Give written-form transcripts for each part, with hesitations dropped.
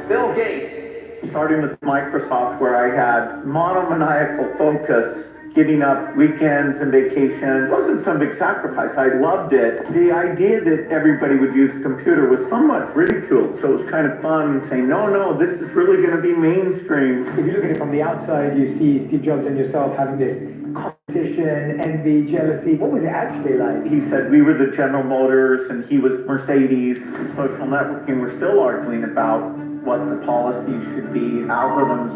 Bill Gates. Starting with Microsoft, where I had monomaniacal focus, giving up weekends and vacation. It wasn't some big sacrifice. I loved it. The idea that everybody would use a computer was somewhat ridiculed. So it was kind of fun saying, no, this is really going to be mainstream. If you look at it from the outside, you see Steve Jobs and yourself having this competition, envy, jealousy. What was it actually like? He said we were the General Motors and he was Mercedes. In social networking, we're still arguing about what the policy should be. Algorithms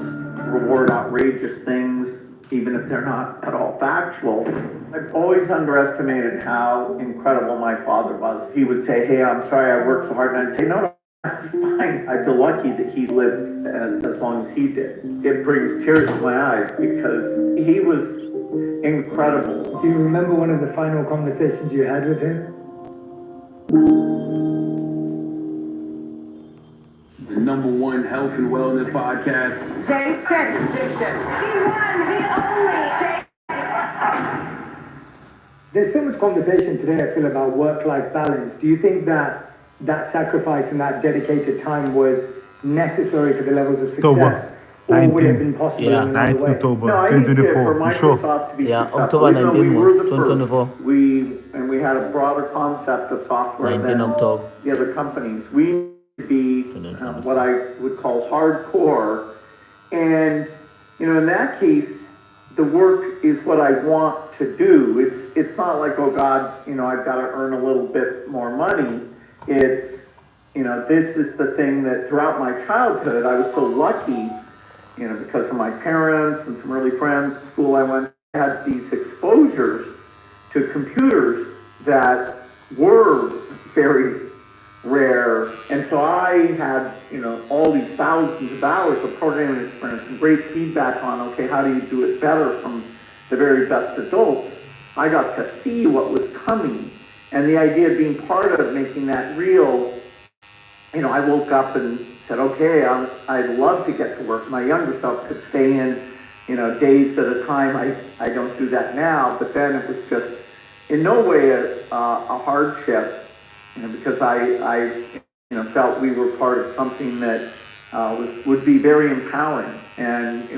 reward outrageous things, even if they're not at all factual. I've always underestimated how incredible my father was. He would say, hey, I'm sorry I worked so hard. And I'd say, no, it's fine. I feel lucky that he lived as long as he did. It brings tears to my eyes because he was incredible. Do you remember one of the final conversations you had with him? The #1 health and wellness podcast. Jay Shetty. The one, the only Jay. There's so much conversation today, I feel, about work-life balance. Do you think that sacrifice and that dedicated time was necessary for the levels of success? Or would it have been possible in another 19 way? October No, I think that 2024, for for sure. Microsoft to be Yeah, successful, October even though we 19 were was the 2024. first, we had a broader concept of software 19 than October. the other companies. We would be what I would call hardcore, and in that case, the work is what I want to do. It's not like, oh God, I've got to earn a little bit more money. It's this is the thing that throughout my childhood I was so lucky. Because of my parents and some early friends, school I went, I had these exposures to computers that were very rare. And so I had, all these thousands of hours of programming experience and great feedback on, okay, how do you do it better from the very best adults? I got to see what was coming. And the idea of being part of making that real, I woke up and said, okay, I'd love to get to work. My younger self could stay in, days at a time. I don't do that now, but then it was just in no way a hardship, because I felt we were part of something that would be very empowering. And,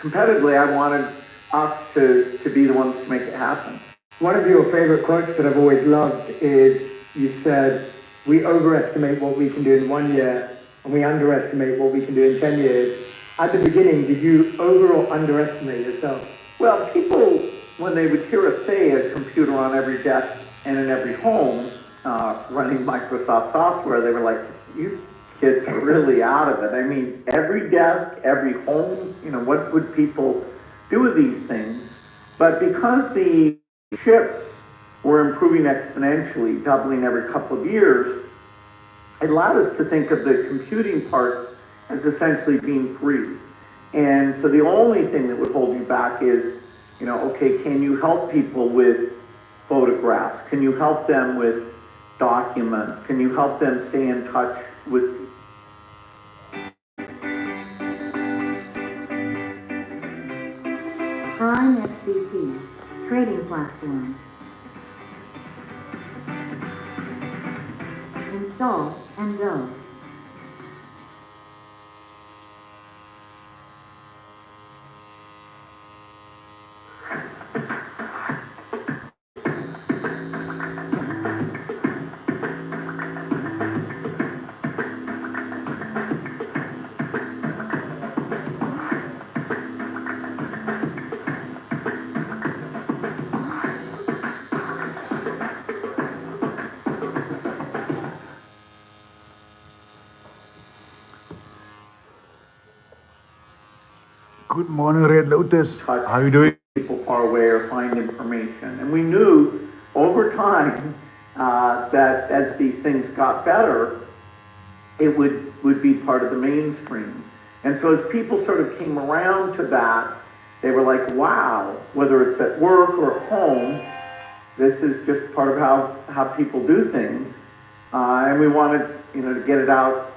competitively, I wanted us to be the ones to make it happen. One of your favorite quotes that I've always loved is you've said, we overestimate what we can do in 1 year and we underestimate what we can do in 10 years. At the beginning, did you over or underestimate yourself? Well, people, when they would hear us say a computer on every desk and in every home running Microsoft software, they were like, you kids are really out of it. I mean, every desk, every home, what would people do with these things? But because the chips were improving exponentially, doubling every couple of years, it allowed us to think of the computing part as essentially being free. And so the only thing that would hold you back is, okay, can you help people with photographs? Can you help them with documents? Can you help them stay in touch with Prime XBT trading platform. Install and go. Good morning, Red Lotus. How are you doing? People far away or find information. And we knew over time that as these things got better, it would be part of the mainstream. And so as people sort of came around to that, they were like, wow, whether it's at work or at home, this is just part of how people do things. And we wanted, to get it out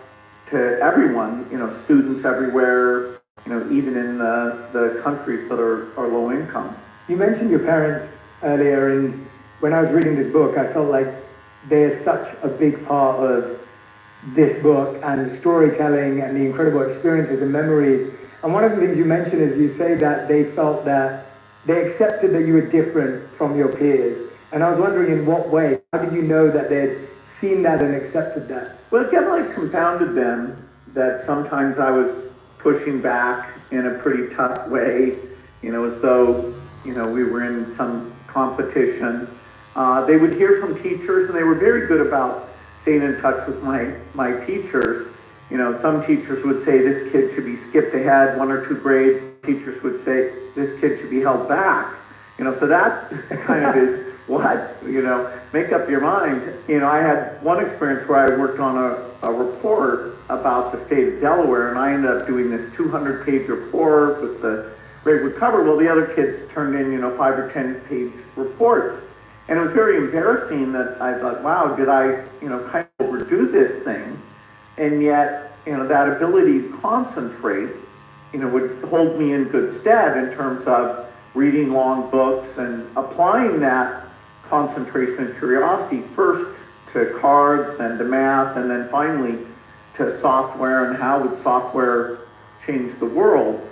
to everyone, students everywhere, even in the countries that are low income. You mentioned your parents earlier, and when I was reading this book, I felt like they're such a big part of this book and the storytelling and the incredible experiences and memories. And one of the things you mentioned is you say that they felt that they accepted that you were different from your peers. And I was wondering in what way, how did you know that they'd seen that and accepted that? Well, it definitely confounded them that sometimes I was pushing back in a pretty tough way, as though, we were in some competition. They would hear from teachers, and they were very good about staying in touch with my teachers. Some teachers would say this kid should be skipped ahead 1 or 2 grades. Teachers would say this kid should be held back. So that kind of is what, make up your mind. I had one experience where I worked on a report about the state of Delaware, and I ended up doing this 200-page report with the Redwood cover. Well, the other kids turned in, 5 or 10-page reports. And it was very embarrassing that I thought, wow, did I, kind of overdo this thing? And yet, that ability to concentrate, would hold me in good stead in terms of reading long books and applying that concentration and curiosity first to cards, then to math, and then finally to software and how would software change the world.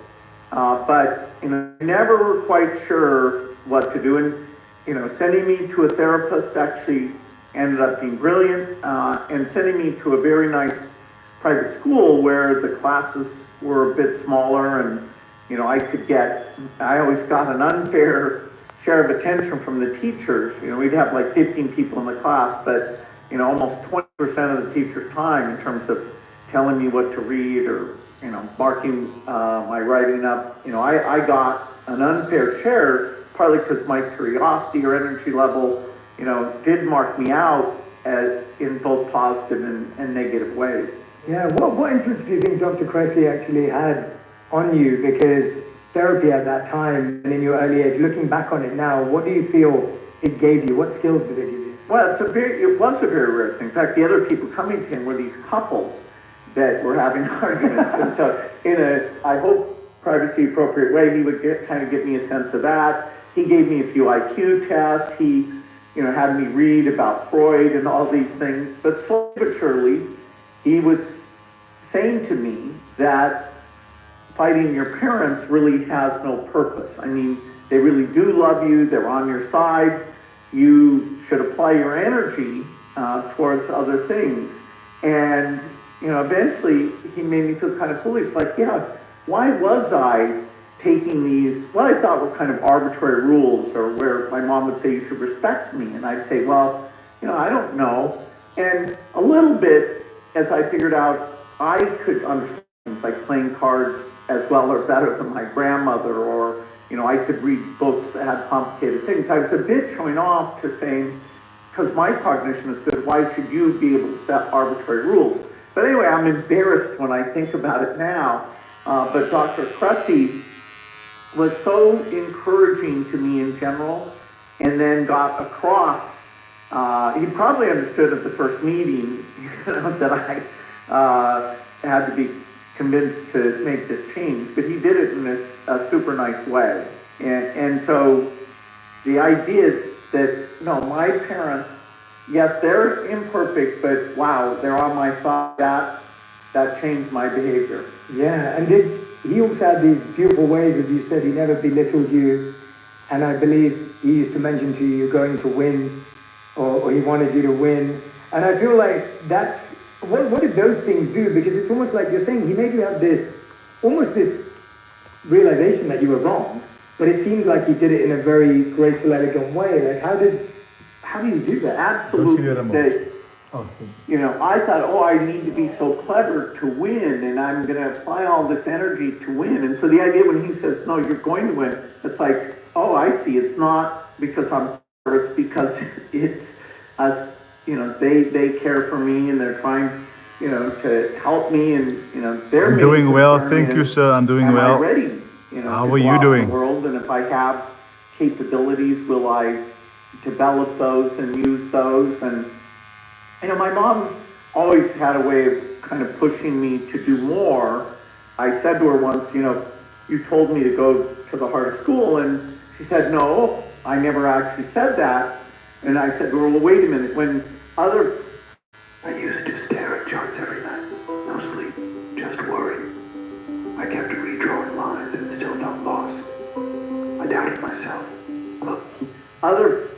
But never were quite sure what to do. And sending me to a therapist actually ended up being brilliant, and sending me to a very nice private school where the classes were a bit smaller, and I always got an unfair share of attention from the teachers. We'd have like 15 people in the class, but almost 20% of the teacher's time in terms of telling me what to read or marking my writing up. I got an unfair share, partly because my curiosity or energy level, did mark me out in both positive and negative ways. Yeah, what influence do you think Dr. Cressy actually had on you? Because therapy at that time and in your early age, looking back on it now, what do you feel it gave you? What skills did it give you? Well, it was a very rare thing. In fact, the other people coming to him were these couples that were having arguments. And so in I hope, privacy appropriate way, he would kind of give me a sense of that. He gave me a few IQ tests. He, had me read about Freud and all these things. But slowly but surely, he was saying to me that fighting your parents really has no purpose. I mean, they really do love you. They're on your side. You should apply your energy towards other things. And, eventually he made me feel kind of foolish. Like, yeah, why was I taking these, what I thought were kind of arbitrary rules, or where my mom would say, you should respect me. And I'd say, well, I don't know. And a little bit, as I figured out, I could understand things like playing cards as well or better than my grandmother, or, I could read books that had complicated things. I was a bit showing off to saying, because my cognition is good, why should you be able to set arbitrary rules? But anyway, I'm embarrassed when I think about it now. But Dr. Cressy was so encouraging to me in general, and then got across, he probably understood at the first meeting, that I had to be convinced to make this change, but he did it in this super nice way. And so the idea that, no, my parents, yes, they're imperfect, but wow, they're on my side, that changed my behavior. Yeah, and he also had these beautiful ways of, you said he never belittled you, and I believe he used to mention to you you're going to win, or he wanted you to win. And I feel like that's, what did those things do? Because it's almost like you're saying he made you have this realization that you were wrong, but it seemed like he did it in a very graceful, elegant way. Like, how do you do that? Absolutely. I thought, I need to be so clever to win, and I'm going to apply all this energy to win. And so the idea when he says, no, you're going to win, it's like, oh, I see. It's not because I'm clever, it's because it's us, they care for me, and they're trying, to help me, and, they're I'm doing well, thank you, sir. I'm doing well. Am I ready, how to are go you out doing? in the world? And if I have capabilities, will I develop those and use those? And my mom always had a way of kind of pushing me to do more. I said to her once, you told me to go to the hardest school, and she said, no, I never actually said that. And I said, well, wait a minute, when other... I used to stare at charts to worry. I kept redrawing lines and still felt lost. I doubted myself. Look, Other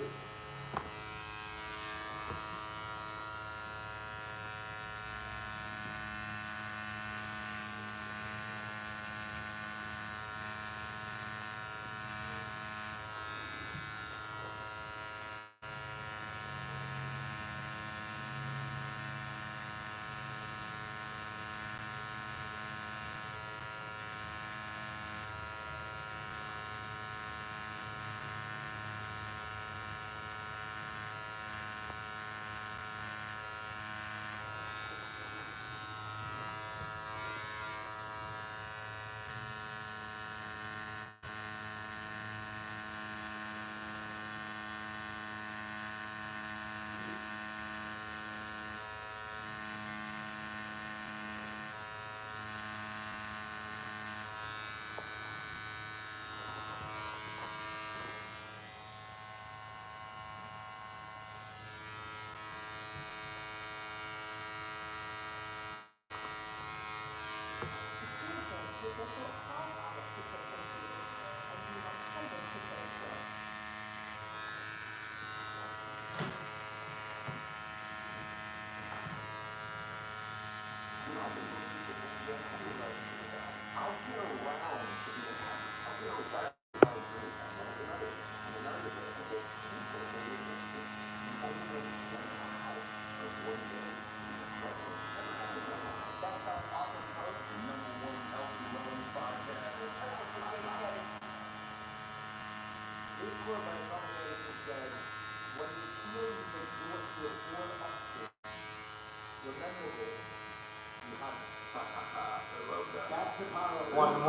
One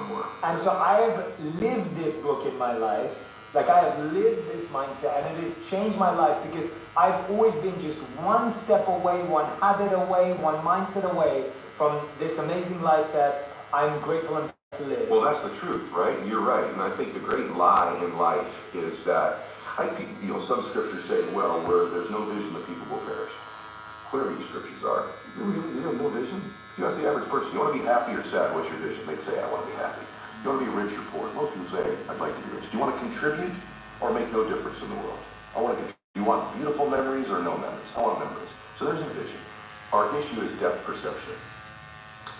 more. And so I have lived this book in my life. Like I have lived this mindset and it has changed my life because I've always been just one step away, one habit away, one mindset away from this amazing life that I'm grateful and to live. Well, that's the truth, right? You're right. And I think the great lie in life is that, some scriptures say, well, where there's no vision, the people will perish. Whatever these scriptures are, you have no vision? If you ask the average person, you want to be happy or sad, what's your vision? They'd say, I want to be happy. You want to be rich or poor? Most people say, I'd like to be rich. Do you want to contribute or make no difference in the world? I want to contribute. Do you want beautiful memories or no memories? I want memories. So there's a vision. Our issue is depth perception.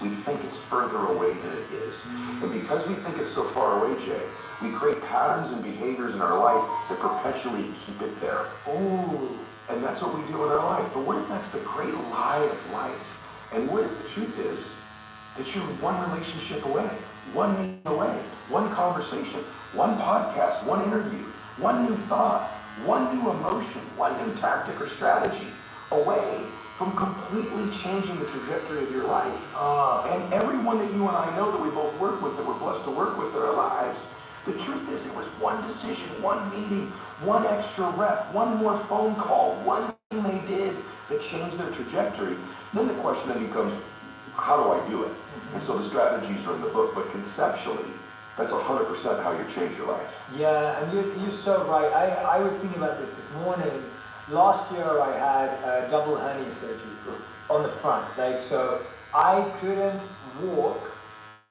We think it's further away than it is. And because we think it's so far away, Jay, we create patterns and behaviors in our life that perpetually keep it there. Ooh. And that's what we do in our life. But what if that's the great lie of life? And what if the truth is that you're one relationship away, one meeting away, one conversation, one podcast, one interview, one new thought, one new emotion, one new tactic or strategy away from completely changing the trajectory of your life. And everyone that you and I know that we both work with, that we're blessed to work with in our lives, the truth is it was one decision, one meeting, one extra rep, one more phone call, one thing they did that changed their trajectory. Then the question then becomes, how do I do it? And so the strategies are in the book, but conceptually, that's 100% how you change your life. Yeah, and you're so right. I was thinking about this morning. Last year I had double hernia surgery on the front. So I couldn't walk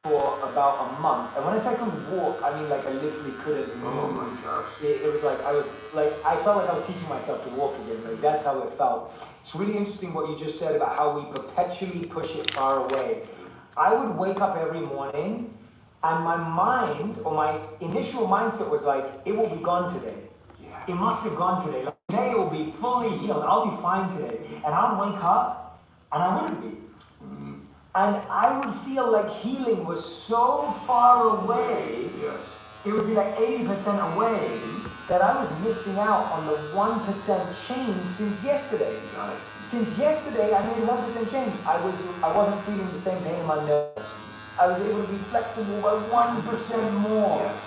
for about a month. And when I say I couldn't walk, I mean like I literally couldn't move. Oh my gosh. It was like I felt like I was teaching myself to walk again. Like that's how it felt. It's really interesting what you just said about how we perpetually push it far away. I would wake up every morning and my mind, or my initial mindset was like, it will be gone today. Yeah. It must have gone today. Like, today it will be fully healed. I'll be fine today. And I'd wake up and I wouldn't be. And I would feel like healing was so far away. Yes. It would be like 80% away that I was missing out on the 1% change since yesterday. Got it. Since yesterday, I made 1% change. I wasn't feeling the same pain in my nerves. I was able to be flexible by 1% more. Yes.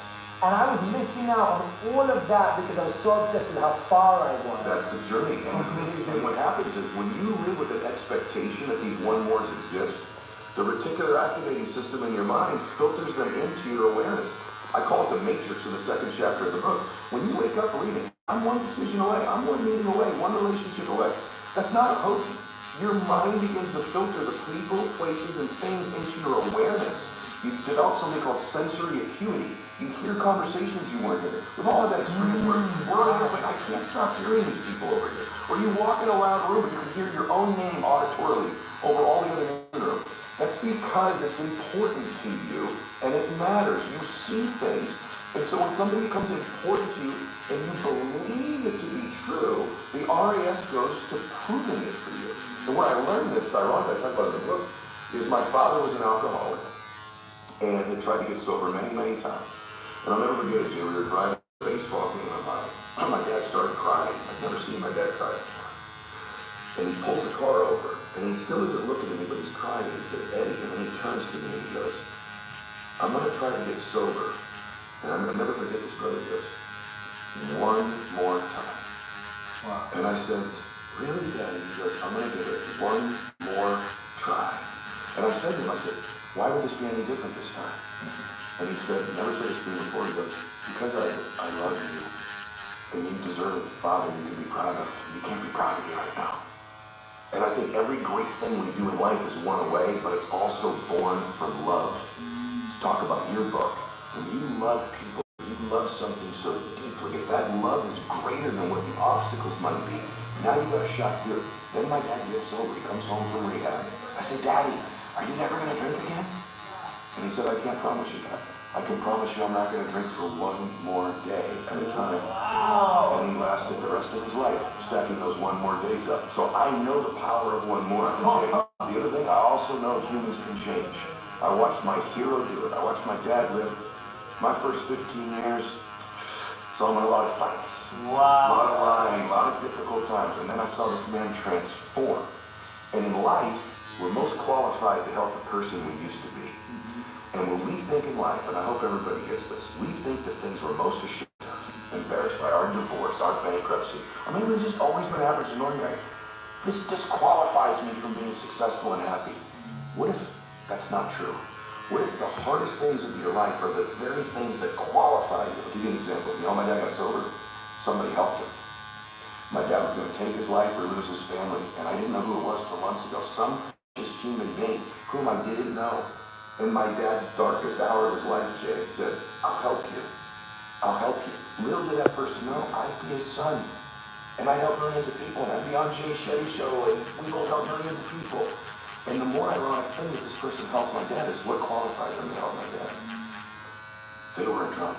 And I was missing out on all of that because I was so obsessed with how far I was. That's the journey. And what happens is when you live with an expectation that these one mores exist, the reticular activating system in your mind filters them into your awareness. I call it the matrix in the second chapter of the book. When you wake up believing, I'm one decision away, I'm one meeting away, one relationship away, that's not a hokey. your mind begins to filter the people, places, and things into your awareness. You develop something called sensory acuity. You hear conversations you weren't hearing. We've all had that experience where we're over here, but I can't stop hearing these people over here. Or you walk in a loud room and you can hear your own name auditorily over all the other names in the room. That's because it's important to you and it matters. You see things. And so when something becomes important to you and you believe it to be true, the RAS goes to proving it for you. And where I learned this, ironically, I talk about it in the book, is my father was an alcoholic and had tried to get sober many, many times. And I'll never forget it, Jay. We were driving a baseball game and my dad started crying. I've never seen my dad cry before. And he pulls the car over and he still isn't looking at me, but he's crying. And he says, Eddie, and then he turns to me and he goes, I'm going to try to get sober. And I'm going to never forget this, brother. He goes, one more time. Wow. And I said, really, Daddy? He goes, I'm going to give it one more try. And I said to him, I said, why would this be any different this time? And he said, never said this to me before. He goes, because I love you. And you deserve a father you can be proud of. You can't be proud of me right now. And I think every great thing we do in life is one way, but it's also born from love. Talk about your book. When you love people, you love something so deeply. If that love is greater than what the obstacles might be, now you got a shot here. Then my dad gets sober. He comes home from rehab. I say, Daddy, are you never going to drink again? And he said, I can't promise you that. I can promise you I'm not going to drink for one more day at a time. Wow. And he lasted the rest of his life stacking those one more days up. So I know the power of one more to change. The other thing, I also know humans can change. I watched my hero do it. I watched my dad live my first 15 years. Saw him in a lot of fights. Wow. A lot of lying, a lot of difficult times. And then I saw this man transform. And in life, we're most qualified to help the person we used to be. And when we think in life, and I hope everybody gets this, we think the things we're most ashamed of, embarrassed by, our divorce, our bankruptcy, or maybe we've just always been average and ordinary. This disqualifies me from being successful and happy. What if that's not true? What if the hardest things of your life are the very things that qualify you? I'll give you an example. You know, my dad got sober. Somebody helped him. My dad was going to take his life or lose his family, and I didn't know who it was till months ago. Some just human being whom I didn't know. In my dad's darkest hour of his life, Jay said, I'll help you. I'll help you. Little did that person know, I'd be his son. And I'd help millions of people, and I'd be on Jay Shetty Show, and we both help millions of people. And the more ironic thing that this person helped my dad is what qualified them to help my dad. They were a drunk.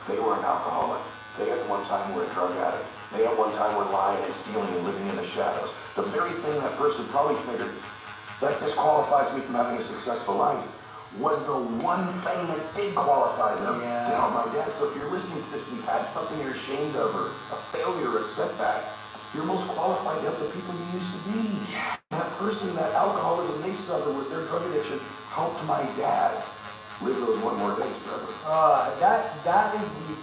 They were an alcoholic. They at one time were a drug addict. They at one time were lying and stealing and living in the shadows. The very thing that person probably figured, that disqualifies me from having a successful life, was the one thing that did qualify them to help my dad. So if you're listening to this and you've had something you're ashamed of, or a failure, or a setback, you're most qualified to help the people you used to be. That person, that alcoholism they suffered with their drug addiction, helped my dad live those one more days, brother. That is the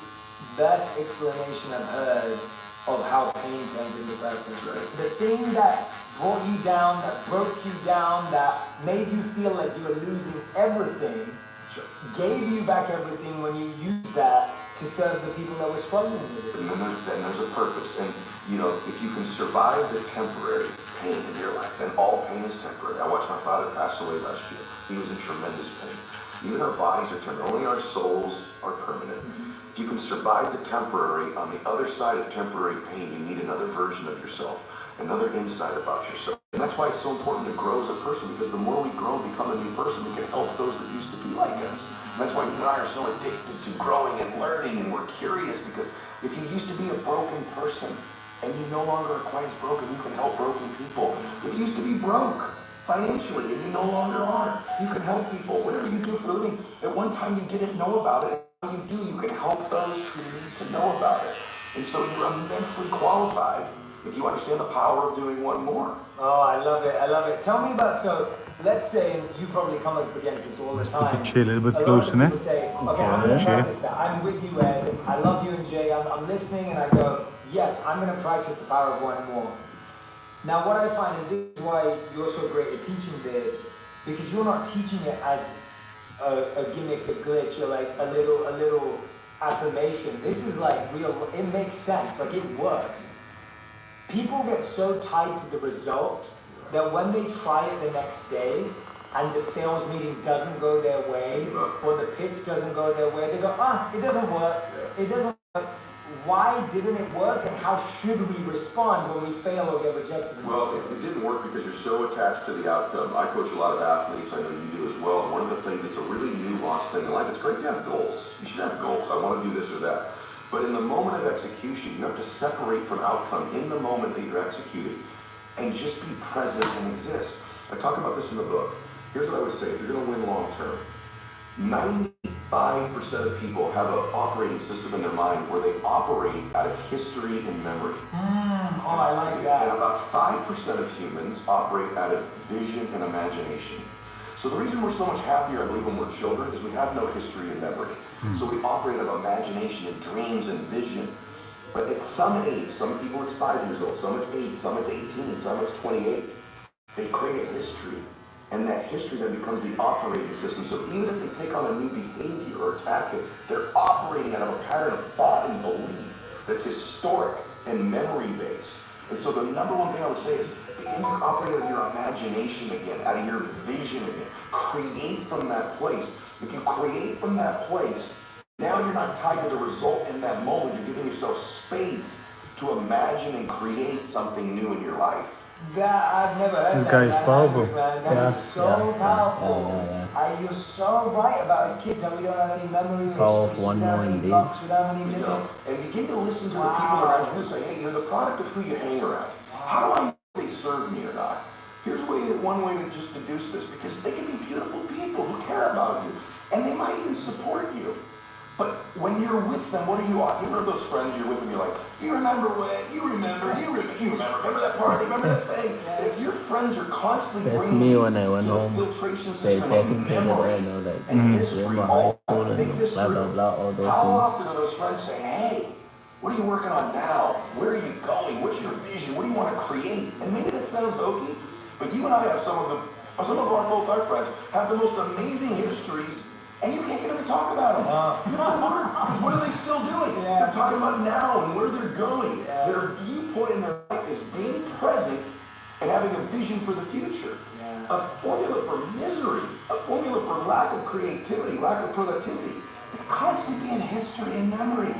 best explanation I've heard of how pain turns into purpose. Right. The thing that brought you down, that broke you down, that made you feel like you were losing everything, gave you back everything when you used that to serve the people that were struggling with it. And then there's a purpose. And, you know, if you can survive the temporary pain in your life, and all pain is temporary. I watched my father pass away last year. He was in tremendous pain. Even our bodies are temporary. Only our souls are permanent. If you can survive the temporary, on the other side of temporary pain, you need another version of yourself, another insight about yourself. And that's why it's so important to grow as a person, because the more we grow and become a new person, we can help those that used to be like us. And that's why you and I are so addicted to growing and learning, and we're curious, because if you used to be a broken person, and you no longer are quite as broken, you can help broken people. If you used to be broke financially, and you no longer are, you can help people. Whatever you do for a living, at one time you didn't know about it. What you do, you can help those who need to know about it. And so you're immensely qualified if you understand the power of doing one more. Oh, I love it. I love it. Tell me about, so let's say, and you probably come up against this all the time. Chair a little bit lot closer, of people say, okay, I'm going to practice that. I'm with you, Ed. I love you and Jay. I'm listening, and I go, yes, I'm going to practice the power of one more. Now, what I find, and this is why you're so great at teaching this, because you're not teaching it as a gimmick, a glitch, or like a little affirmation. This is like real. It makes sense. Like, it works. People get so tied to the result that when they try it the next day and the sales meeting doesn't go their way or the pitch doesn't go their way, they go, it doesn't work. It doesn't work. Why didn't it work, and how should we respond when we fail or get rejected? Well, it didn't work because you're so attached to the outcome. I coach a lot of athletes, I know you do as well, and one of the things that's a really nuanced thing in life, it's great to have goals. You should have goals. I want to do this or that. But in the moment of execution, you have to separate from outcome in the moment that you're executing and just be present and exist. I talk about this in the book. Here's what I would say, if you're going to win long term, 95% of people have an operating system in their mind where they operate out of history and memory. I like that. And about 5% of humans operate out of vision and imagination. So the reason we're so much happier, I believe, when we're children is we have no history and memory. So we operate out of imagination and dreams and vision. But at some age, some people it's 5 years old, some it's 8, some it's 18, some it's 28, they create a history. And that history then becomes the operating system. So even if they take on a new behavior or tactic, they're operating out of a pattern of thought and belief that's historic and memory-based. And so the number one thing I would say is begin to operate out of your imagination again, out of your vision again. Create from that place. If you create from that place, now you're not tied to the result in that moment. You're giving yourself space to imagine and create something new in your life. That I've never heard. This guy is powerful. That is so powerful. You're so right about his kids, and we don't have any memory. Power of one more indeed. We don't have any limits. And begin to listen to the people around you and say, hey, you're the product of who you hang around. How do I know if they serve me or not? Here's one way to just deduce this, because they can be beautiful people who care about you, and they might even support you. But when you're with them, what are you on? You remember those friends you're with and you're like, you remember that party, remember that thing? And if your friends are constantly That's bringing me you when I went to the home. filtration They system taking of care of memory it, you know, like and history, remember all high school think and this blah through. blah blah, all those How things. often are those friends saying, hey, what are you working on now? Where are you going? What's your vision? What do you want to create? And maybe that sounds hokey, but you and I have some of both our friends have the most amazing histories, and you can't get them to talk about them. You have to wonder, because what are they still doing? They're talking about now and where they're going. Their viewpoint in their life is being present and having a vision for the future. A formula for misery, a formula for lack of creativity, lack of productivity, is constantly being history and memory.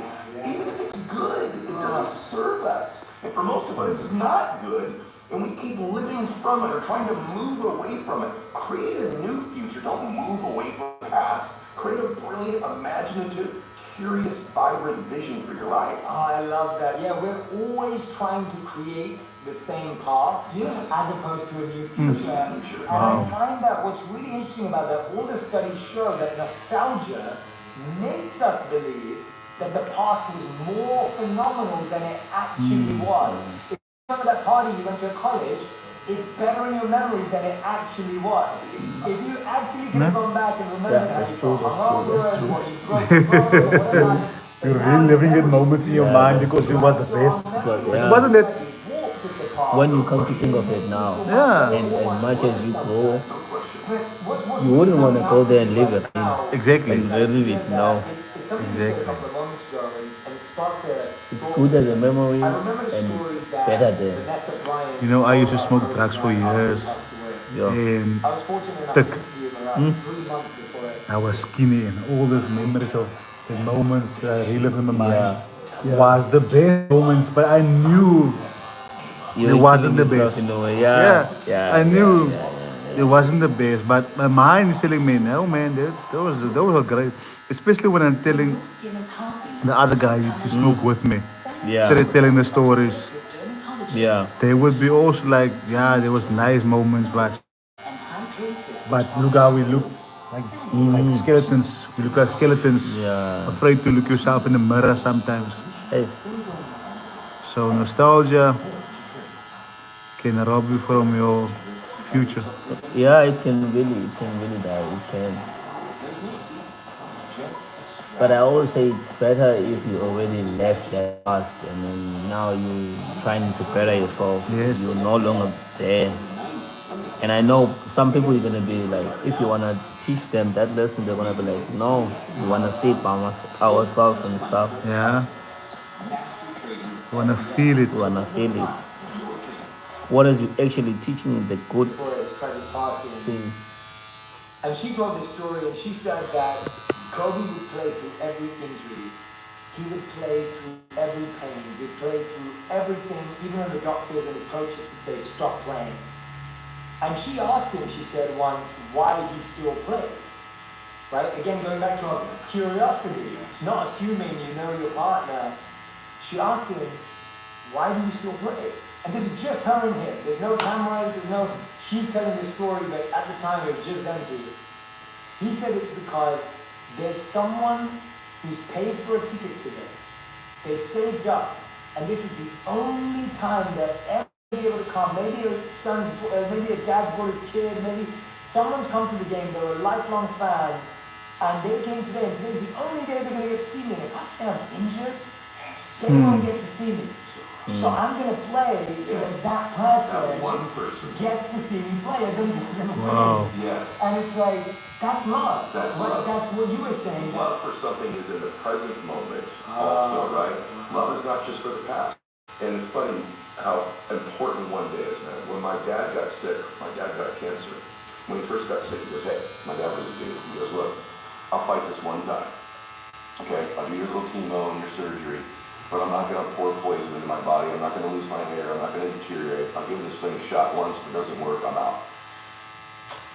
Even if it's good, it doesn't serve us. And for most of us, it's not good. And we keep living from it or trying to move away from it. Create a new future. Don't move away from the past. Create a brilliant, imaginative, curious, vibrant vision for your life. I love that. Yeah, we're always trying to create the same past as opposed to a new future. And I find that what's really interesting about that, all the studies show that nostalgia makes us believe that the past was more phenomenal than it actually was. Remember that party you went to college, it's better in your memory than it actually was. If you actually could have gone back and remembered how you felt hungover and what you broke, You're reliving in moments in your mind because it was the best. Wasn't it? When you come to think of it now, and as much as you grow, you wouldn't want to go there and live it. Exactly. And live it now. Exactly. It's good as a memory and it's better there. You know, I used to smoke drugs for years. And I was skinny, and all those memories of the moments I relive in my mind was the best moments, but I knew it wasn't the best. In a way. I knew it wasn't the best, but my mind is telling me, no man, those were great. Especially when I'm telling the other guy who smoked with me. Started telling the stories. They would be also like, there was nice moments, but look how we look like skeletons. We look like skeletons. Afraid to look yourself in the mirror sometimes. So nostalgia can rob you from your future. It can really die. It can. But I always say it's better if you already left that past and then now you trying to better yourself. You're no longer there. And I know some people are gonna be like, if you wanna teach them that lesson, they're gonna be like, no, we wanna see it by ourselves and stuff. Wanna feel it. Wanna feel it. What is you actually teaching is the good before I started passing. things. And she told this story, and she said that Kobe would play through every injury. He would play through every pain. He'd play through everything, even when the doctors and his coaches would say, stop playing. And she asked him, she said once, why he still plays. Right? Again, going back to our curiosity, not assuming you know your partner. She asked him, why do you still play? And this is just her and him. There's no cameras, she's telling the story, but at the time it was just them two. He said it's because there's someone who's paid for a ticket today. They saved up, and this is the only time they'll ever be able to come. Maybe maybe a dad's brought his kid, maybe someone's come to the game, they're a lifelong fan, and they came today, and today's the only day they're going to get to see me. And if I say I'm injured, they won't get to see me. So I'm going to play so that person gets to see me play. Wow. Yes. And it's like, that's love. That's love. That's what you were saying. Love for something is in the present moment also, right? Love is not just for the past. And it's funny how important one day is, man. When my dad got sick, my dad got cancer. When he first got sick, he goes, hey, my dad was a dude. He goes, look, I'll fight this one time. Okay, I'll do your little chemo and your surgery, but I'm not going to pour poison into my body. I'm not going to lose my hair. I'm not going to deteriorate. I'll give this thing a shot once. If it doesn't work, I'm out.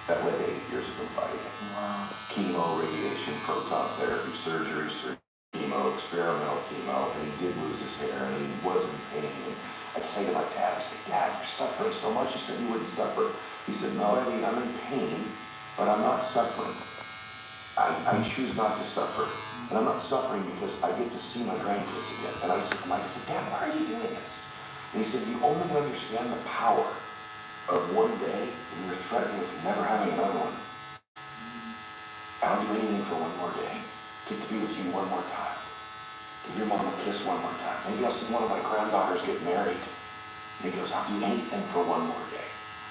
That led to 8 years of him fighting it. Wow. Chemo, radiation, proton therapy, surgery, chemo, experimental chemo, and he did lose his hair, and he was in pain. And I'd say to my dad, I said, Dad, you're suffering so much. He said you wouldn't suffer. He said, no, Eddie, I'm in pain, but I'm not suffering. I choose not to suffer. And I'm not suffering because I get to see my grandkids again. And I said to Mike, I said, Dad, why are you doing this? And he said, you only understand the power of one day when you're threatening with never having another one. I'll do anything for one more day. Get to be with you one more time. Give your mom a kiss one more time. Maybe I'll see one of my granddaughters get married. And he goes, I'll do anything for one more day.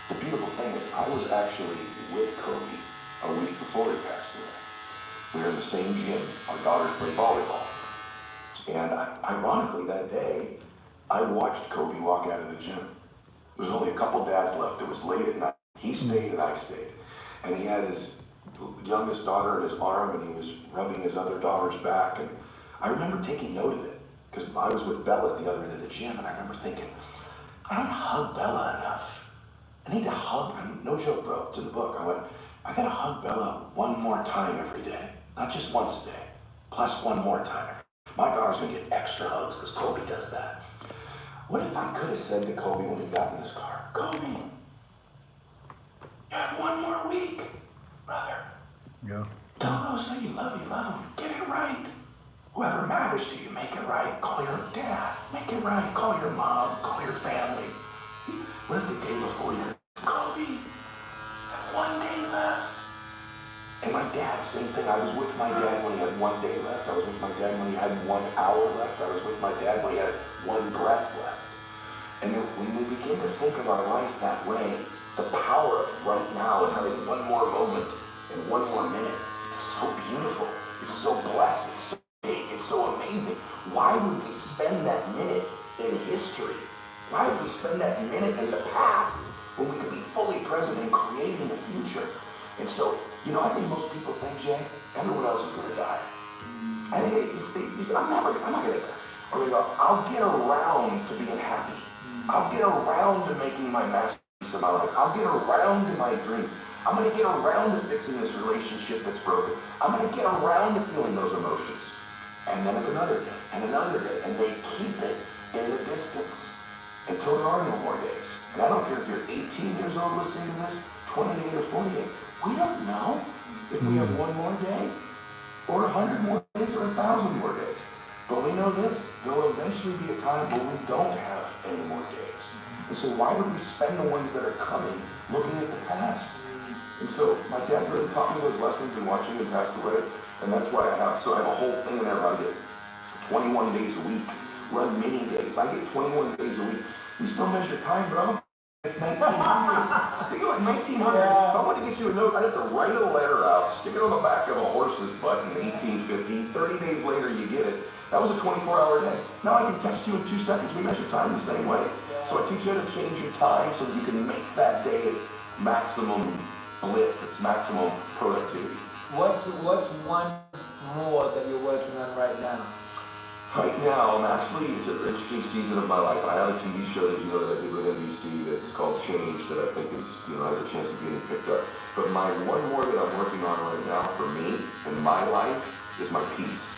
The beautiful thing is I was actually with Kobe a week before he passed away. We were in the same gym. Our daughters play volleyball. And ironically, that day, I watched Kobe walk out of the gym. There was only a couple dads left. It was late at night. He stayed and I stayed. And he had his youngest daughter in his arm and he was rubbing his other daughter's back. And I remember taking note of it because I was with Bella at the other end of the gym and I remember thinking, I don't hug Bella enough. I need to hug, no joke, bro, it's in the book. I went, I gotta hug Bella one more time every day. Not just once a day, plus one more time every day. My daughter's gonna get extra hugs because Kobe does that. What if I could have said to Kobe when he got in his car, Kobe, you have one more week, brother. Yeah. Tell those that you love them. Get it right. Whoever matters to you, make it right. Call your dad, make it right. Call your mom, call your family. What if the day before you, Kobe, have one day left? And my dad, same thing. I was with my dad when he had 1 day left. I was with my dad when he had 1 hour left. I was with my dad when he had 1 breath left. And when we begin to think of our life that way, the power of right now and having one more moment and one more minute is so beautiful. It's so blessed. It's so big. It's so amazing. Why would we spend that minute in history? Why would we spend that minute in the past when we could be fully present and creating the future? And so, I think most people think, Jay, everyone else is going to die. And I'm not going to, or they go, I'll get around to being happy. I'll get around to making my masterpiece of my life. I'll get around to my dream. I'm going to get around to fixing this relationship that's broken. I'm going to get around to feeling those emotions. And then it's another day, and another day, and they keep it in the distance until there are no more days. And I don't care if you're 18 years old listening to this, 28 or 48. We don't know if we have one more day, or 100 more days, or 1,000 more days. But we know this, there will eventually be a time where we don't have any more days. And so why would we spend the ones that are coming looking at the past? And so my dad really taught me those lessons in watching him pass away, and that's why I have a whole thing in there where I get 21 days a week, run mini days. I get 21 days a week. We still measure time, bro. It's 1900. Think about 1900. If I wanted to get you a note, I'd have to write a letter out, stick it on the back of a horse's butt in 1850. 30 days later, you get it. That was a 24-hour day. Now I can text you in 2 seconds. We measure time the same way. So I teach you how to change your time so that you can make that day its maximum bliss, its maximum productivity. What's one more that you're working on right now? Right now, it's an interesting season of my life. I have a TV show that that I did with NBC that's called Change that I think is, has a chance of getting picked up. But my one more that I'm working on right now for me in my life is my peace.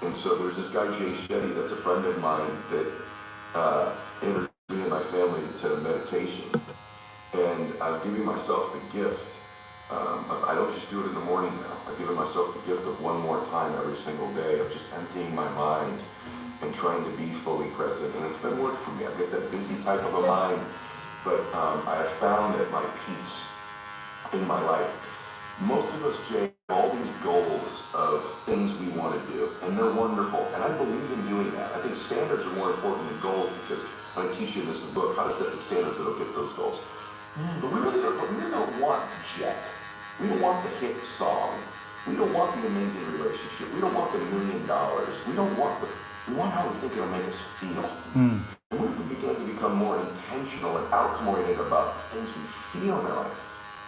And so there's this guy, Jay Shetty, that's a friend of mine that introduced me and my family to meditation. And I'm giving myself the gift. I don't just do it in the morning now. I've given myself the gift of one more time every single day of just emptying my mind and trying to be fully present. And it's been work for me. I get that busy type of a mind, but I have found that my peace in my life. Most of us, Jay, have all these goals of things we want to do, and they're wonderful. And I believe in doing that. I think standards are more important than goals because I teach you in this book how to set the standards that'll get those goals. But we really don't want the jet. We don't want the hit song. We don't want the amazing relationship. We don't want the $1 million. We want how we think it'll make us feel. And what if we begin to become more intentional and outcome-oriented about things we feel in our life?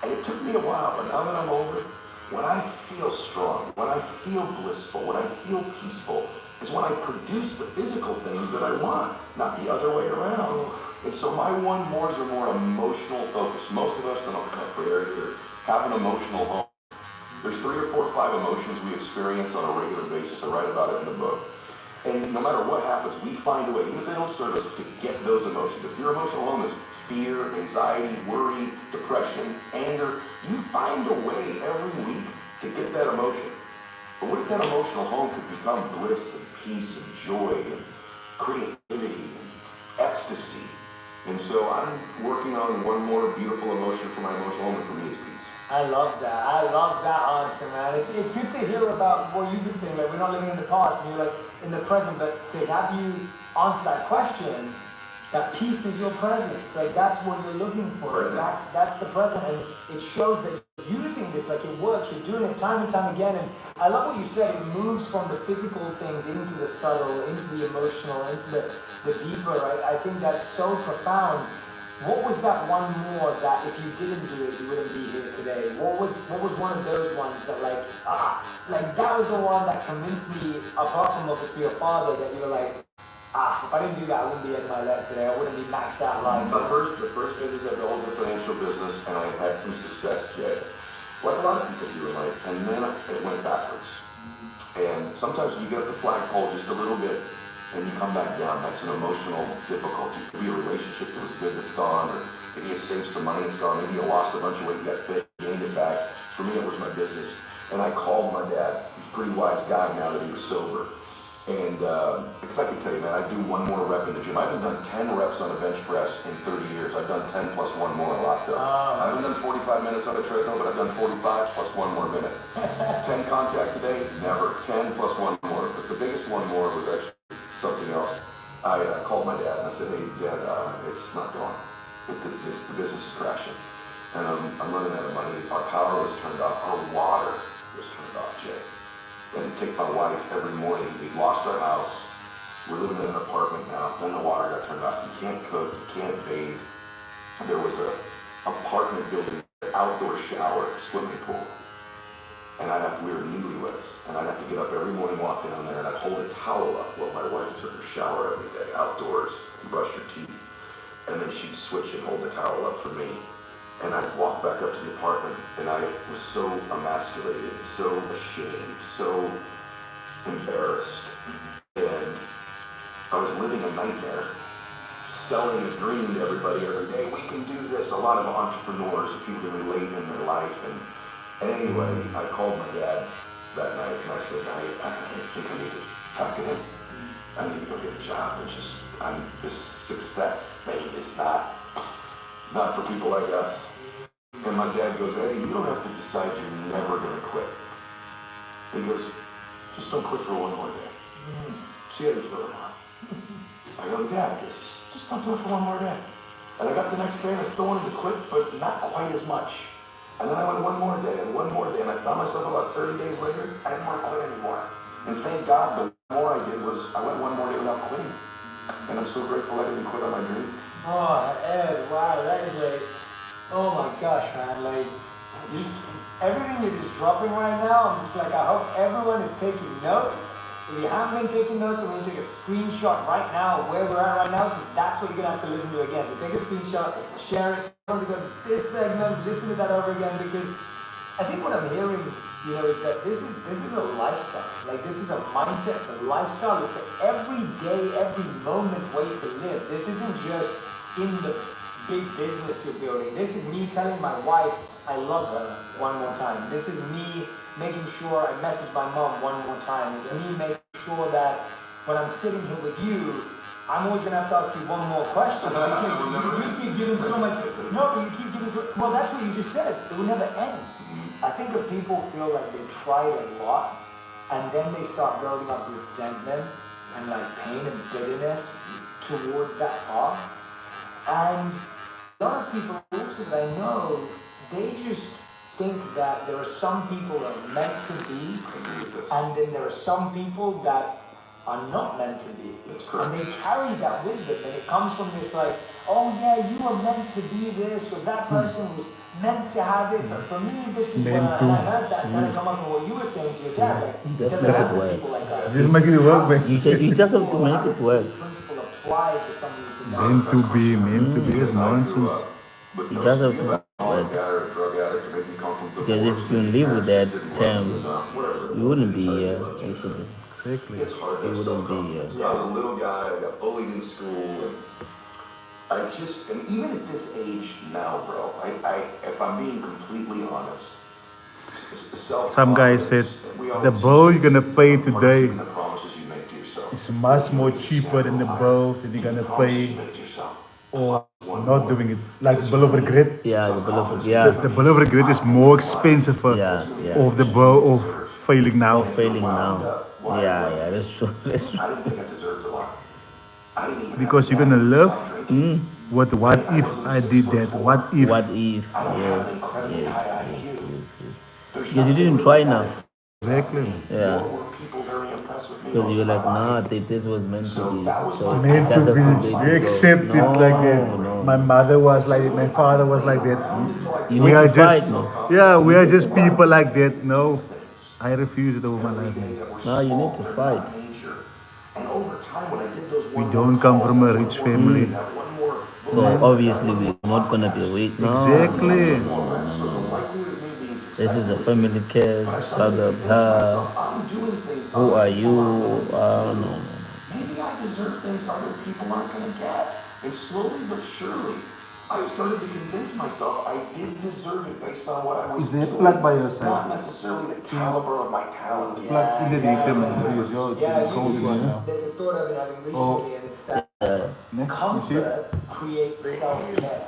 And it took me a while, but now that I'm older, when I feel strong, when I feel blissful, when I feel peaceful, is when I produce the physical things that I want, not the other way around. And so my one mores are more emotional focus. Most of us that don't come up for air here have an emotional home. There's 3 or 4 or 5 emotions we experience on a regular basis. I write about it in the book. And no matter what happens, we find a way, even if they don't serve us, to get those emotions. If your emotional home is fear, anxiety, worry, depression, anger, you find a way every week to get that emotion. But what if that emotional home could become bliss and peace and joy and creativity and ecstasy? And so I'm working on one more beautiful emotion for my emotional home, and for me it's peace. I love that. I love that answer, man. It's good to hear about what you've been saying. Like, we're not living in the past, and you're like in the present, but to have you answer that question, that peace is your presence. Like, that's what you're looking for. Right. That's the present, and it shows that you're using this, like it works. You're doing it time and time again, and I love what you said. It moves from the physical things into the subtle, into the emotional, into the deeper. Right? I think that's so profound. What was that one more that if you didn't do it, you wouldn't be here today? What was one of those ones that like that was the one that convinced me, apart from obviously your father, that you were like, if I didn't do that, I wouldn't be at my level today. I wouldn't be maxed out life. The first business I built was a financial business, and I had some success, Jay. Like a lot of people do in life, and then it went backwards. And sometimes you get up the flagpole just a little bit, and you come back down. That's an emotional difficulty. It could be a relationship that was good that's gone, or maybe you saved some money, it's gone. Maybe you lost a bunch of weight, you got fit, gained it back. For me, it was my business. And I called my dad. He's a pretty wise guy now that he was sober. And because I can tell you, man, I do one more rep in the gym. I haven't done 10 reps on a bench press in 30 years. I've done 10 plus one more a lot, though. I haven't done 45 minutes on a treadmill, but I've done 45 plus one more minute. 10 contacts a day, never. 10 plus one more. But the biggest one more was actually something else. I called my dad and I said, hey, Dad, it's not going. The business is crashing. And I'm running out of money. Our power was turned off. Our water was turned off, Jay. I had to take my wife every morning. We'd lost our house. We're living in an apartment now. Then the water got turned off. You can't cook. You can't bathe. There was a apartment building, outdoor shower, swimming pool. And we were newlyweds, and I'd have to get up every morning, walk down there, and I'd hold a towel up while my wife took her shower every day, outdoors, and brush her teeth. And then she'd switch and hold the towel up for me. And I'd walk back up to the apartment, and I was so emasculated, so ashamed, so embarrassed. And I was living a nightmare, selling a dream to everybody every day. We can do this. A lot of entrepreneurs, people can relate in their life. And anyway, I called my dad that night, and I said, I think I need to talk to him. I need to go get a job. This success thing is not for people like us. And my dad goes, hey, you don't have to decide you're never going to quit. He goes, just don't quit for one more day. See how you feel tomorrow. I go, Dad, just don't do it for one more day. And I got the next day, and I still wanted to quit, but not quite as much. And then I went one more day, and I found myself about 30 days later, I didn't want to quit anymore. And thank God, the more I did was, I went one more day without quitting. And I'm so grateful I didn't quit on my dream. Oh, Ed, wow, that is like, oh my gosh, man, like, you just, everything you're just dropping right now, I'm just like, I hope everyone is taking notes. If you haven't been taking notes, I'm going to take a screenshot right now of where we're at right now, because that's what you're going to have to listen to again. So take a screenshot, share it, tell them to go to this segment, listen to that over again, because I think what I'm hearing, you know, is that this is a lifestyle. Like, this is a mindset, it's a lifestyle, it's an everyday, every moment way to live. This isn't just in the big business you're building. This is me telling my wife I love her one more time. This is me making sure I message my mom one more time. It's me making sure that when I'm sitting here with you, I'm always going to have to ask you one more question because you keep giving so much. No, but you keep giving so. Well, that's what you just said. It will never end. I think if people feel like they tried a lot, and then they start building up resentment and like pain and bitterness towards that path. And a lot of people also that I know, they just think that there are some people that are meant to be, and then there are some people that are not meant to be. And they carry that with them, and it comes from this like, oh yeah, you were meant to be this, or that person was meant to have it, but for me, this is Meant what, to. and I heard that kind of come up from what you were saying to your dad, like, Just doesn't make it have work. people like that. Just make it work, man. You just have to make it work. This principle apply to somebody who's not. Meant to be is nonsense. You just have to work. Because if you can live with that term, you wouldn't be here, actually. Exactly. It's hard You to wouldn't be here. I was a little guy, I got bullied in school, and and even at this age now, bro, if I'm being completely honest, Some guy said, the bill you're gonna pay today is much more cheaper than the bill that you're gonna pay or not doing it. Like bill of regret. Yeah, the bill of The bill of regret is more expensive Yeah, yeah. of the bill of failing now. Failing now. Yeah, that's true. That's true. I didn't think I deserved a lot. I didn't even Because you're gonna live with what if I did that? What if? What if? Yes. Because you didn't try enough. Exactly. Yeah. Because you're like, nah, this was meant to be. So Meant just to have be. let We it go. accept it like that. No. My mother was like that. My father was like that. You We need are to just, fight, man. yeah, we are just people like that. No, I refuse it over my life, man. No, you need to fight. We don't come from a rich family. So obviously we're not gonna be weak. No. Exactly. This is a family case. Blah blah blah. Who are you? No. Maybe I deserve things other people aren't going to get. And slowly but surely, I started to convince myself I did deserve it based on what I was Is there doing. plug by your side? Not necessarily the caliber of my talent. Plug in the data, man. Use yours. Yeah, Cold in here. there's a thought I've been having recently, and it's that You see? comfort creates self-care,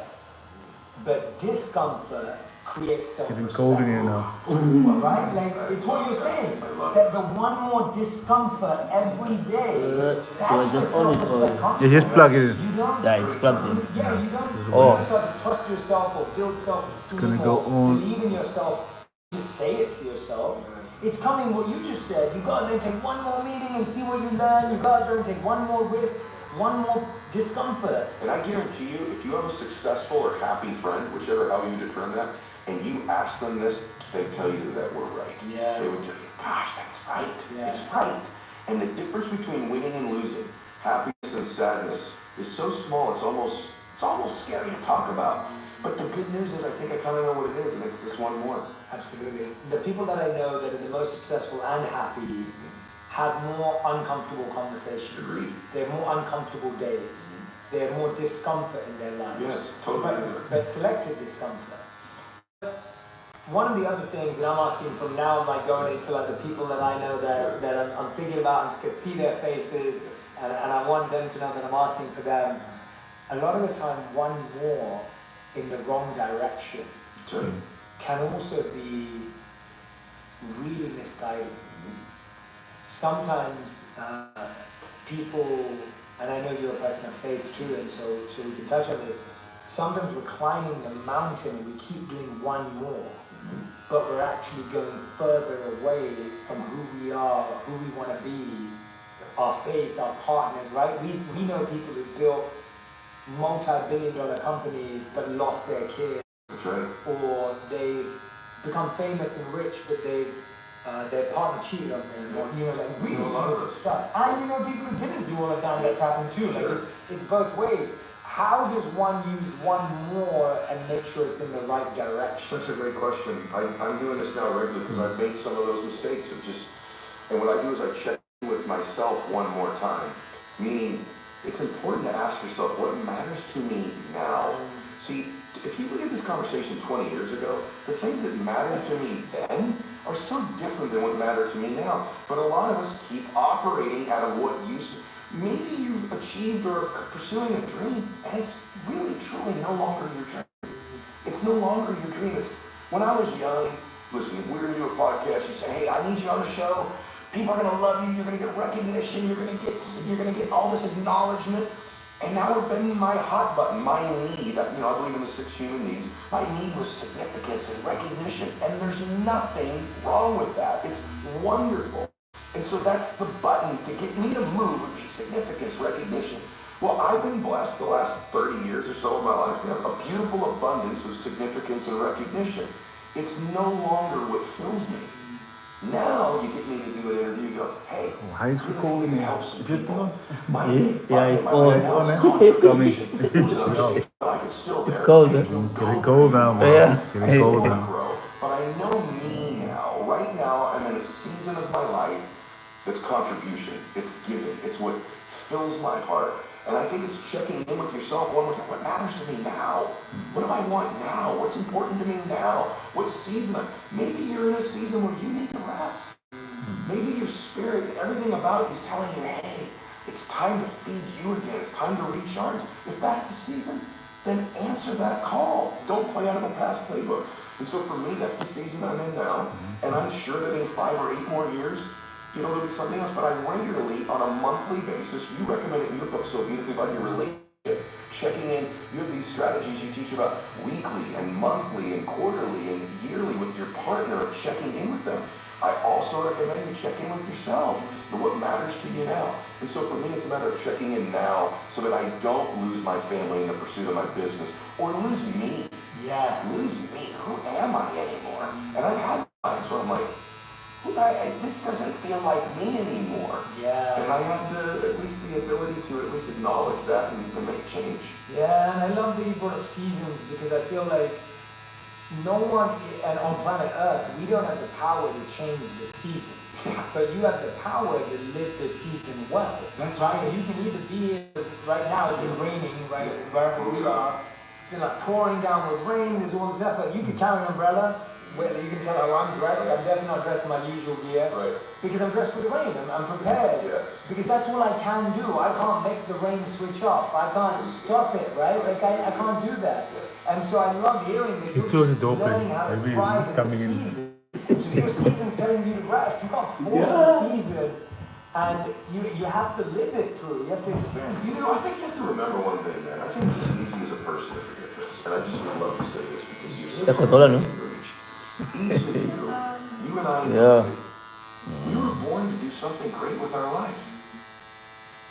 but discomfort creates Getting self-respect. cold in here now. Right? Like, it's what you're saying. That the one more discomfort every day, that's where just on it, self-respect comes Yeah, just from. plug it in. You don't, Yeah, it's plugged in. yeah, you don't, Oh. you don't start to trust yourself or build self-esteem It's gonna or go on. believe in yourself. Just say it to yourself. It's coming what you just said. You go out there and take one more meeting and see what you learn. You go out there and take one more risk, one more discomfort. And I guarantee you, if you have a successful or happy friend, whichever how you determine that, and you ask them this, they tell you that we're right. Yeah. They would tell you, gosh, that's right. Yeah. It's right. And the difference between winning and losing, happiness and sadness, is so small. It's almost scary to talk about. But the good news is, I think I kind of know what it is, and it's this one more. Absolutely. The people that I know that are the most successful and happy have more uncomfortable conversations. Agreed. They have more uncomfortable days. They have more discomfort in their lives. Yes, totally. But selective discomfort. One of the other things that I'm asking from now, like going into like the people that I know that I'm thinking about, and can see their faces, and I want them to know that I'm asking for them. A lot of the time, one more in the wrong direction can also be really misguiding. Sometimes people, and I know you're a person of faith too, and so we can touch on this. Sometimes we're climbing the mountain and we keep doing one more, but we're actually going further away from who we are, who we want to be, our faith, our partners, right? We know people who built multi-billion-dollar companies but lost their kids. That's right. Or they become famous and rich, but their partner cheated on them, or like really a lot of this stuff. And people who didn't do all of that, that's happened too. Sure. Like it's both ways. How does one use one more and make sure it's in the right direction? Such a great question. I'm doing this now regularly because I've made some of those mistakes and what I do is I check in with myself one more time. Meaning, it's important to ask yourself what matters to me now. See, if you look at this conversation 20 years ago, the things that mattered to me then are so different than what matter to me now. But a lot of us keep operating out of what used to. Maybe you've achieved or pursuing a dream, and it's really, truly no longer your dream. It's no longer your dream. When I was young, listen, if we were to do a podcast, you say, hey, I need you on the show. People are going to love you. You're going to get recognition. You're going to get all this acknowledgement. And now we're bending my hot button, my need. I believe in the 6 human needs. My need was significance and recognition. And there's nothing wrong with that. It's wonderful. And so that's the button to get me to move would be significance, recognition. Well, I've been blessed the last 30 years or so of my life to have a beautiful abundance of significance and recognition. It's no longer what fills me. Now you get me to do an interview, you go, hey, why is it calling me? Is it on? It's cold. cold. Getting cold now, man. Yeah. Getting cold now. But I know me now. Right now, I'm in a season of my life that's contribution. It's giving. It's what fills my heart. And I think it's checking in with yourself one more time. What matters to me now? What do I want now? What's important to me now? What season? Maybe you're in a season where you need to rest. Maybe your spirit and everything about you is telling you, hey, it's time to feed you again. It's time to recharge. If that's the season, then answer that call. Don't play out of a past playbook. And so for me, that's the season I'm in now. And I'm sure that in 5 or 8 more years, there'll be something else, but I regularly, on a monthly basis, you recommend it in your book so beautifully about your relationship, checking in. You have these strategies you teach about weekly and monthly and quarterly and yearly with your partner, checking in with them. I also recommend you check in with yourself and what matters to you now. And so for me, it's a matter of checking in now so that I don't lose my family in the pursuit of my business or lose me. Yeah. Lose me. Who am I anymore? And I've had times where I'm like, this doesn't feel like me anymore. Yeah. And I have at least the ability to at least acknowledge that and to make change. Yeah, and I love that you brought up seasons because I feel like no one, and on planet Earth, we don't have the power to change the season. But you have the power to live the season well. That's right. You can either be right now, it's been raining, right, wherever we are. It's been like pouring down with rain, there's all this effort. You could carry an umbrella. Well, you can tell how I'm dressed. I'm definitely not dressed in my usual gear. Right. Because I'm dressed for the rain. I'm prepared. Yes. Because that's all I can do. I can't make the rain switch off. I can't stop it, right? Like I can't do that. And so I love hearing that you're learning how to thrive in the season. So your season's telling you to rest. You can't force the season. And you have to live it through. You have to experience it. I think you have to remember one thing, man. I think it's just easy as a person to forget this. And I just would love to say this because you're so each of you and I, we were born to do something great with our life.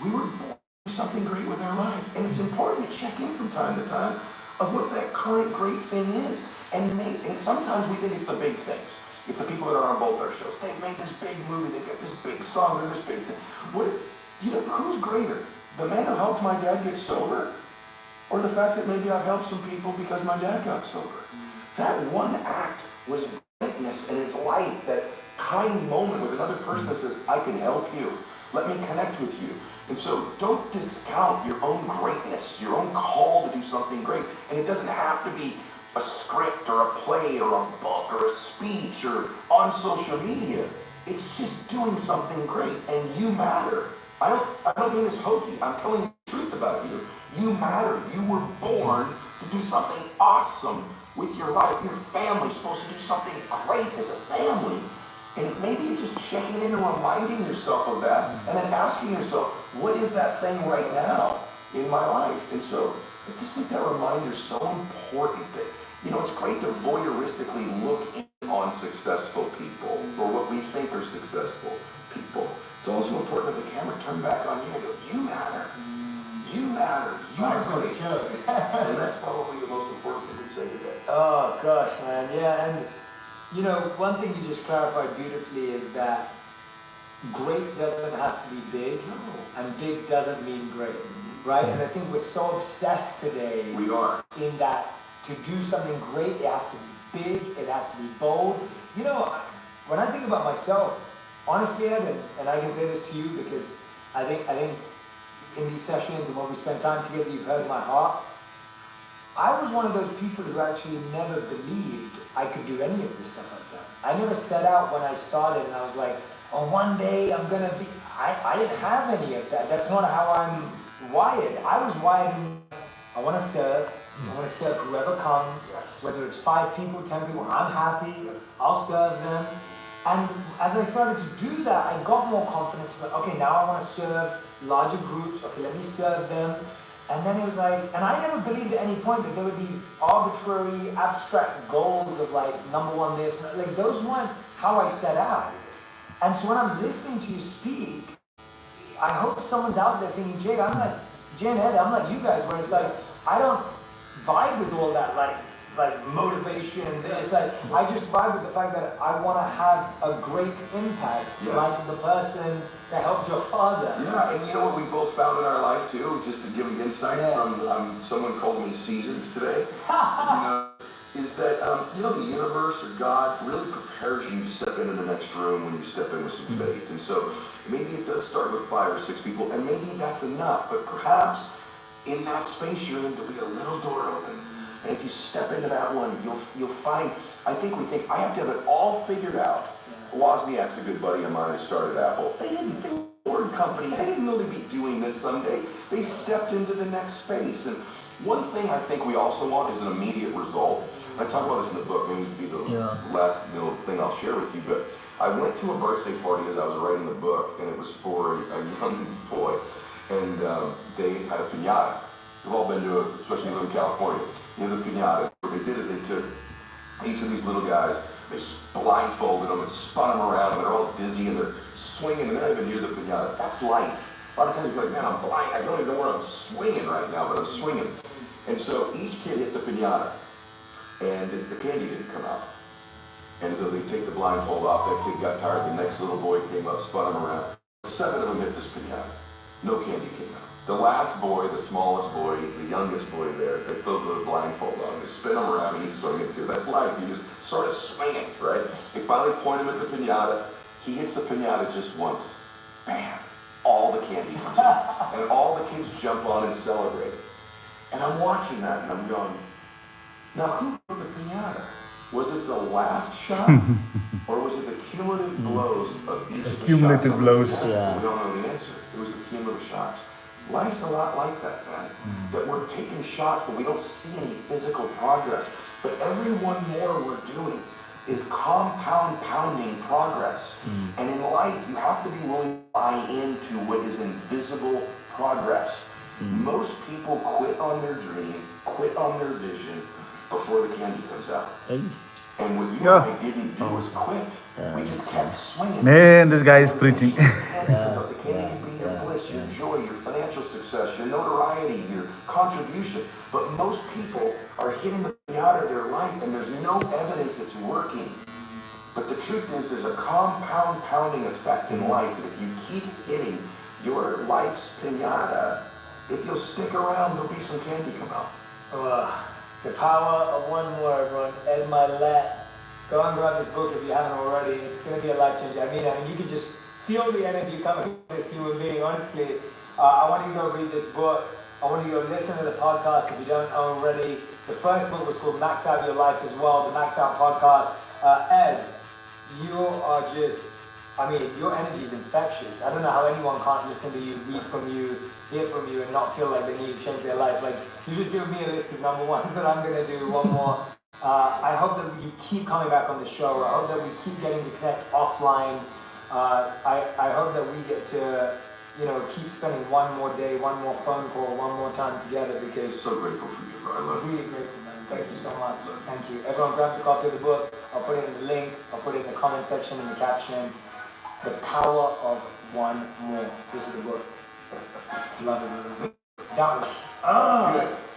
We were born to do something great with our life. And it's important to check in from time to time of what that current great thing is. And sometimes we think it's the big things. It's the people that are on both our shows. They've made this big movie, they've got this big song, they're this big thing. Who's greater? The man who helped my dad get sober? Or the fact that maybe I've helped some people because my dad got sober? That one act was greatness in his life, that kind moment with another person that says, I can help you. Let me connect with you. And so don't discount your own greatness, your own call to do something great. And it doesn't have to be a script or a play or a book or a speech or on social media. It's just doing something great, and you matter. I don't mean this hokey. I'm telling you the truth about you. You matter. You were born to do something awesome with your life. Your family's supposed to do something great as a family. And maybe it's just checking in and reminding yourself of that, and then asking yourself, what is that thing right now in my life? And so I just think that reminder is so important that, it's great to voyeuristically look in on successful people or what we think are successful people. It's also important to have the camera turn back on you and go, you matter. You matter. You are great. And that's probably the most important thing to say today. Oh gosh, man, yeah, and you know, one thing you just clarified beautifully is that great doesn't have to be big, and big doesn't mean great, right? And I think we're so obsessed today. We are. In that to do something great, it has to be big, it has to be bold. You know, when I think about myself, honestly, Ed, and I can say this to you because I think in these sessions and when we spend time together, you've heard my heart. I was one of those people who actually never believed I could do any of this stuff I've done. I never set out when I started and I was like, oh, one day I'm gonna be, I didn't have any of that. That's not how I'm wired. I was wired in, I wanna serve whoever comes, whether it's 5 people, 10 people, I'm happy, I'll serve them. And as I started to do that, I got more confidence, like, okay, now I wanna serve larger groups, okay, let me serve them. And then it was like, and I never believed at any point that there were these arbitrary, abstract goals of like, number one this, like those weren't how I set out. And so when I'm listening to you speak, I hope someone's out there thinking, Jay and Ed, I'm like you guys, where it's like, I don't vibe with all that, like motivation, it's like, I just vibe with the fact that I want to have a great impact, like the person that helped your father. Yeah, and you know what we both found in our life too, just to give you insight from someone called me seasoned today, is that, you know, the universe or God really prepares you to step into the next room when you step in with some faith. And so maybe it does start with 5 or 6 people, and maybe that's enough, but perhaps in that space you're in to be a little door open. And if you step into that one, you'll find, I think we think, I have to have it all figured out. Wozniak's a good buddy of mine who started Apple. They were a company, they didn't know they'd be doing this someday. They stepped into the next space. And one thing I think we also want is an immediate result. I talk about this in the book, maybe this will be the last little thing I'll share with you, but I went to a birthday party as I was writing the book, and it was for a young boy, and they had a piñata. We've all been to it, especially in California. You know, the piñata. What they did is they took each of these little guys, they blindfolded them and spun them around, and they're all dizzy and they're swinging, and they're not even near the piñata. That's life. A lot of times you feel like, man, I'm blind. I don't even know where I'm swinging right now, but I'm swinging. And so each kid hit the piñata, and the candy didn't come out. And so they take the blindfold off. That kid got tired. The next little boy came up, spun him around. 7 of them hit this piñata. No candy came out. The last boy, the smallest boy, the youngest boy there, they throw the blindfold on. They spin him around, and he's swinging too. That's life. You just sort of swinging, right? They finally point him at the piñata. He hits the piñata just once. Bam! All the candy comes out. And all the kids jump on and celebrate. And I'm watching that, and I'm going, now who broke the piñata? Was it the last shot, or was it the cumulative blows of each of the shots? Cumulative blows. Yeah. We don't know the answer. It was the cumulative shots. Life's a lot like that, man. That we're taking shots, but we don't see any physical progress. But every one more we're doing is pounding progress. And in life, you have to be willing to buy into what is invisible progress. Most people quit on their dream, quit on their vision before the candy comes out. And what you and I didn't do was quit. We just kept swinging. Man, this guy is preaching. The candy can be your bliss, your joy, your financial success, your notoriety, your contribution. But most people are hitting the piñata of their life, and there's no evidence it's working. But the truth is, there's a pounding effect in life that if you keep hitting your life's piñata, if you'll stick around, there'll be some candy come out. The power of one more, everyone. Ed Milet. Go and grab this book if you haven't already. It's going to be a life changer. I mean, you can just feel the energy coming from this human being. Honestly, I want you to go read this book. I want you to go listen to the podcast if you don't already. The first book was called Max Out Your Life as well, the Max Out podcast. Ed, you are just, I mean, your energy is infectious. I don't know how anyone can't listen to you, read from you, hear from you, and not feel like they need to change their life. Like, you just give me a list of number ones that I'm going to do, one more. I hope that you keep coming back on the show. I hope that we keep getting to connect offline. I hope that we get to, you know, keep spending one more day, one more phone call, one more time together, because so grateful for you, bro. I love you. Really grateful, man. Thank you so much. Thank you. Everyone grab the copy of the book. I'll put it in the link. I'll put it in the comment section, in the caption. The Power of One More. This is the book. Love it. That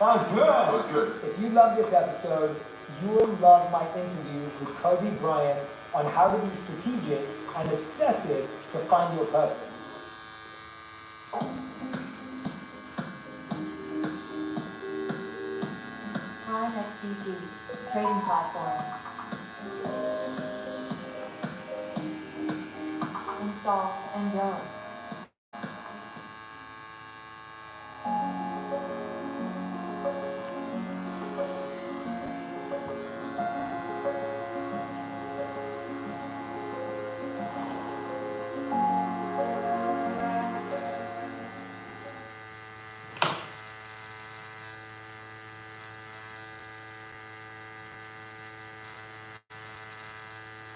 was good. That was good. If you love this episode, you will love my interview with Kobe Bryant on how to be strategic and obsessive to find your purpose. Hi, XBT, trading platform. Install and go.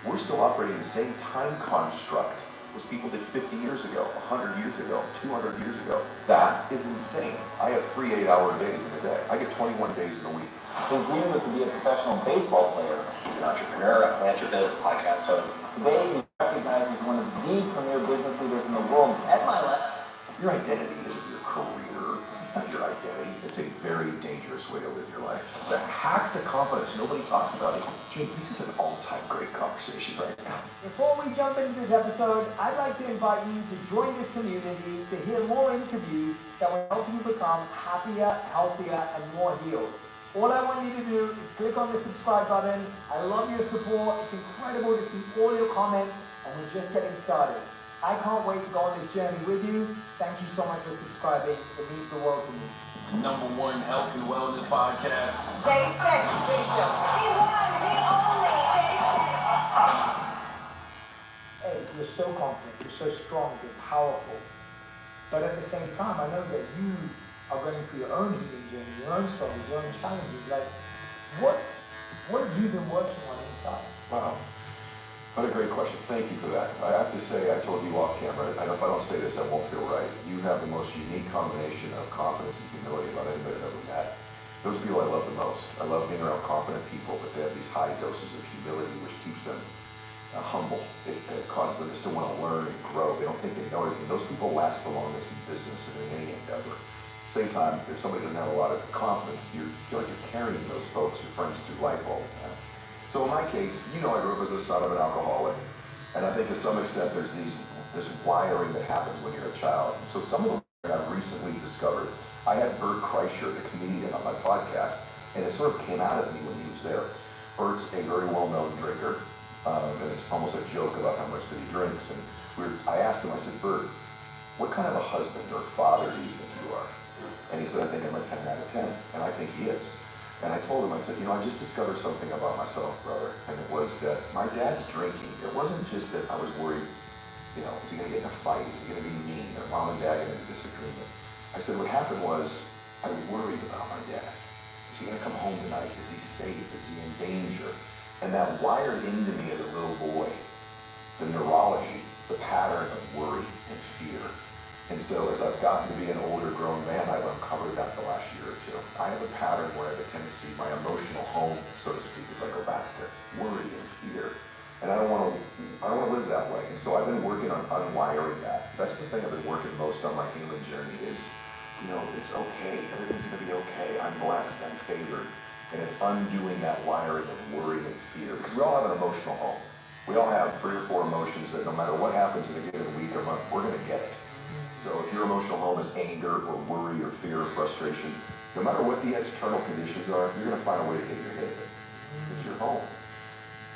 We're still operating the same time construct as people did 50 years ago, 100 years ago, 200 years ago. That is insane. I have 3 8-hour days in a day. I get 21 days in a week. His dream was to be a professional baseball player. He's an entrepreneur, a philanthropist, podcast host. Today, he's recognized as one of the premier business leaders in the world. At my left, your identity isn't your career. It's not your identity. It's a very dangerous way to live your life. It's a hack to confidence nobody talks about it. Jake, this is an all-time great conversation right now. Before we jump into this episode, I'd like to invite you to join this community to hear more interviews that will help you become happier, healthier, and more healed. All I want you to do is click on the subscribe button. I love your support. It's incredible to see all your comments, and we're just getting started. I can't wait to go on this journey with you. Thank you so much for subscribing. It means the world to me. #1 health and wellness podcast. Jay Shetty. Jay Shetty. The one, the only Jay Shetty. Hey, you're so confident, you're so strong, you're powerful. But at the same time, I know that you are going through your own healing journey, your own struggles, your own challenges. Like, what have you been working on inside? Wow. What a great question. Thank you for that. I have to say, I told you off camera, and if I don't say this, I won't feel right. You have the most unique combination of confidence and humility about anybody I've ever met. Those are people I love the most. I love being around confident people, but they have these high doses of humility, which keeps them humble. It causes them to still want to learn and grow. They don't think they know everything. Those people last the longest in business and in any endeavor. Same time, if somebody doesn't have a lot of confidence, you feel like you're carrying those folks, your friends, through life all the time. So in my case, I grew up as the son of an alcoholic, and I think to some extent there's this wiring that happens when you're a child. So some of the that I've recently discovered, I had Bert Kreischer, the comedian, on my podcast, and it sort of came out of me when he was there. Bert's a very well-known drinker, and it's almost a joke about how much that he drinks. And I asked him, I said, Bert, what kind of a husband or father do you think you are? And he said, I think I'm a 10 out of 10, and I think he is. And I told him, I said, I just discovered something about myself, brother. And it was that my dad's drinking. It wasn't just that I was worried, is he going to get in a fight? Is he going to be mean? Are mom and dad going to disagreement? I said, what happened was I worried about my dad. Is he going to come home tonight? Is he safe? Is he in danger? And that wired into me as a little boy, the neurology, the pattern of worry and fear. And so as I've gotten to be an older grown man, I've uncovered that the last year or two. I have a pattern where I have a tendency, my emotional home, so to speak, as I go back to worry and fear. And I don't want to live that way. And so I've been working on unwiring that. That's the thing I've been working most on my healing journey is, it's okay. Everything's going to be okay. I'm blessed. I'm favored. And it's undoing that wiring of worry and fear. Because we all have an emotional home. We all have 3 or 4 emotions that no matter what happens in a given week or month, we're going to get it. So if your emotional home is anger or worry or fear or frustration, no matter what the external conditions are, you're going to find a way to get your hit of it. It's your home.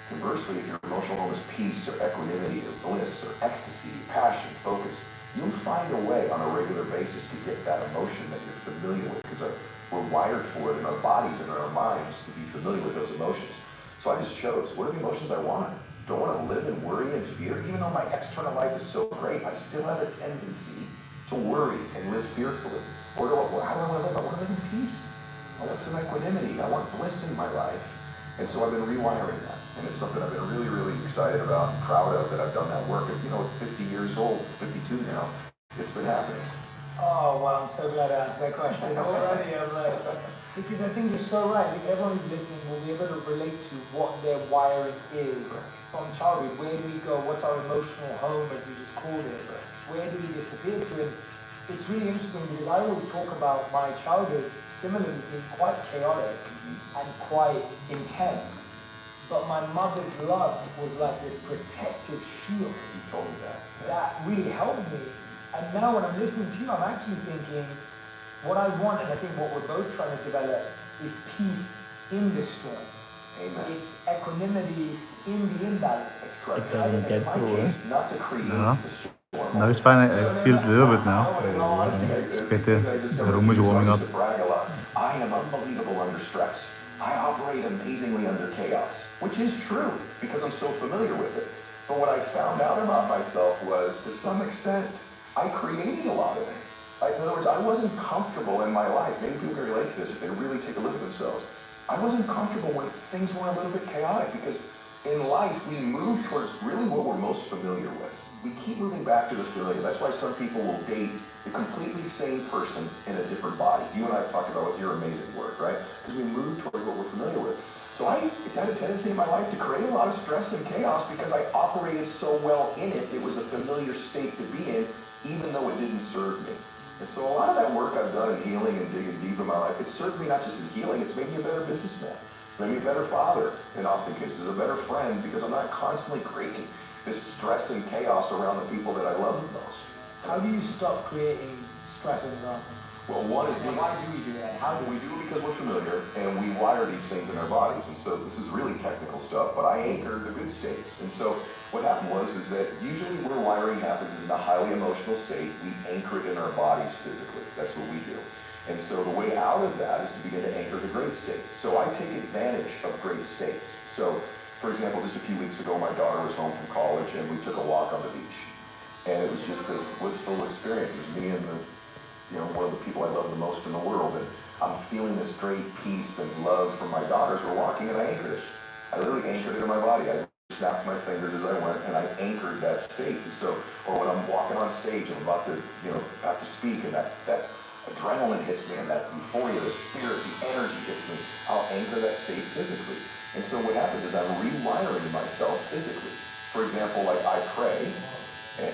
Conversely, if your emotional home is peace or equanimity or bliss or ecstasy, passion, focus, you'll find a way on a regular basis to get that emotion that you're familiar with because we're wired for it in our bodies and in our minds to be familiar with those emotions. So I just chose, what are the emotions I want? Do I want to live in worry and fear? Even though my external life is so great, I still have a tendency to worry and live fearfully. Or how do I want to live? I want to live in peace. I want some equanimity. I want bliss in my life. And so I've been rewiring that. And it's something I've been really, really excited about and proud of that I've done that work. At 50 years old, 52 now, it's been happening. Oh, wow, I'm so glad I asked that question already. I'm like, because I think you're so right. I think everyone who's listening will be able to relate to what their wiring is from childhood? Where do we go? What's our emotional home, as you just called it? Where do we disappear to? And it's really interesting because I always talk about my childhood similarly being quite chaotic and quite intense. But my mother's love was like this protective shield. You told me that. That really helped me. And now when I'm listening to you, I'm actually thinking what I want, and I think what we're both trying to develop, is peace in the storm. Amen. It's equanimity in the imbalance. That's correct. It doesn't get My through, case, not to create No. the storm. No, it's fine. I feel it a little bit now. It's better. The room is warming up. I am unbelievable under stress. I operate amazingly under chaos, which is true because I'm so familiar with it. But what I found out about myself was, to some extent, I created a lot of it. Like, in other words, I wasn't comfortable in my life. Maybe people can relate to this if they really take a look at themselves. I wasn't comfortable when things were a little bit chaotic because in life we move towards really what we're most familiar with. We keep moving back to the familiar. That's why some people will date a completely sane person in a different body. You and I have talked about with your amazing work, right? Because we move towards what we're familiar with. So I had a tendency in my life to create a lot of stress and chaos because I operated so well in it. It was a familiar state to be in, even though it didn't serve me. And so a lot of that work I've done in healing and digging deep in my life, it's served me not just in healing, it's made me a better businessman. It's made me a better father, in often cases, a better friend, because I'm not constantly creating this stress and chaos around the people that I love the most. How do you stop creating stress and drama? Well, one is And why do we do that? How do we do it because we're familiar and we wire these things in our bodies. And so this is really technical stuff, but I anchor the good states. And so what happened is that usually where wiring happens is in a highly emotional state. We anchor it in our bodies physically. That's what we do. And so the way out of that is to begin to anchor the great states. So I take advantage of great states. So, for example, just a few weeks ago, my daughter was home from college and we took a walk on the beach. And it was just this blissful experience. It was me and one of the people I love the most in the world. And I'm feeling this great peace and love from my daughters. We're walking and I anchored it. I literally anchored it in my body. I snapped my fingers as I went and I anchored that state. And so, or when I'm walking on stage and I'm about to, have to speak and that adrenaline hits me and that euphoria, the spirit, the energy hits me, I'll anchor that state physically. And so what happens is I'm rewiring myself physically. For example, like I pray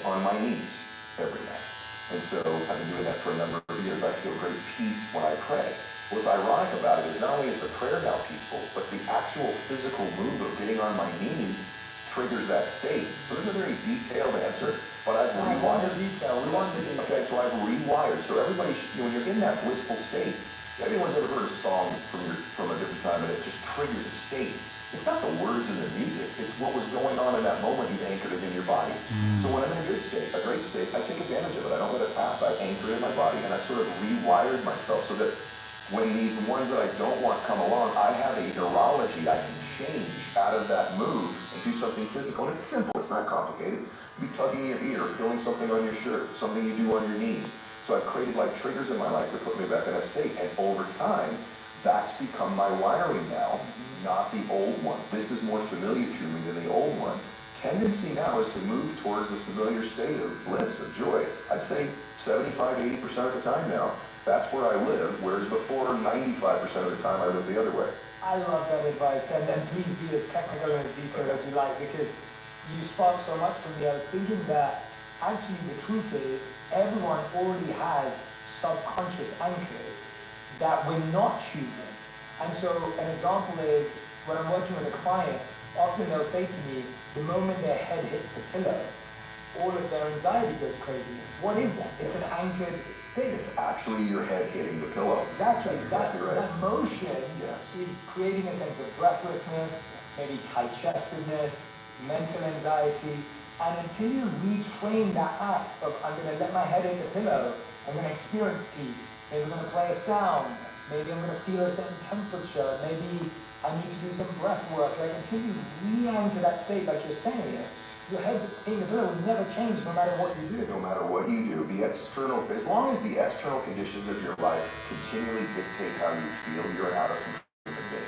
on my knees every night. And so I've been doing that for a number of years. I feel great peace when I pray. What's ironic about it is not only is the prayer now peaceful, but the actual physical move of getting on my knees triggers that state. So this is a very detailed answer, but I've rewired. Okay, so I've rewired. So everybody, when you're in that blissful state, everyone's ever heard a song from a different time and it just triggers a state. It's not the words and the music, it's what was going on in that moment. You've anchored it in your body. So when I'm in a good state, a great state, I take advantage of it. I don't let it pass. I anchor it in my body and I sort of rewired myself so that when these ones that I don't want come along, I have a neurology I can change out of that move and do something physical. And it's simple, it's not complicated. You be tugging your ear, feeling something on your shirt, something you do on your knees. So I've created like triggers in my life to put me back in that state. And over time, that's become my wiring now, not the old one. This is more familiar to me than the old one. Tendency now is to move towards the familiar state of bliss, of joy. I'd say 75, 80% of the time now, that's where I live, whereas before 95% of the time I lived the other way. I love that advice, and please be as technical and as detailed as you like, because you sparked so much for me. I was thinking that actually the truth is everyone already has subconscious anchors that we're not choosing. And so an example is when I'm working with a client, often they'll say to me, the moment their head hits the pillow, all of their anxiety goes crazy. What is that? It's an anchored state. It's actually your head hitting the pillow. Exactly. That's exactly right. That motion is creating a sense of breathlessness, maybe tight-chestedness, mental anxiety, and until you retrain that act of I'm going to let my head hit the pillow, I'm going to experience peace, maybe I'm going to play a sound, maybe I'm going to feel a certain temperature, maybe I need to do some breath work, like until you re-anchor that state like you're saying, your head hitting the pillow will never change no matter what you do. No matter what you do, as long as the external conditions of your life continually dictate how you feel, you're an out of control human being.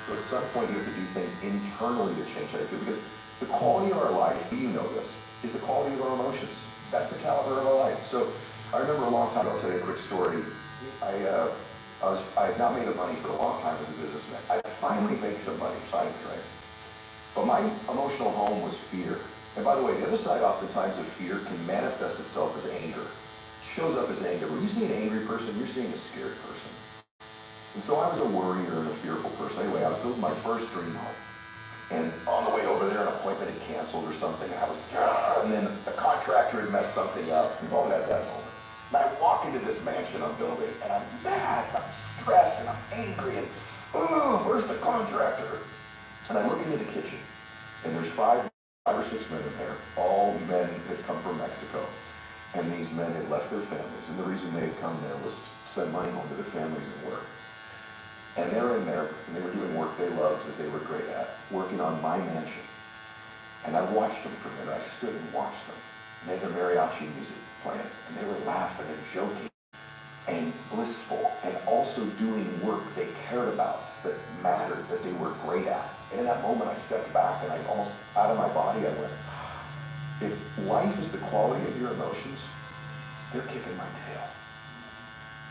So at some point you have to do things internally to change how you feel, because the quality of our life, you know this, is the quality of our emotions. That's the caliber of our life. So I remember a long time, I'll tell you a quick story. I had not made money for a long time as a businessman. I finally made some money, finally, right? But my emotional home was fear. And by the way, the other side oftentimes of fear can manifest itself as anger. It shows up as anger. When you see an angry person, you're seeing a scared person. And so I was a worrier and a fearful person. Anyway, I was building my first dream home. And on the way over there, an appointment had canceled or something, and I was, and then the contractor had messed something up. We've all had that moment. And I walk into this mansion I'm building, and I'm mad, and I'm stressed, and I'm angry, and, where's the contractor? And I look into the kitchen, and there's five or six men in there, all men that come from Mexico. And these men had left their families, and the reason they had come there was to send money home to their families and work. And they're in there, and they were doing work they loved, that they were great at, working on my mansion. And I watched them for a minute. I stood and watched them. And they had their mariachi music playing, and they were laughing and joking and blissful, and also doing work they cared about, that mattered, that they were great at. And in that moment, I stepped back, and I almost, out of my body, I went, if life is the quality of your emotions, they're kicking my tail.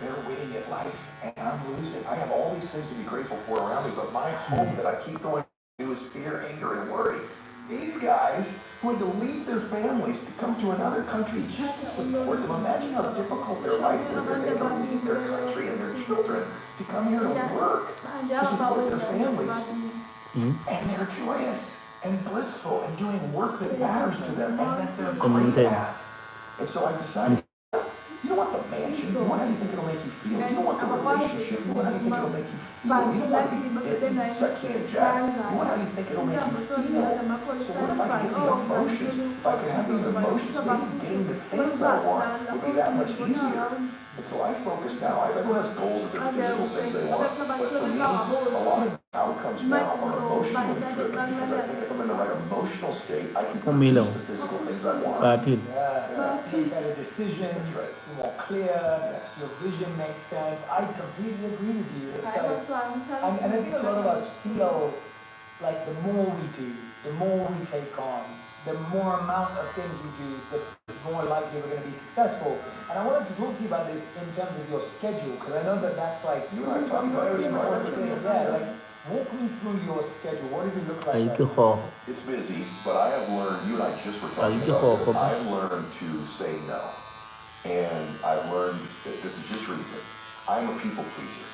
They're winning at life, and I'm losing. I have all these things to be grateful for around me, but my home that I keep going to is fear, anger, and worry. These guys who had to leave their families to come to another country just to support them. Imagine how difficult their life was. They had to leave their country and their children to come here to work, to support their families. And they're joyous and blissful and doing work that matters to them and that they're great at. And so I decided, you don't want the mansion, you want how you think it'll make you feel. You don't want the relationship, you want how you think it'll make you feel. You don't want to be fit and sexy and jacked. You want how you think it'll make you feel. So what if I could get the emotions? If I could have these emotions, maybe getting the things I want would be that much easier. And so I focus now. Everyone has goals of their physical things they want. But for me, a lot of outcomes now are emotionally driven because I think if I'm in the right emotional state, I can produce the physical things I want. Make better decisions, Right. you're more clear, your vision makes sense. I completely agree with you. It's like, and I think a lot of us feel like the more we do, the more we take on, the more amount of things we do, the more likely we're going to be successful. And I wanted to talk to you about this in terms of your schedule, because I know that that's like, You and I talked about very this in my important thing. life. Yeah, like, walk me through your schedule. What does it look like? Thank you for It's busy, but I have learned, you and I just were talking about this, I've learned to say no. And I've learned that this is just recent. I'm a people pleaser.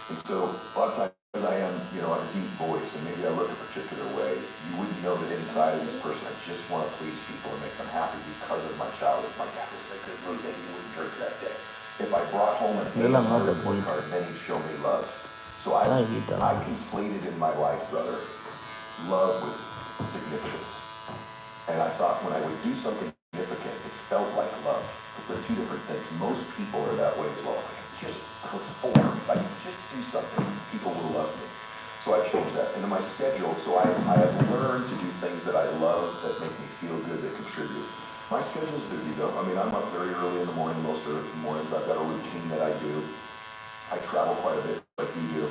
And so a lot of times I am, I have a deep voice and maybe I look a particular way. You wouldn't know that inside as this person, I just want to please people and make them happy because of my childhood. My dad was in a good mood, then he wouldn't drink that day. If I brought home an A on the report card, then he'd show me love. So I conflated in my life, brother, love with significance. And I thought when I would do something significant, it felt like love. But they're two different things. Most people are that way as well. If I can just perform, if I can just do something, people will love me. So I changed that into my schedule. So I have learned to do things that I love, that make me feel good, that contribute. My schedule's busy though. I mean, I'm up very early in the morning. Most of the mornings I've got a routine that I do. I travel quite a bit like you do.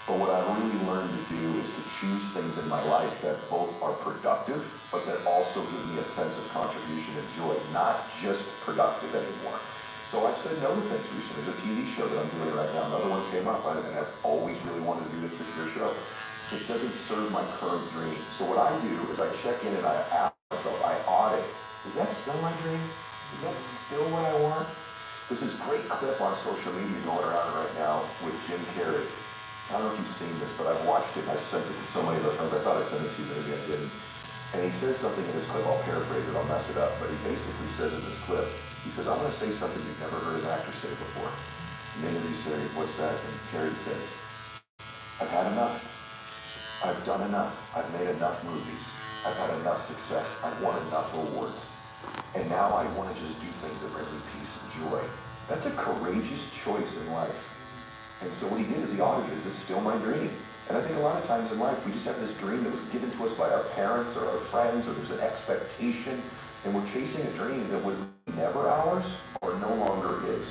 But what I've really learned to do is to choose things in my life that both are productive, but that also give me a sense of contribution and joy, not just productive anymore. So I've said no to things recently. There's a TV show that I'm doing right now. Another one came up, and I've always really wanted to do this particular show. It doesn't serve my current dream. So what I do is I check in and I ask myself, I audit, is that still my dream? Is that still what I want? There's this great clip on social media going around right now with Jim Carrey. I don't know if you've seen this, but I've watched it and I've sent it to so many of our friends. I thought I sent it to you, but maybe I didn't. And he says something in this clip, I'll paraphrase it, I'll mess it up, but he basically says in this clip, he says, I'm going to say something you've never heard an actor say before. And many of you say, what's that? And Carrey says, I've had enough. I've done enough. I've made enough movies. I've had enough success. I've won enough awards. And now I want to just do things that bring me peace and joy. That's a courageous choice in life. And so what he did is he audited, is this still my dream? And I think a lot of times in life, we just have this dream that was given to us by our parents or our friends, or there's an expectation, and we're chasing a dream that was never ours or no longer is.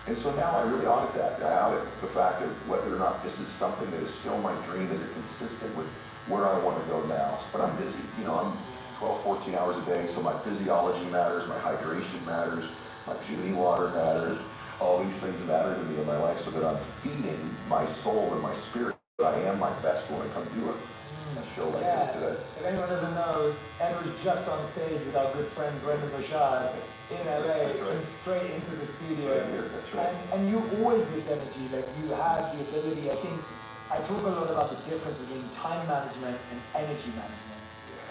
And so now I really audit that. I audit the fact of whether or not this is something that is still my dream. Is it consistent with where I want to go now? But I'm busy. I'm 12, 14 hours a day, so my physiology matters, my hydration matters, my drinking water matters. All these things matter to me in my life so that I'm feeding my soul and my spirit. I am my best when I come to it. a show like Yeah, this today. if anyone doesn't know, Ed was just on stage with our good friend Brendan Bashard in LA, That's right. came straight into the studio. Right here, that's right. And you always this energy, like you have the ability, I think, I talk a lot about the difference between time management and energy management.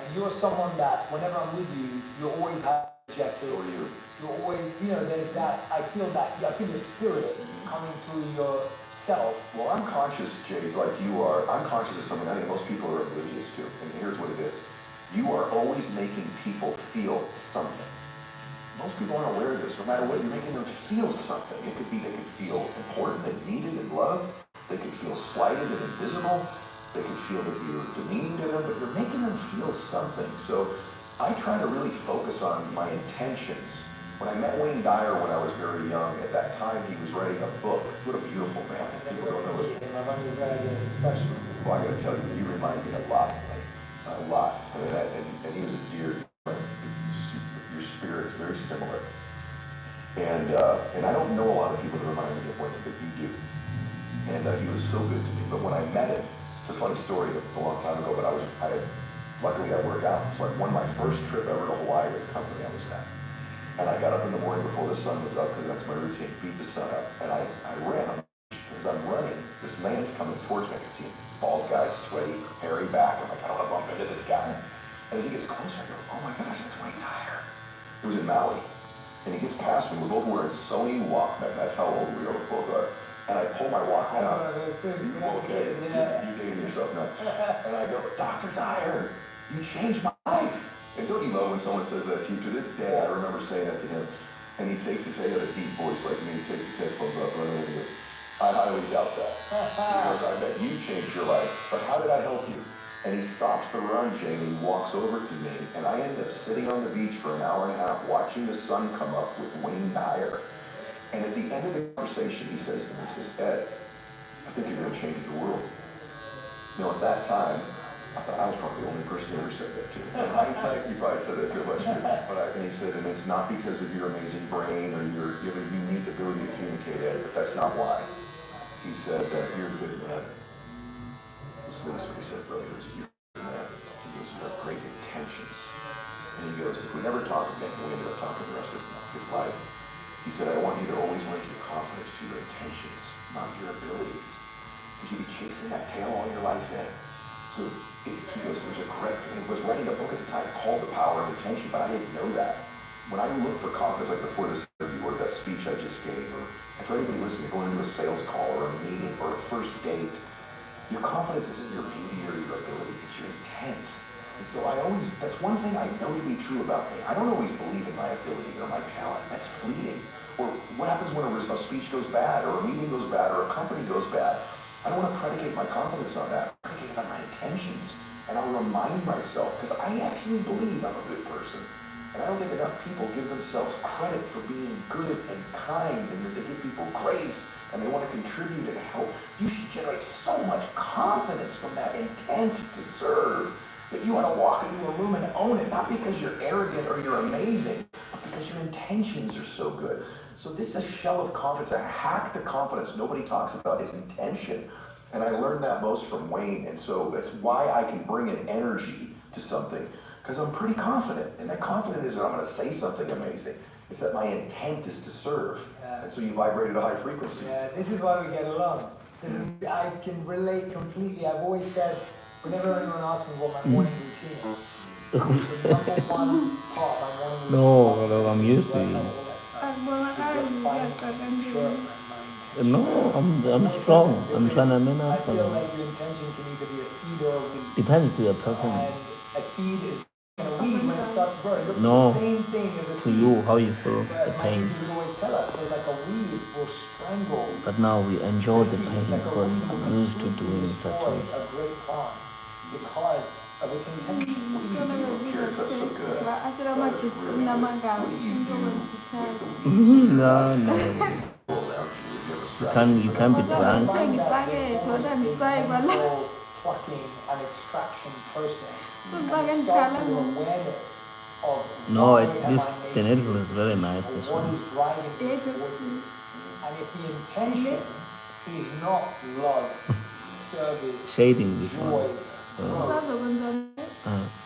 And you're someone that, whenever I'm with you, you always have objective. So are you. You're always, there's that, I feel your spirit coming through yourself. Well, I'm conscious, Jay, like you are. I'm conscious of something I think most people are oblivious to. And here's what it is. You are always making people feel something. Most people aren't aware of this. No matter what, you're making them feel something. It could be they could feel important and needed and loved. They could feel slighted and invisible. They could feel that you're demeaning to them, but you're making them feel something. So I try to really focus on my intentions. When I met Wayne Dyer when I was very young, at that time he was writing a book. What a beautiful man. People don't know it. Well, I gotta tell you, you remind me a lot. A lot. And he was a dear friend. Your spirit is very similar. And I don't know a lot of people that remind me of Wayne, but you do. And he was so good to me. But when I met him, it's a funny story. It was a long time ago, but luckily I worked out. So I won my first trip ever to Hawaii with the company I was at. And I got up in the morning before the sun was up, because that's my routine, beat the sun up. And I ran on the beach. As I'm running, this man's coming towards me. I can see him, bald guy, sweaty, hairy back. I'm like, I don't want to bump into this guy. And as he gets closer, I go, oh my gosh, that's Wayne Dyer. It was in Maui. And he gets past me. We're both wearing Sony Walkman. That's how old we both are. And I pull my Walkman out. Okay, you're dating yourself nuts. And I go, Dr. Dyer, you changed my life. And don't you love when someone says that to you? To this day, I remember saying that to him. And he takes his head, he had a deep voice like me, he takes his headphones off, and he goes, I highly doubt that. He goes, I bet you changed your life, but how did I help you? And he stops the run, Jane, and he walks over to me, and I end up sitting on the beach for an hour and a half watching the sun come up with Wayne Dyer. And at the end of the conversation, he says to me, he says, Ed, I think you're going to change the world. You know, at that time, I thought I was probably the only person who ever said that to me. In hindsight, you probably said that too much. And he said, and it's not because of your amazing brain or you have a unique ability to communicate, Ed, but that's not why. He said that you're a good man. Listen to this, what he said, brother. He goes, you're a good man. He goes, you have great intentions. And he goes, if we never talk again, we ended up talking the rest of his life. He said, I want you to always link your confidence to your intentions, not your abilities. Because you'll be chasing that tail all your life, Ed. So he goes, there's a correct, and he was writing a book at the time called The Power of Intention, but I didn't know that. When I look for confidence, like before this interview or that speech I just gave, or for anybody listening, going into a sales call or a meeting or a first date, your confidence isn't your beauty or your ability, it's your intent. And so that's one thing I know to be true about me. I don't always believe in my ability or my talent. That's fleeting. Or what happens when a speech goes bad, or a meeting goes bad, or a company goes bad? I don't want to predicate my confidence on that. I predicate it on my intentions. And I'll remind myself, because I actually believe I'm a good person. And I don't think enough people give themselves credit for being good and kind, and that they give people grace, and they want to contribute and help. You should generate so much confidence from that intent to serve that you want to walk into a room and own it, not because you're arrogant or you're amazing, but because your intentions are so good. So this is a shell of confidence, a hack to confidence nobody talks about is intention. And I learned that most from Wayne, and so that's why I can bring an energy to something, because I'm pretty confident. And that confidence is that I'm going to say something amazing. It's that my intent is to serve. And so you vibrate at a high frequency. Yeah, this is why we get along. I can relate completely. I've always said, whenever anyone asks me what my morning routine is, the number one part of my morning routine. No, I'm used to you. No, I'm strong. I'm trying to know. I feel like your intention can either be a seed or a weed. Depends to the person. And a seed is a weed when it starts growing. It looks No, the same thing as a to seed. you, how you feel But the my pain. teacher would always tell us that like a weed will strangle. But now we enjoy the pain Like a because weed will I'm used to completely doing destroy tattoo. a great plant because of its intention. What do you do? Curious, that's so good. No. You can't be drunk. Plucking and extraction process. Bagan Start with awareness of No, why this am I the making nettle is very nice. decision? This What one. is driving me towards this? And if the intention is not love, service, Shading this joy, one. So,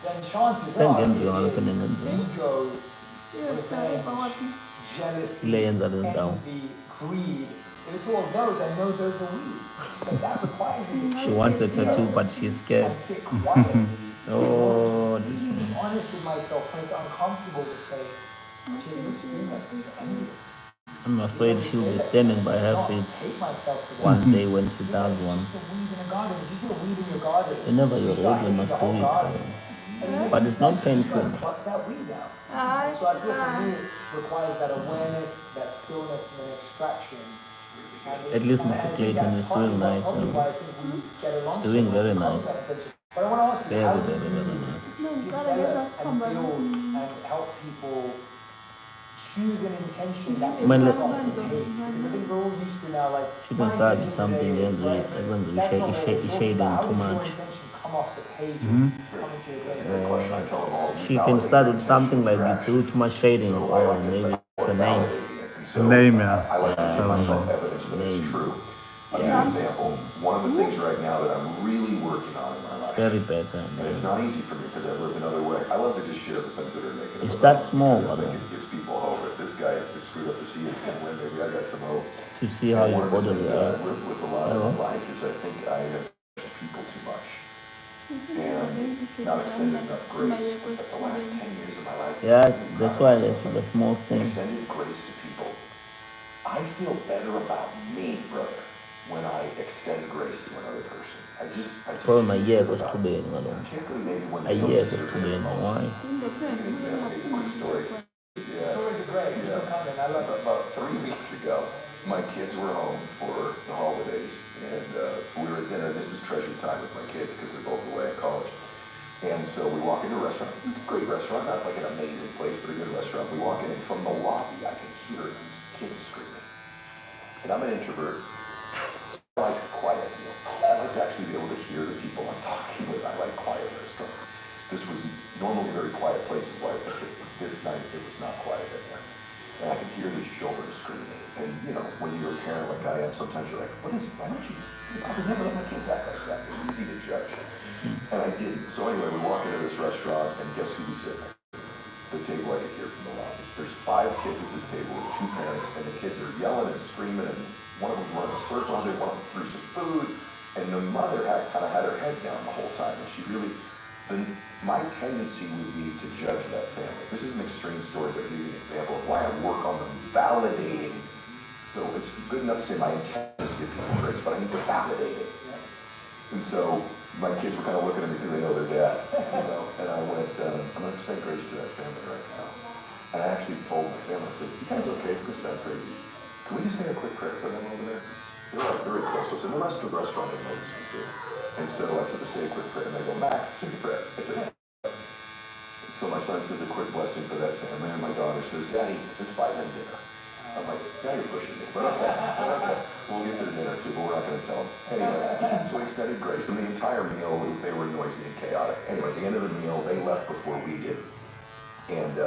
then chances same are games it you are is looking at. ego, revenge, jealousy, Laying that down. envy, greed. It's all those. I know those are weeds. But that requires me to She wants a tattoo, but she's scared. and sit quietly. Oh, me being honest with myself when it's uncomfortable to say, Jay, you're just doing that because you're envious. I'm afraid she'll be standing by her feet one day when she does one. Whenever you're ready, you must do it. But it's not painful. Pluck that weed out. So I feel for me, it requires that awareness, that stillness, and then extraction. At least Mr. Clayton is doing nice. He's doing very nice. But I want to ask you, how Very, do very, you very nice. develop and build and help people choose an intention that Man, is off the page? Because I think we're all used to now, like, She can start something and everyone's shading too much. She can start with something like you do too much shading, or maybe it's the name. Name, yeah. I like to give myself Yeah. evidence that it's Name. true. I'll give you an example. One of the things right now that I'm really working on in my It's life, very better. and it's not easy for me because I've lived another way. I love to just share the things that are making You it. start small, I but think it gives people hope. If this guy is screwed up as he is going to win, maybe I got some hope. to see how And your one of body the things that I've reacts. lived with a lot in my life is I think I have judged people too much. And not extended enough grace. But the last 10 years of my life, Yeah, that's why that's the small thing. extended grace to people. I feel better about me, brother, when I extend grace to another person. I just Probably my feel year good was about too it. big, I don't. Particularly maybe when A they don't year was deserve too it. big. Why? Give you an example, I'll give you a quick story. Stories are great. Keep them coming. I love it. About 3 weeks ago, my kids were home for the holidays, and so we were at dinner. This is treasure time with my kids because they're both away at college. And so we walk into a restaurant, great restaurant, not like an amazing place, but a good restaurant. We walk in, and from the lobby, I can hear these kids screaming. And I'm an introvert. I like quiet meals. I like to actually be able to hear the people I'm talking with. I like quiet restaurants. This was normally very quiet places, but this night it was not quiet in there. And I could hear these children screaming. And you know, when you're a parent like I am, sometimes you're like, why don't you, I would never let my kids act like that. It's easy to judge. And I didn't. So anyway, we walk into this restaurant, and guess who we sit at? The table I could hear from the lobby. There's 5 kids at this table with 2 parents, and the kids are yelling and screaming, and one of them's running a circle under, one of them threw some food, and the mother kind of had her head down the whole time, and she really, my tendency would be to judge that family. This is an extreme story, but here's an example of why I work on them validating. So it's good enough to say my intent is to give people grace, but I need to validate it. And so my kids were kind of looking at me, do they know their dad? You know? And I went, I'm going to extend grace to that family right now. And I actually told my family, I said, you guys okay? It's going to sound crazy. Can we just say a quick prayer for them over there? They're like very close to us. And the rest of the restaurant, they noticed me too. And so I said, to say a quick prayer. And they go, Max, say a prayer. I said, so my son says a quick blessing for that family. And my daughter says, Daddy, let's buy them dinner. I'm like, now you're pushing me. But okay. We'll get their dinner too, but we're not going to tell them. Anyway, so we extended grace. And the entire meal, they were noisy and chaotic. Anyway, at the end of the meal, they left before we did. And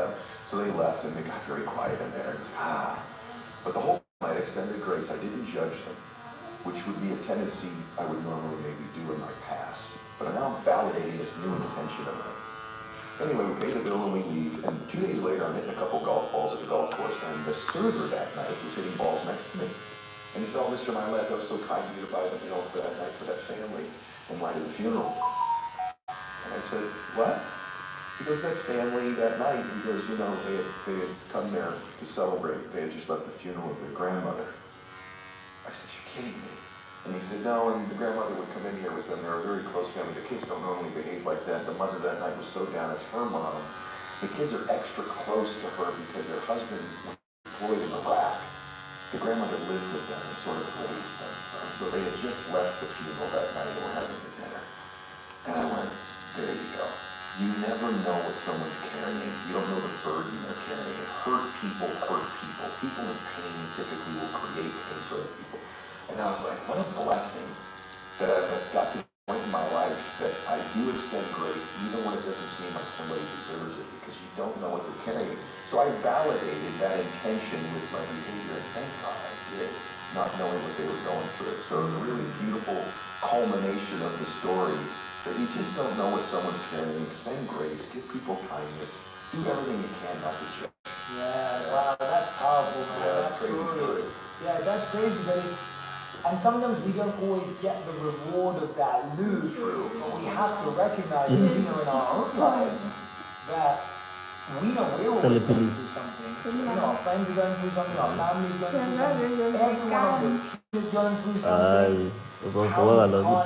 so they left, and they got very quiet in there. But the whole time I extended grace, I didn't judge them, which would be a tendency I would normally maybe do in my past. But now I'm validating this new intention of them. Anyway, we pay the bill and we leave, and 2 days later, I'm hitting a couple golf balls at the golf course, and the server that night was hitting balls next to me. And he said, oh, Mr. Milet, that was so kind of you to buy them, for that night for that family in light of the funeral. And I said, what? He goes, that family that night, he goes, they had come there to celebrate. They had just left the funeral of their grandmother. I said, you're kidding me. And he said, no, and the grandmother would come in here with them. They're a very close family. The kids don't normally behave like that. The mother that night was so down, it's her mom. The kids are extra close to her because their husband was employed in Iraq. The grandmother lived with them and sort of raised them. And so they had just left the funeral that night and were having the dinner. And I went, there you go. You never know what someone's carrying. You don't know the burden they're carrying. Hurt people hurt people. People in pain typically will create pain for other people. And I was like, what a blessing that I've got to the point in my life that I do extend grace even when it doesn't seem like somebody deserves it because you don't know what they're carrying. So I validated that intention with my behavior, and thank God I did, not knowing what they were going through. So it was a really beautiful culmination of the story If you just don't know what someone's carrying, extend grace, give people kindness, do everything you can not to judge. Yeah, wow, that's powerful, man. Yeah, That's crazy story. Yeah, that's crazy, but it's, and sometimes we don't always get the reward of that loop, but we have to recognize, in our own lives, that we know we're always going through something. Our friends are going through something, our family's going through something, everyone on the team is going through something. How we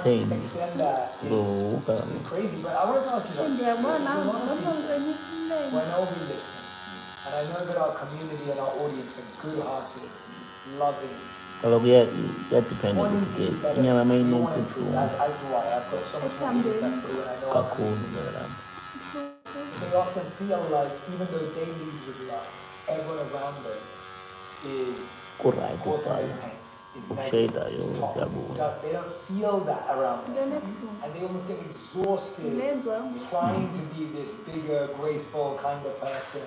can't extend that is crazy, but I want to ask you something. There's a lot of people who I know will be listening, and I know that our community and our audience are good-hearted, loving. Kalau dia depende Wanting do to que be better. tinha também You nem want se improve, as do I. I've got so much more respect for you, and I know our community. They often feel like, even though they lead with love, everyone around them is Correto, causing pai. them pain, is Cheita, negative, eu is te toxic. abo. They don't feel that around them. And they almost get exhausted trying to be this bigger, graceful kind of person.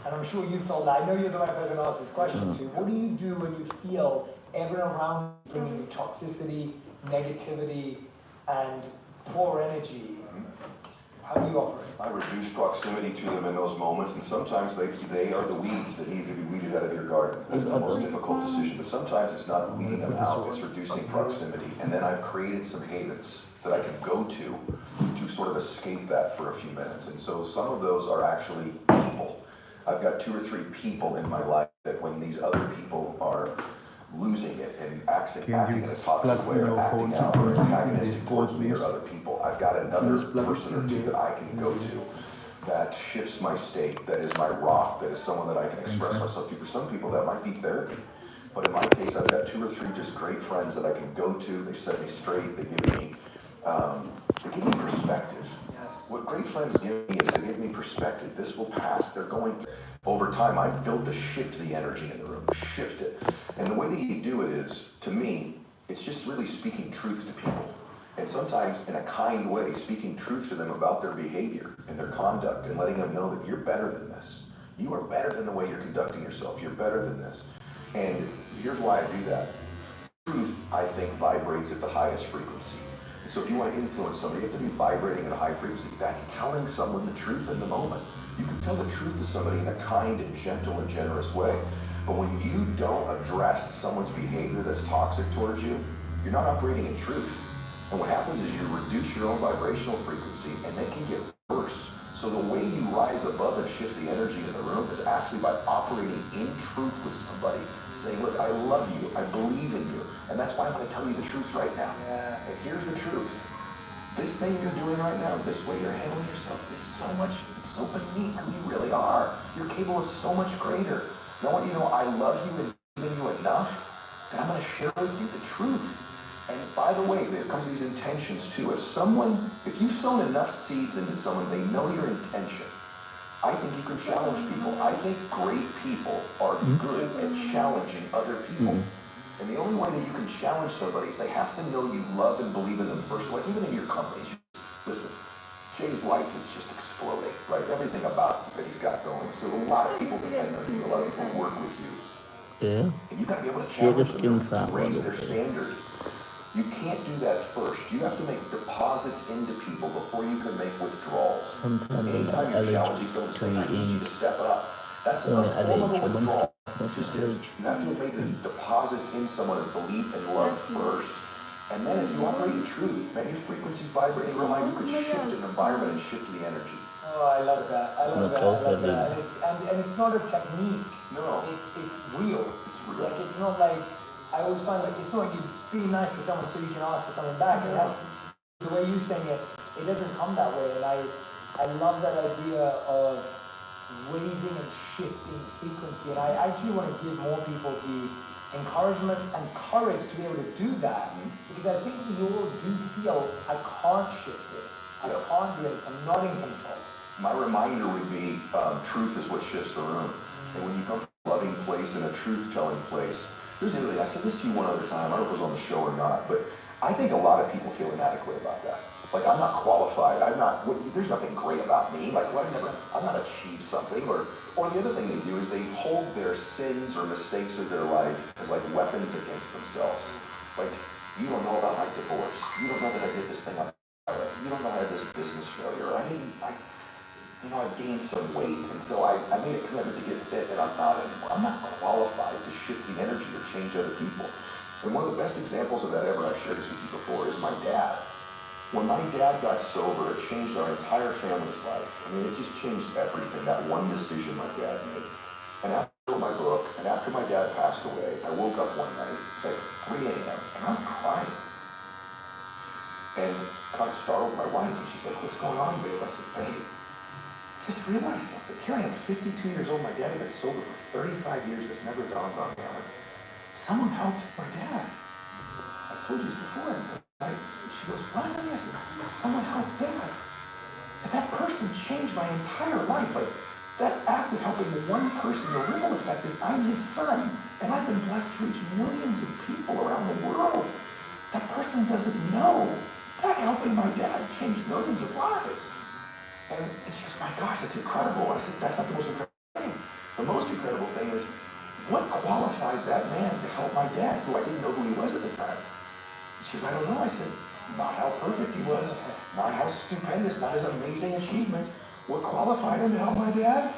And I'm sure you felt that. I know you're the right person to ask this question to. What do you do when you feel everyone around you bringing you toxicity, negativity, and poor energy? How do you operate? I reduce proximity to them in those moments, and sometimes they are the weeds that need to be weeded out of your garden. That's the most difficult decision, but sometimes it's not weeding them out, it's reducing proximity. And then I've created some havens that I can go to sort of escape that for a few minutes. And so some of those are actually people. I've got 2 or 3 people in my life that when these other people are losing it and acting in a toxic way or acting out or antagonistic towards me or other people, I've got another person or 2 that I can go to that shifts my state, that is my rock, that is someone that I can express myself to. For some people that might be therapy, but in my case I've got 2 or 3 just great friends that I can go to. They set me straight, they give me perspective. What great friends give me is they give me perspective. This will pass. They're going through. Over time, I've built to shift the energy in the room, shift it. And the way that you do it is, to me, it's just really speaking truth to people. And sometimes in a kind way, speaking truth to them about their behavior and their conduct and letting them know that you're better than this. You are better than the way you're conducting yourself. You're better than this. And here's why I do that. Truth, I think, vibrates at the highest frequency. So if you want to influence somebody, you have to be vibrating at a high frequency. That's telling someone the truth in the moment. You can tell the truth to somebody in a kind and gentle and generous way. But when you don't address someone's behavior that's toxic towards you, you're not operating in truth. And what happens is you reduce your own vibrational frequency, and it can get worse. So the way you rise above and shift the energy in the room is actually by operating in truth with somebody. Saying, look, I love you, I believe in you, and that's why I'm going to tell you the truth right now. Yeah. And here's the truth. This thing you're doing right now, this way you're handling yourself, is so beneath who you really are. You're capable of so much greater. And I want you to know I love you and believe in you enough that I'm going to share with you the truth. And by the way, there comes these intentions too. If you've sown enough seeds into someone, they know your intention. I think you can challenge people. I think great people are good at challenging other people. And the only way that you can challenge somebody is they have to know you love and believe in them first. Like even in your companies, listen, Jay's life is just exploding, right? Everything about that he's got going. So a lot of people depend on you. A lot of people work with you. Yeah. And you've got to be able to challenge them to raise their standard. You can't do that first. You have to make deposits into people before you can make withdrawals. Sometimes Anytime you're challenging someone to say, I need you to step up, that's a form of a withdrawal. You have to make the deposits in someone of belief and love first. And then if you operate in truth, man, your frequency's vibrating real high, you could shift an environment and shift the energy. Oh, I love that. I love that. And it's not a technique. No. It's real. It's real. Like it's not like, I always find like it's not you being nice to someone so you can ask for something back. And that's the way you're saying it. It doesn't come that way. And I love that idea of raising and shifting frequency. And I actually want to give more people the encouragement and courage to be able to do that. Because I think we all do feel I can't shift it. I can't do it. I'm not in control. My reminder would be truth is what shifts the room. And when you come from a loving place and a truth-telling place, here's the other thing. I said this to you one other time. I don't know if it was on the show or not, but I think a lot of people feel inadequate about that. Like, I'm not qualified. There's nothing great about me. Like, I've not achieved something. Or the other thing they do is they hold their sins or mistakes of their life as like weapons against themselves. Like, you don't know about my divorce. You don't know that I did this thing on my life. you don't know, I had this business failure. I gained some weight, and so I made a commitment to get fit, and I'm not anymore. I'm not qualified to shift the energy or change other people. And one of the best examples of that ever, I've shared this with you before, is my dad. When my dad got sober, it changed our entire family's life. I mean, it just changed everything, that one decision my dad made. And after my book, and after my dad passed away, I woke up one night, it's like 3 a.m., and I was crying. And kind of startled my wife, and she's like, what's going on, babe? I said, babe, just realized something. Here I am, 52 years old. My dad had been sober for 35 years. This never dawned on me. I'm like, someone helped my dad. I told you this before. She goes, what? I said, someone helped dad. And that person changed my entire life. Like, that act of helping one person, the ripple effect is I'm his son. And I've been blessed to reach millions of people around the world. That person doesn't know that helping my dad changed millions of lives. And she goes, my gosh, that's incredible. I said, that's not the most incredible thing. The most incredible thing is, what qualified that man to help my dad, who I didn't know who he was at the time? She goes, I don't know. I said, not how perfect he was, not how stupendous, not his amazing achievements. What qualified him to help my dad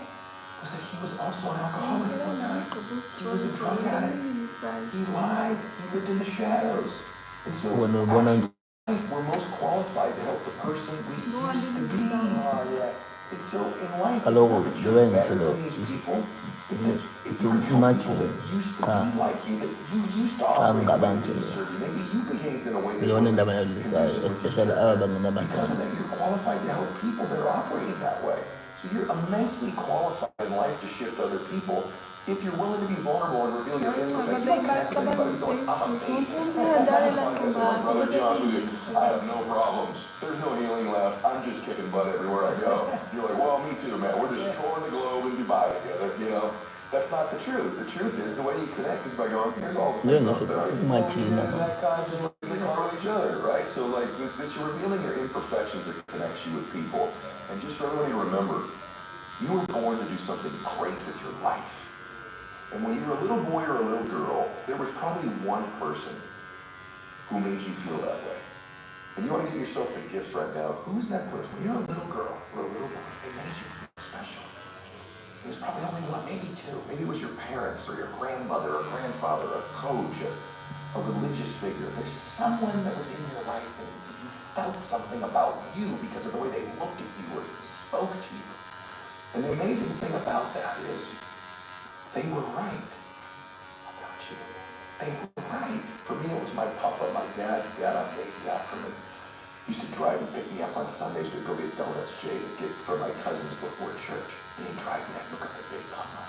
was that he was also an alcoholic at one time. He was a drug addict. He lied. He lived in the shadows. And so, actually, we're most qualified to help the person we used to be. Oh, yes. And so in life, it's not that you're better than these people. It's that if you can help people that used to be like you, that you used to operate in a way that didn't serve you. Maybe you behaved in a way that wasn't conducive with your character. Because of that, you're qualified to help people that are operating that way. So you're immensely qualified in life to shift other people if you're willing to be vulnerable and reveal your imperfections. You don't connect with anybody going, I'm amazing. Brother, to be honest with you, I have no problems. There's no healing left. I'm just kicking butt everywhere I go. You're like, well, me too, man. We're just touring the globe in Dubai together, you know? That's not the truth. The truth is the way you connect is by going, here's all the things out there. Just looking for each other, right? So like, that you're revealing your imperfections that connects you with people. And just for everybody to remember, you were born to do something great with your life. And when you were a little boy or a little girl, there was probably one person who made you feel that way. And you want to give yourself the gift right now. Who's that person? When you're a little girl or a little boy, it made you feel special. It was probably only one, maybe two. Maybe it was your parents or your grandmother or grandfather, a coach, a religious figure. There's someone that was in your life and you felt something about you because of the way they looked at you or spoke to you. And the amazing thing about that is, they were right about you. They were right. For me, it was my papa, my dad's dad on 80 Afternoon. Used to drive and pick me up on Sundays to go get donuts, Jay, to get for my cousins before church. And he'd drive me, I'd look at the big papa.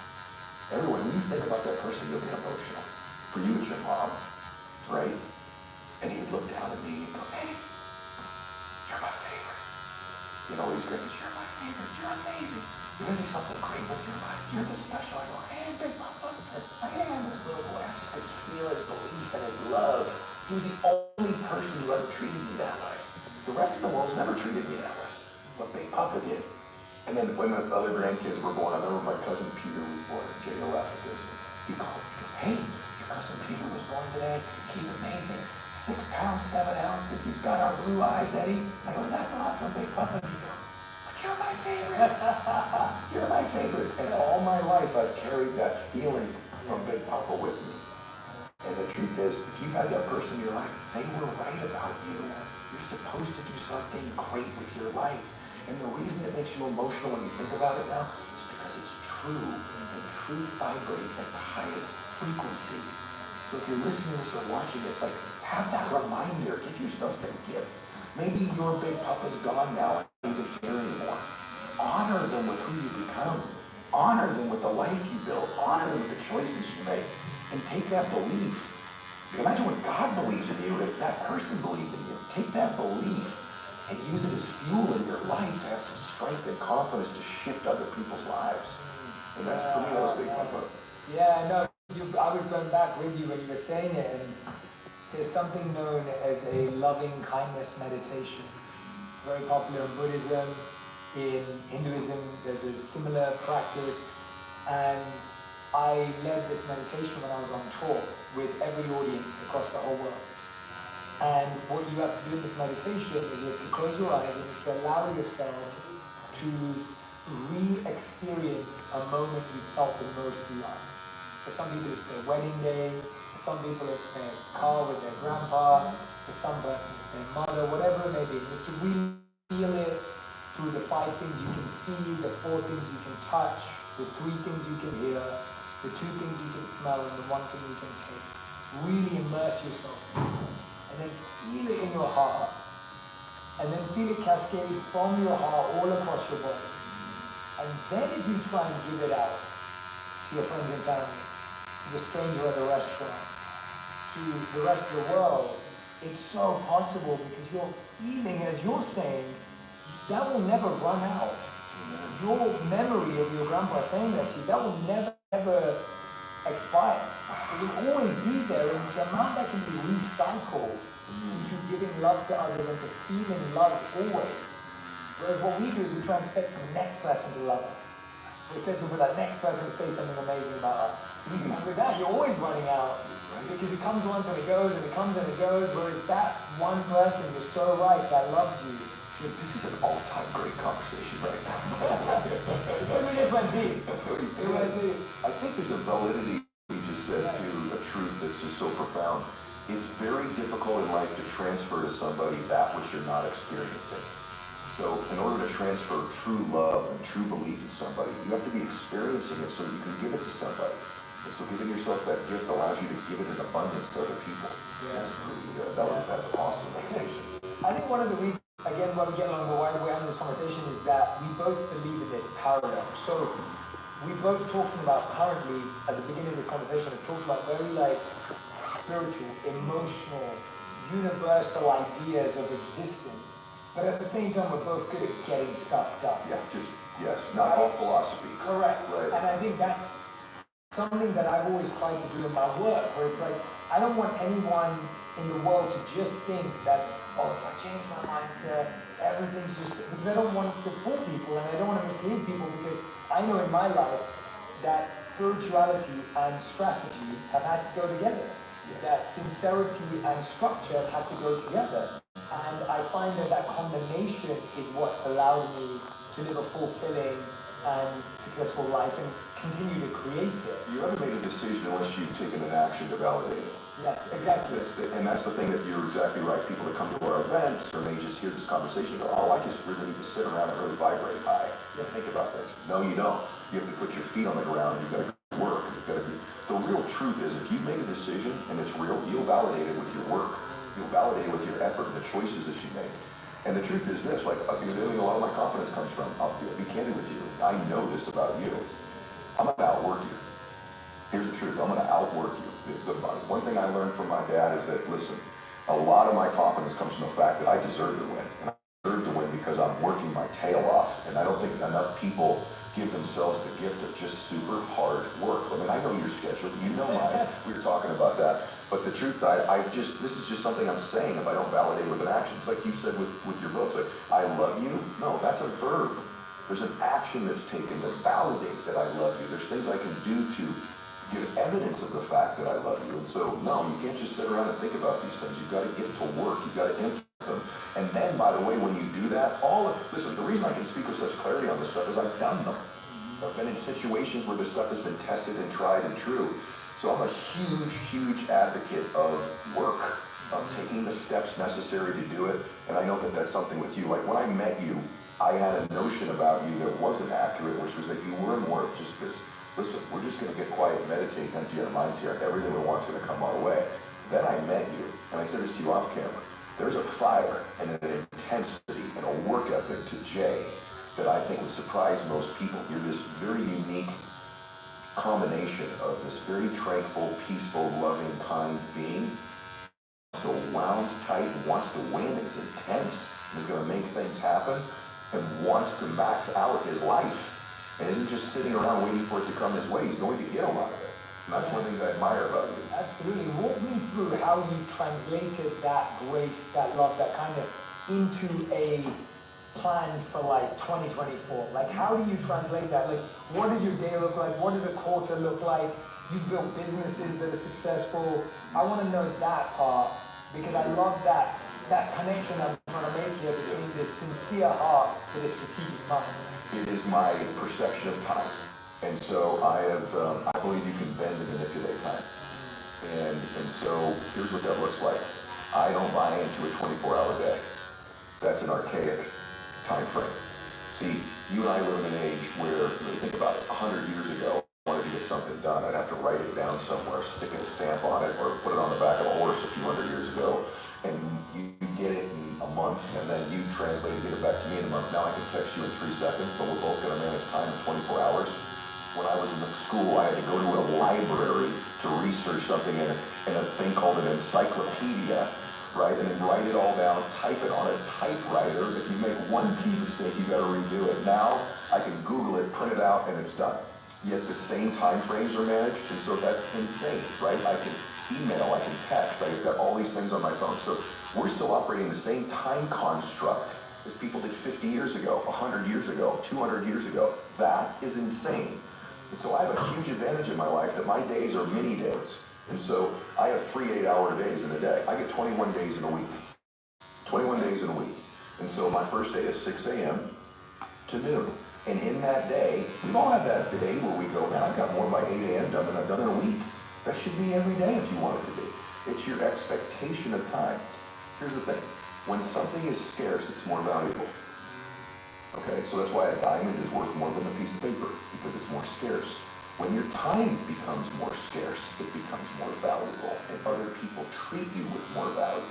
Everyone, when you think about that person, you'll get emotional. For you, it's your mom, right? And he'd look down at me and go, hey, you're my favorite. You know, he's great. You're my favorite. You're amazing. You're going to do something great with your life. You're the special. I go, hey, big papa. I am this little boy. I just could feel his belief and his love. He was the only person who ever treated me that way. The rest of the world's never treated me that way. But big papa did. And then when the other grandkids were born, I remember my cousin Peter was born. Jay will laugh at this. He called me. He goes, hey, your cousin Peter was born today. He's amazing. 6 pounds, 7 ounces. He's got our blue eyes, Eddie. I go, that's awesome, big papa. And he goes, you're my favorite. You're my favorite. And all my life, I've carried that feeling from Big Papa with me. And the truth is, if you've had that person in your life, they were right about you. You're supposed to do something great with your life. And the reason it makes you emotional when you think about it now is because it's true. And truth vibrates at the highest frequency. So if you're listening to this or watching this, like, have that reminder. Give yourself that gift. Maybe your big papa's gone now and you don't care anymore. Honor them with who you become. Honor them with the life you build. Honor them with the choices you make. And take that belief. Imagine what God believes in you if that person believes in you. Take that belief and use it as fuel in your life to have some strength and confidence to shift other people's lives. And that, for me, that was Big Papa. Yeah, no, I was going back with you when you were saying it, and there's something known as a loving kindness meditation. It's very popular in Buddhism, in Hinduism, there's a similar practice, and I led this meditation when I was on tour with every audience across the whole world. And what you have to do in this meditation is you have to close your eyes and you have to allow yourself to re-experience a moment you felt the most love. For some people it's their wedding day, for some people it's their car with their grandpa, for some person it's their mother, whatever it may be. You have to really feel it through the 5 things you can see, the 4 things you can touch, the 3 things you can hear, the 2 things you can smell, and the 1 thing you can taste. Really immerse yourself in it. And then feel it in your heart. And then feel it cascade from your heart all across your body. And then if you try and give it out to your friends and family, to the stranger at the restaurant, to the rest of the world, it's so possible because your feeling, as you're saying, that will never run out. Your memory of your grandpa saying that to you, that will never, ever expire. It will always be there, and the amount that can be recycled into giving love to others and to feeling love always. Whereas what we do is we try and set for the next person to love us. We're setting for that next person to say something amazing about us. And with that, you're always running out. Because it comes once and it goes, and it comes and it goes, whereas that one person, you're so right, that loved you. This is an all-time great conversation right now. It's because we just went deep. I think there's a validity you just said to a truth that's just so profound. It's very difficult in life to transfer to somebody that which you're not experiencing. So in order to transfer true love and true belief in somebody, you have to be experiencing it so that you can give it to somebody. And so giving yourself that gift allows you to give it in abundance to other people. Yeah. That's pretty good. That's awesome meditation. I think one of the reasons, again, why we get along, why we're having this conversation is that we both believe in this paradox. So we both talking about currently, at the beginning of this conversation, have talked about very like spiritual, emotional, universal ideas of existence. But at the same time, we're both good at getting stuff done. Yeah, yes, not all philosophy. Correct. Right. And I think that's something that I've always tried to do in my work, where it's like, I don't want anyone in the world to just think that, oh, if I change my mindset, everything's just, because I don't want to fool people and I don't want to mislead people, because I know in my life that spirituality and strategy have had to go together. Yes. That sincerity and structure have to go together. And I find that combination is what's allowed me to live a fulfilling and successful life and continue to create it. You haven't made a decision unless you've taken an action to validate it. Yes, exactly. That's the thing that you're exactly right. People that come to our events or may just hear this conversation go, oh, I just really need to sit around and really vibrate high. You think about this. No, you don't. You have to put your feet on the ground. You've got to work. The real truth is if you've made a decision and it's real, you'll validate it with your work. You'll validate it with your effort and the choices that you make. And the truth is this, like, because I think a lot of my confidence comes from, I'll be candid with you. I know this about you. I'm going to outwork you. Here's the truth. I'm going to outwork you. One thing I learned from my dad is that, listen, a lot of my confidence comes from the fact that I deserve to win. And I deserve to win because I'm working my tail off. And I don't think enough people give themselves the gift of just super hard work. I mean, I know your schedule. You know mine. We were talking about that. But the truth, this is just something I'm saying if I don't validate it with an action. It's like you said with your books, like, I love you. No, that's a verb. There's an action that's taken to validate that I love you. There's things I can do to give evidence of the fact that I love you. And so, no, you can't just sit around and think about these things. You've got to get to work. You've got to implement them. And then, by the way, when you do that, listen, the reason I can speak with such clarity on this stuff is I've done them. I've been in situations where this stuff has been tested and tried and true. So I'm a huge, huge advocate of work, of taking the steps necessary to do it. And I know that that's something with you. Like when I met you, I had a notion about you that wasn't accurate, which was that you were more of just this, listen, we're just going to get quiet, meditate, empty our minds here. Everything we want is going to come our way. Then I met you, and I said this to you off camera. There's a fire and an intensity and a work ethic to Jay that I think would surprise most people. You're this very unique combination of this very tranquil, peaceful, loving, kind being, so wound tight and wants to win, is intense, and is going to make things happen, and wants to max out his life, and isn't just sitting around waiting for it to come his way. He's going to get a lot of it. And that's one of the things I admire about you. Absolutely. Walk me through how you translated that grace, that love, that kindness into a plan for like 2024. Like, how do you translate that? Like, what does your day look like? What does a quarter look like? You built businesses that are successful. I want to know that part. because I love that connection I'm trying to make here between this sincere heart to this strategic mind. It is my perception of time. And so I believe you can bend and manipulate time. And so here's what that looks like. I don't buy into a 24-hour day. That's an archaic time frame. See, you and I live in an age where, really think about it, 100 years ago, I wanted to get something done, I'd have to write it down somewhere, stick a stamp on it, or put it on the back of a horse a few hundred years ago, and you get it in a month, and then you translate and get it back to me in a month. Now I can text you in 3 seconds, but we're both going to manage time in 24 hours. When I was in the school, I had to go to a library to research something in a thing called an encyclopedia, right? And then write it all down, type it on a typewriter. If you make one key mistake, you got to redo it. Now I can Google it, print it out, and it's done. Yet the same time frames are managed, and so that's insane, right? I can email, I can text, I've got all these things on my phone. So we're still operating the same time construct as people did 50 years ago, 100 years ago, 200 years ago. That is insane. And so I have a huge advantage in my life that my days are mini days. And so I have 3 8-hour days in a day. I get 21 days in a week. 21 days in a week. And so my first day is 6 a.m. to noon. And in that day, we've all had that day where we go, man, I've got more by 8 a.m. done than I've done in a week. That should be every day if you want it to be. It's your expectation of time. Here's the thing. When something is scarce, it's more valuable. Okay, so that's why a diamond is worth more than a piece of paper, because it's more scarce. When your time becomes more scarce, it becomes more valuable, and other people treat you with more value.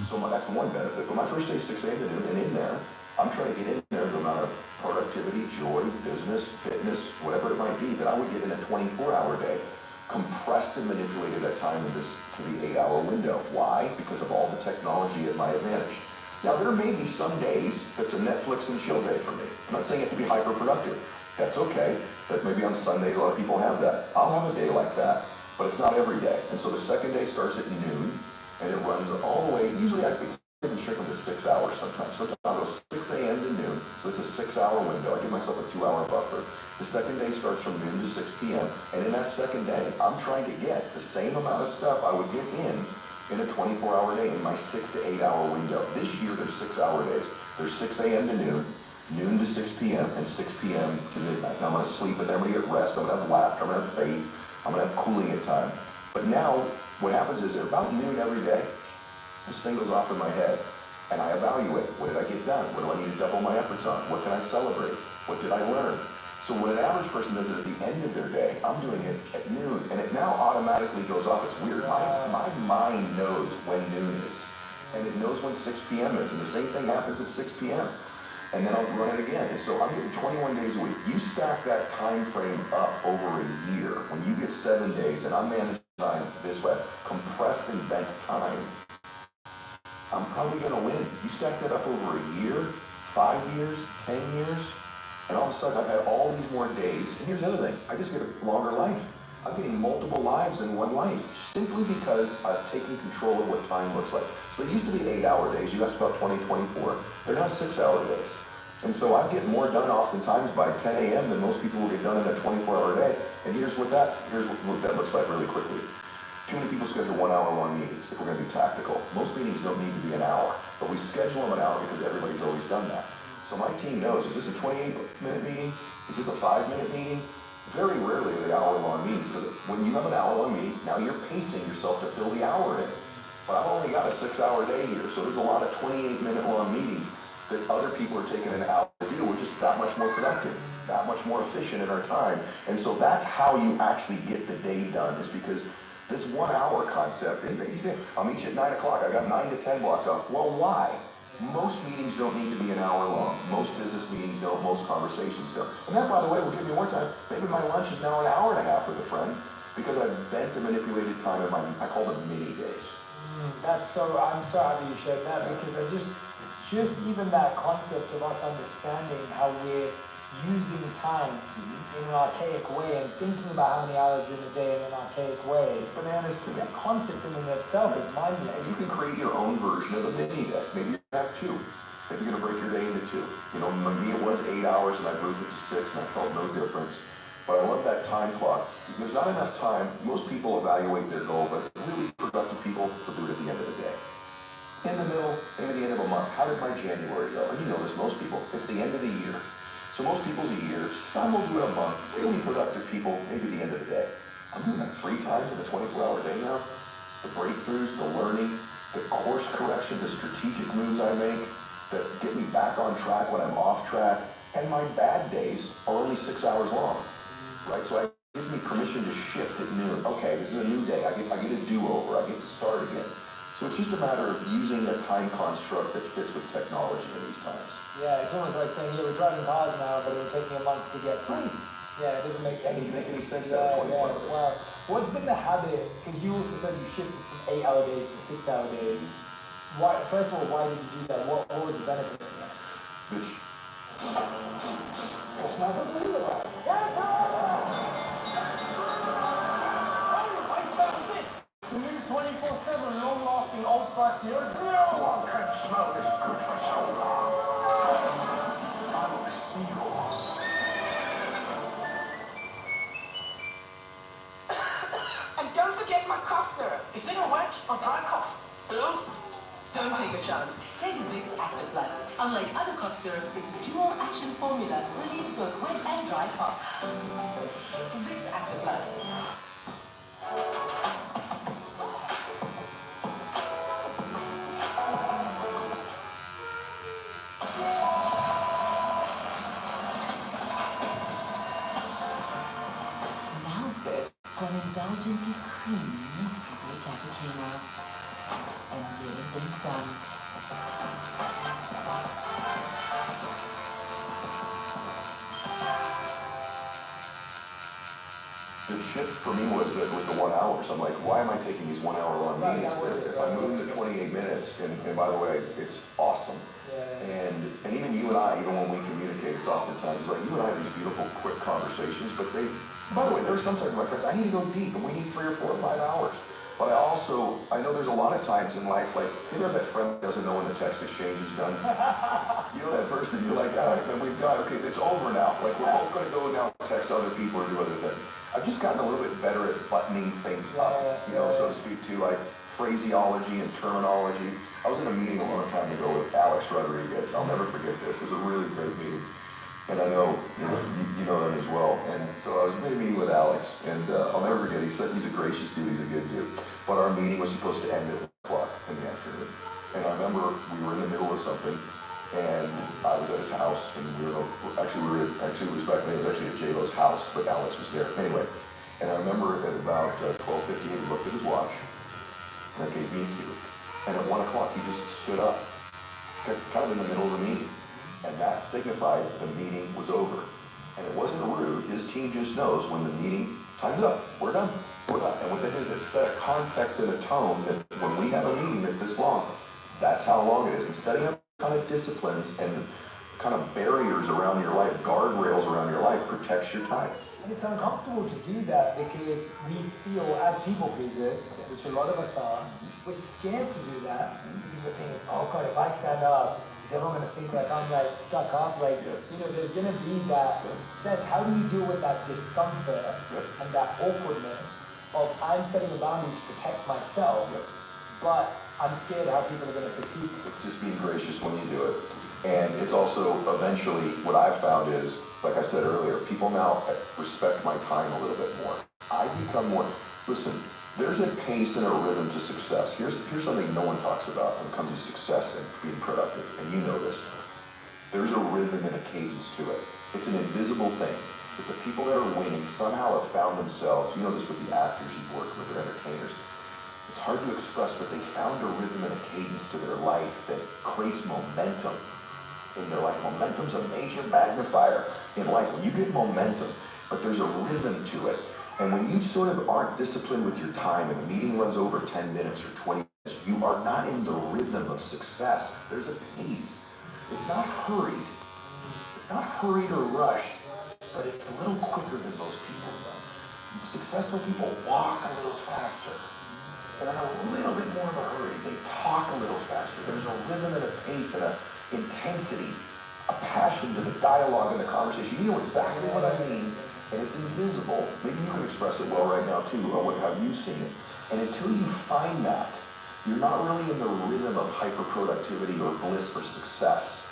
So that's one benefit. But my first day is 6 a.m. to noon, and in there, I'm trying to get in there the amount of productivity, joy, business, fitness, whatever it might be, that I would get in a 24-hour day, compressed and manipulated at time to the 8-hour window. Why? Because of all the technology at my advantage. Now, there may be some days that's a Netflix and chill day for me. I'm not saying it to be hyper-productive. That's okay. But maybe on Sundays, a lot of people have that. I'll have a day like that, but it's not every day. And so the second day starts at noon, and it runs all the way. Usually, I can check them to 6 hours sometimes. Sometimes I'll go 6 a.m. to noon, so it's a 6-hour window. I give myself a 2-hour buffer. The second day starts from noon to 6 p.m., and in that second day, I'm trying to get the same amount of stuff I would get in a 24-hour day in my 6 to 8-hour window. This year, there's 6-hour days. There's 6 a.m. to noon, noon to 6 p.m., and 6 p.m. to midnight. Now, I'm going to sleep, and then I'm going to get rest. I'm going to have laughter. I'm going to have faith. I'm going to have cooling at time. But now, what happens is at about noon every day, this thing goes off in my head, and I evaluate. What did I get done? What do I need to double my efforts on? What can I celebrate? What did I learn? So when an average person does it at the end of their day, I'm doing it at noon, and it now automatically goes off. It's weird. My mind knows when noon is, and it knows when 6 p.m. is, and the same thing happens at 6 p.m. And then I'll run it again. And so I'm getting 21 days a week. You stack that time frame up over a year. When you get 7 days, and I'm managing time this way, compressed and bent time, I'm probably going to win. You stack that up over a year, 5 years, 10 years, and all of a sudden I've had all these more days. And here's the other thing. I just get a longer life. I'm getting multiple lives in one life, simply because I've taken control of what time looks like. So they used to be 8-hour days. You asked about 2024. They're now 6-hour days. And so I get more done oftentimes by 10 a.m. than most people will get done in a 24-hour day. And here's what that looks like really quickly. Too many people schedule 1-hour long meetings if we're going to be tactical. Most meetings don't need to be an hour, but we schedule them an hour because everybody's always done that. So my team knows, is this a 28-minute meeting? Is this a 5-minute meeting? Very rarely are they hour-long meetings, because when you have an hour-long meeting, now you're pacing yourself to fill the hour in. But I've only got a 6-hour day here, so there's a lot of 28-minute-long meetings that other people are taking an hour to do. We're just that much more productive, that much more efficient in our time. And so that's how you actually get the day done, is because this 1-hour concept is that you say, I'll meet you at 9 o'clock. I got 9 to 10 blocked off. Well, why? Most meetings don't need to be an hour long. Most business meetings don't. Most conversations don't. And that, by the way, will give me more time. Maybe my lunch is now an hour and a half with a friend because I've bent and manipulated time in I call them mini days. I'm so happy you shared that, because I just even that concept of us understanding how we're using time in an archaic way and thinking about how many hours in a day in an archaic way. It's bananas to me. That concept in itself is mind-blowing. And you can create your own version of a mini day. Maybe you have 2. Maybe you're going to break your day into 2. You know, for me it was 8 hours and I moved it to 6 and I felt no difference. But I love that time clock. There's not enough time. Most people evaluate their goals. Like really productive people will do it at the end of the day. in the middle, maybe the end of a month. How did my January go? And you know this, most people, it's the end of the year. So most people's a year, some will do it a month, really productive people, maybe the end of the day. I'm doing that 3 times in a 24-hour day now. The breakthroughs, the learning, the course correction, the strategic moves I make that get me back on track when I'm off track. And my bad days are only 6 hours long, right? So it gives me permission to shift at noon. Okay, this is a new day. I get a do-over. I get to start again. So it's just a matter of using a time construct that fits with technology in these times. Yeah, it's almost like saying, yeah, we're driving cars now, but it'll take me a month to get free. Yeah, it doesn't make any sense. Yeah. Wow. What's been the habit? Because you also said you shifted from 8-hour days to 6-hour days. Why? First of all, why did you do that? What was the benefit of that? Which, It smells unbelievable. I found this. It's a new 24/7 long-lasting Old Spice deodorant. no one can smell this good for so long. I'm a seahorse. And don't forget my cough syrup. Is it a wet or dry cough? Hello? Don't take a chance. Take Vicks Active Plus. Unlike other cough syrups, its dual action formula relieves both wet and dry cough. Vicks Active Plus. Now's good for an indulgently creamy Nescafe cappuccino. And getting things done. The shift for me was the 1 hour. So I'm like, why am I taking these 1 hour long meetings? If I move to 28 minutes, and by the way, it's awesome. And even you and I, even when we communicate, it's oftentimes like you and I have these beautiful, quick conversations, but by the way, there are sometimes my friends, I need to go deep, and we need 3 or 4 or 5 hours. But I know there's a lot of times in life, like, you know that friend that doesn't know when the text exchange is done? You know that person, you're like, all right, man, we've got, okay, it's over now. Like, we're both going to go now text other people or do other things. I've just gotten a little bit better at buttoning things up, so to speak, too, like phraseology and terminology. I was in a meeting a long time ago with Alex Rodriguez. I'll never forget this. It was a really great meeting. And I know, you know them as well. And so I was in a meeting with Alex, and I'll never forget, he's a gracious dude, he's a good dude. But our meeting was supposed to end at 1 o'clock in the afternoon. And I remember we were in the middle of something, and I was at his house, and it was back then, it was actually at J-Lo's house, but Alex was there. Anyway, and I remember at about 12:15, he looked at his watch, and that gave me a cue. And at 1 o'clock, he just stood up, kind of in the middle of the meeting. And that signified the meeting was over. And it wasn't rude. His team just knows when the meeting, time's up, we're done. And what that is, it set a context and a tone that when we have a meeting that's this long, that's how long it is. And setting up kind of disciplines and kind of barriers around your life, guardrails around your life, protects your time. And it's uncomfortable to do that because we feel, as people pleasers, which a lot of us are, we're scared to do that because we're thinking, oh God, if I stand up, is everyone going to think like I'm like stuck up? Like, there's going to be that sense. How do you deal with that discomfort and that awkwardness of I'm setting a boundary to protect myself, but I'm scared how people are going to perceive it? It's just being gracious when you do it. And it's also eventually what I've found is, like I said earlier, people now respect my time a little bit more. I become more, listen, there's a pace and a rhythm to success. Here's something no one talks about when it comes to success and being productive, and you know this. There's a rhythm and a cadence to it. It's an invisible thing. But the people that are winning somehow have found themselves, you know this with the actors you've worked with, or entertainers. It's hard to express, but they found a rhythm and a cadence to their life that creates momentum in their life. Momentum's a major magnifier in life. When you get momentum, but there's a rhythm to it. And when you sort of aren't disciplined with your time and the meeting runs over 10 minutes or 20 minutes, you are not in the rhythm of success. There's a pace. It's not hurried. It's not hurried or rushed, but it's a little quicker than most people. Successful people walk a little faster. They're in a little bit more of a hurry. They talk a little faster. There's a rhythm and a pace and an intensity, a passion to the dialogue and the conversation. You know exactly what I mean. And it's invisible. Maybe you can express it well right now too, or how you've seen it. And until you find that, you're not really in the rhythm of hyper-productivity or bliss or success.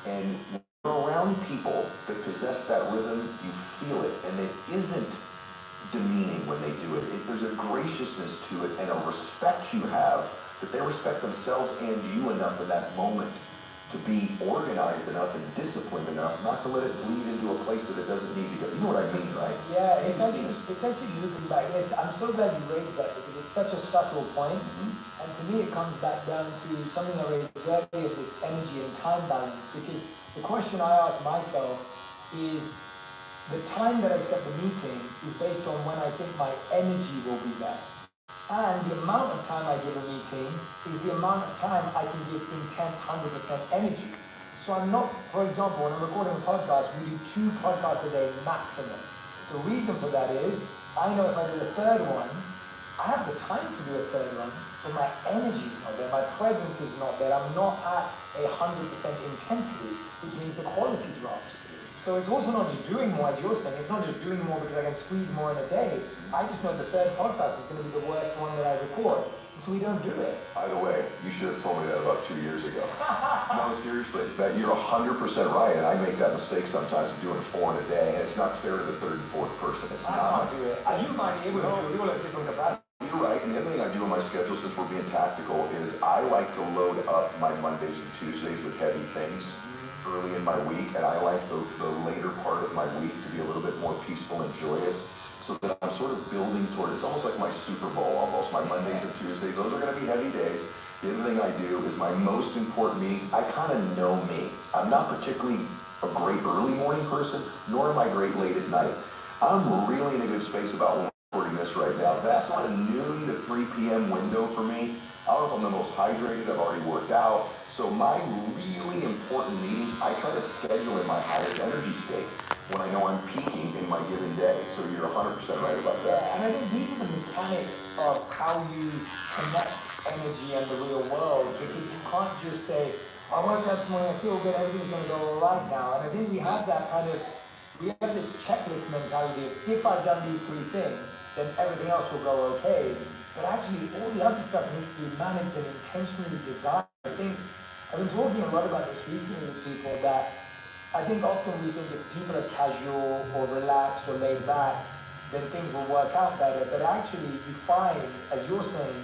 And when you're around people that possess that rhythm, you feel it, and it isn't demeaning when they do it. There's a graciousness to it and a respect you have that they respect themselves and you enough in that moment to be organized enough and disciplined enough not to let it bleed into a place that it doesn't need to go. You know what I mean, right? Yeah, it's actually looping back. I'm so glad you raised that because it's such a subtle point. And to me, it comes back down to something I raised earlier, this energy and time balance. Because the question I ask myself is, the time that I set the meeting is based on when I think my energy will be best. And the amount of time I give a meeting is the amount of time I can give intense 100% energy. So I'm not, for example, when I'm recording a podcast, we do 2 podcasts a day maximum. The reason for that is, I know if I do a third one, I have the time to do a third one, but my energy is not there, my presence is not there, I'm not at 100% intensity, which means the quality drops. So it's also not just doing more, as you're saying, it's not just doing more because I can squeeze more in a day. I just know the third podcast is going to be the worst one that I record, so we don't do it. By the way, you should have told me that about 2 years ago. No, seriously, that you're 100% right, and I make that mistake sometimes of doing 4 in a day, and it's not fair to the third and fourth person. It's not. I can't do it. You might be able to do it. You will have different capacity. You're right, and the other thing I do on my schedule, since we're being tactical, is I like to load up my Mondays and Tuesdays with heavy things early in my week, and I like the later part of my week to be a little bit more peaceful and joyous, so that I'm sort of building toward, it's almost like my Super Bowl almost, my Mondays and Tuesdays, those are going to be heavy days. The other thing I do is my most important meetings, I kind of know me. I'm not particularly a great early morning person, nor am I great late at night. I'm really in a good space about when I'm recording this right now. That sort of noon to 3 p.m. window for me, I don't know if I'm the most hydrated, I've already worked out. So my really important meetings, I try to schedule in my highest energy state when I know I'm peaking in my given day. So you're 100% right about that. Yeah, and I think these are the mechanics of how you connect energy and the real world, because you can't just say, I worked out this morning, I feel good, everything's going to go all right now. And I think we have that kind of, we have this checklist mentality of, if I've done these 3 things, then everything else will go okay. But actually, all the other stuff needs to be managed and intentionally designed. I think, I've been talking a lot about this recently with people, that I think often we think if people are casual or relaxed or laid back, then things will work out better. But actually, you find, as you're saying,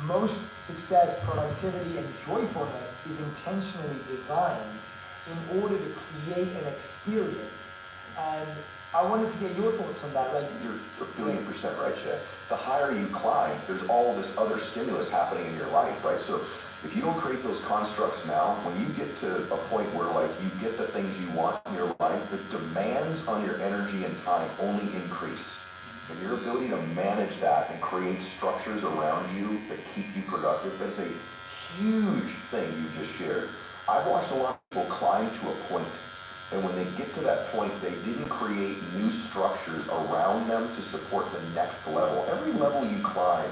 most success, productivity, and joyfulness is intentionally designed in order to create an experience. And I wanted to get your thoughts on that. Like, you're 1,000,000,000% right, Chad. The higher you climb, there's all this other stimulus happening in your life, right? So if you don't create those constructs now, when you get to a point where like you get the things you want in your life, the demands on your energy and time only increase. And your ability to manage that and create structures around you that keep you productive, that's a huge thing you just shared. I've watched a lot of people climb to a point, and when they get to that point, they didn't create new structures around them to support the next level. Every level you climb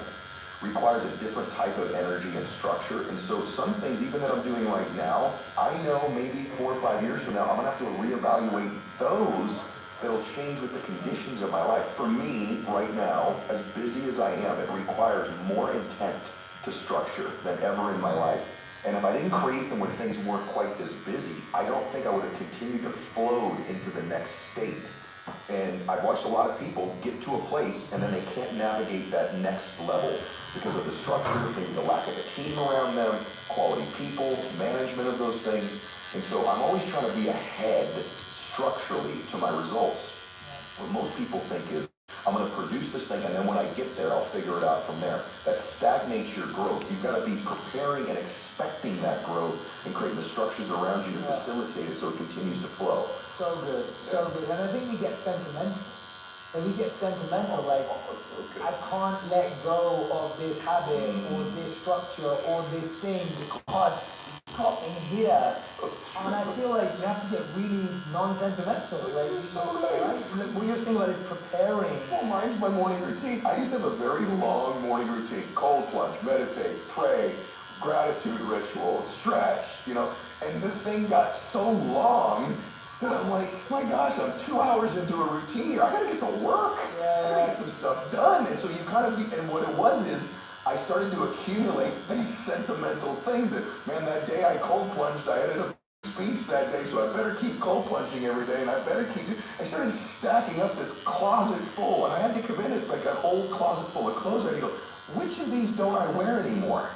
requires a different type of energy and structure. And so some things, even that I'm doing right now, I know maybe 4 or 5 years from now, I'm gonna have to reevaluate those that'll change with the conditions of my life. For me, right now, as busy as I am, it requires more intent to structure than ever in my life. And if I didn't create them when things weren't quite this busy, I don't think I would have continued to flow into the next state. And I've watched a lot of people get to a place and then they can't navigate that next level because of the structure, the lack of a team around them, quality people, management of those things. And so I'm always trying to be ahead structurally to my results. What most people think is, I'm going to produce this thing, and then when I get there, I'll figure it out from there. That stagnates your growth. You've got to be preparing and expecting that growth and creating the structures around you to facilitate it so it continues to flow. So good, so good. And I think we get sentimental. And we get sentimental, like, I can't let go of this habit or this structure or this thing because it's got me here. And I feel like you have to get really non-sentimental. Like, right? What you're saying about is preparing. Well, mine's my morning routine. I used to have a very long morning routine. Cold plunge, meditate, pray, gratitude ritual, stretch, you know. And the thing got so long that I'm like, my gosh, I'm 2 hours into a routine here. I gotta get to work. I gotta get some stuff done. And so you kind of, and what it was is, I started to accumulate these sentimental things that, man, that day I cold plunged, I ended up speech that day, so I better keep cold plunging every day, and I better keep. I started stacking up this closet full, and I had to commit. It's like an old closet full of clothes. I go, which of these don't I wear anymore?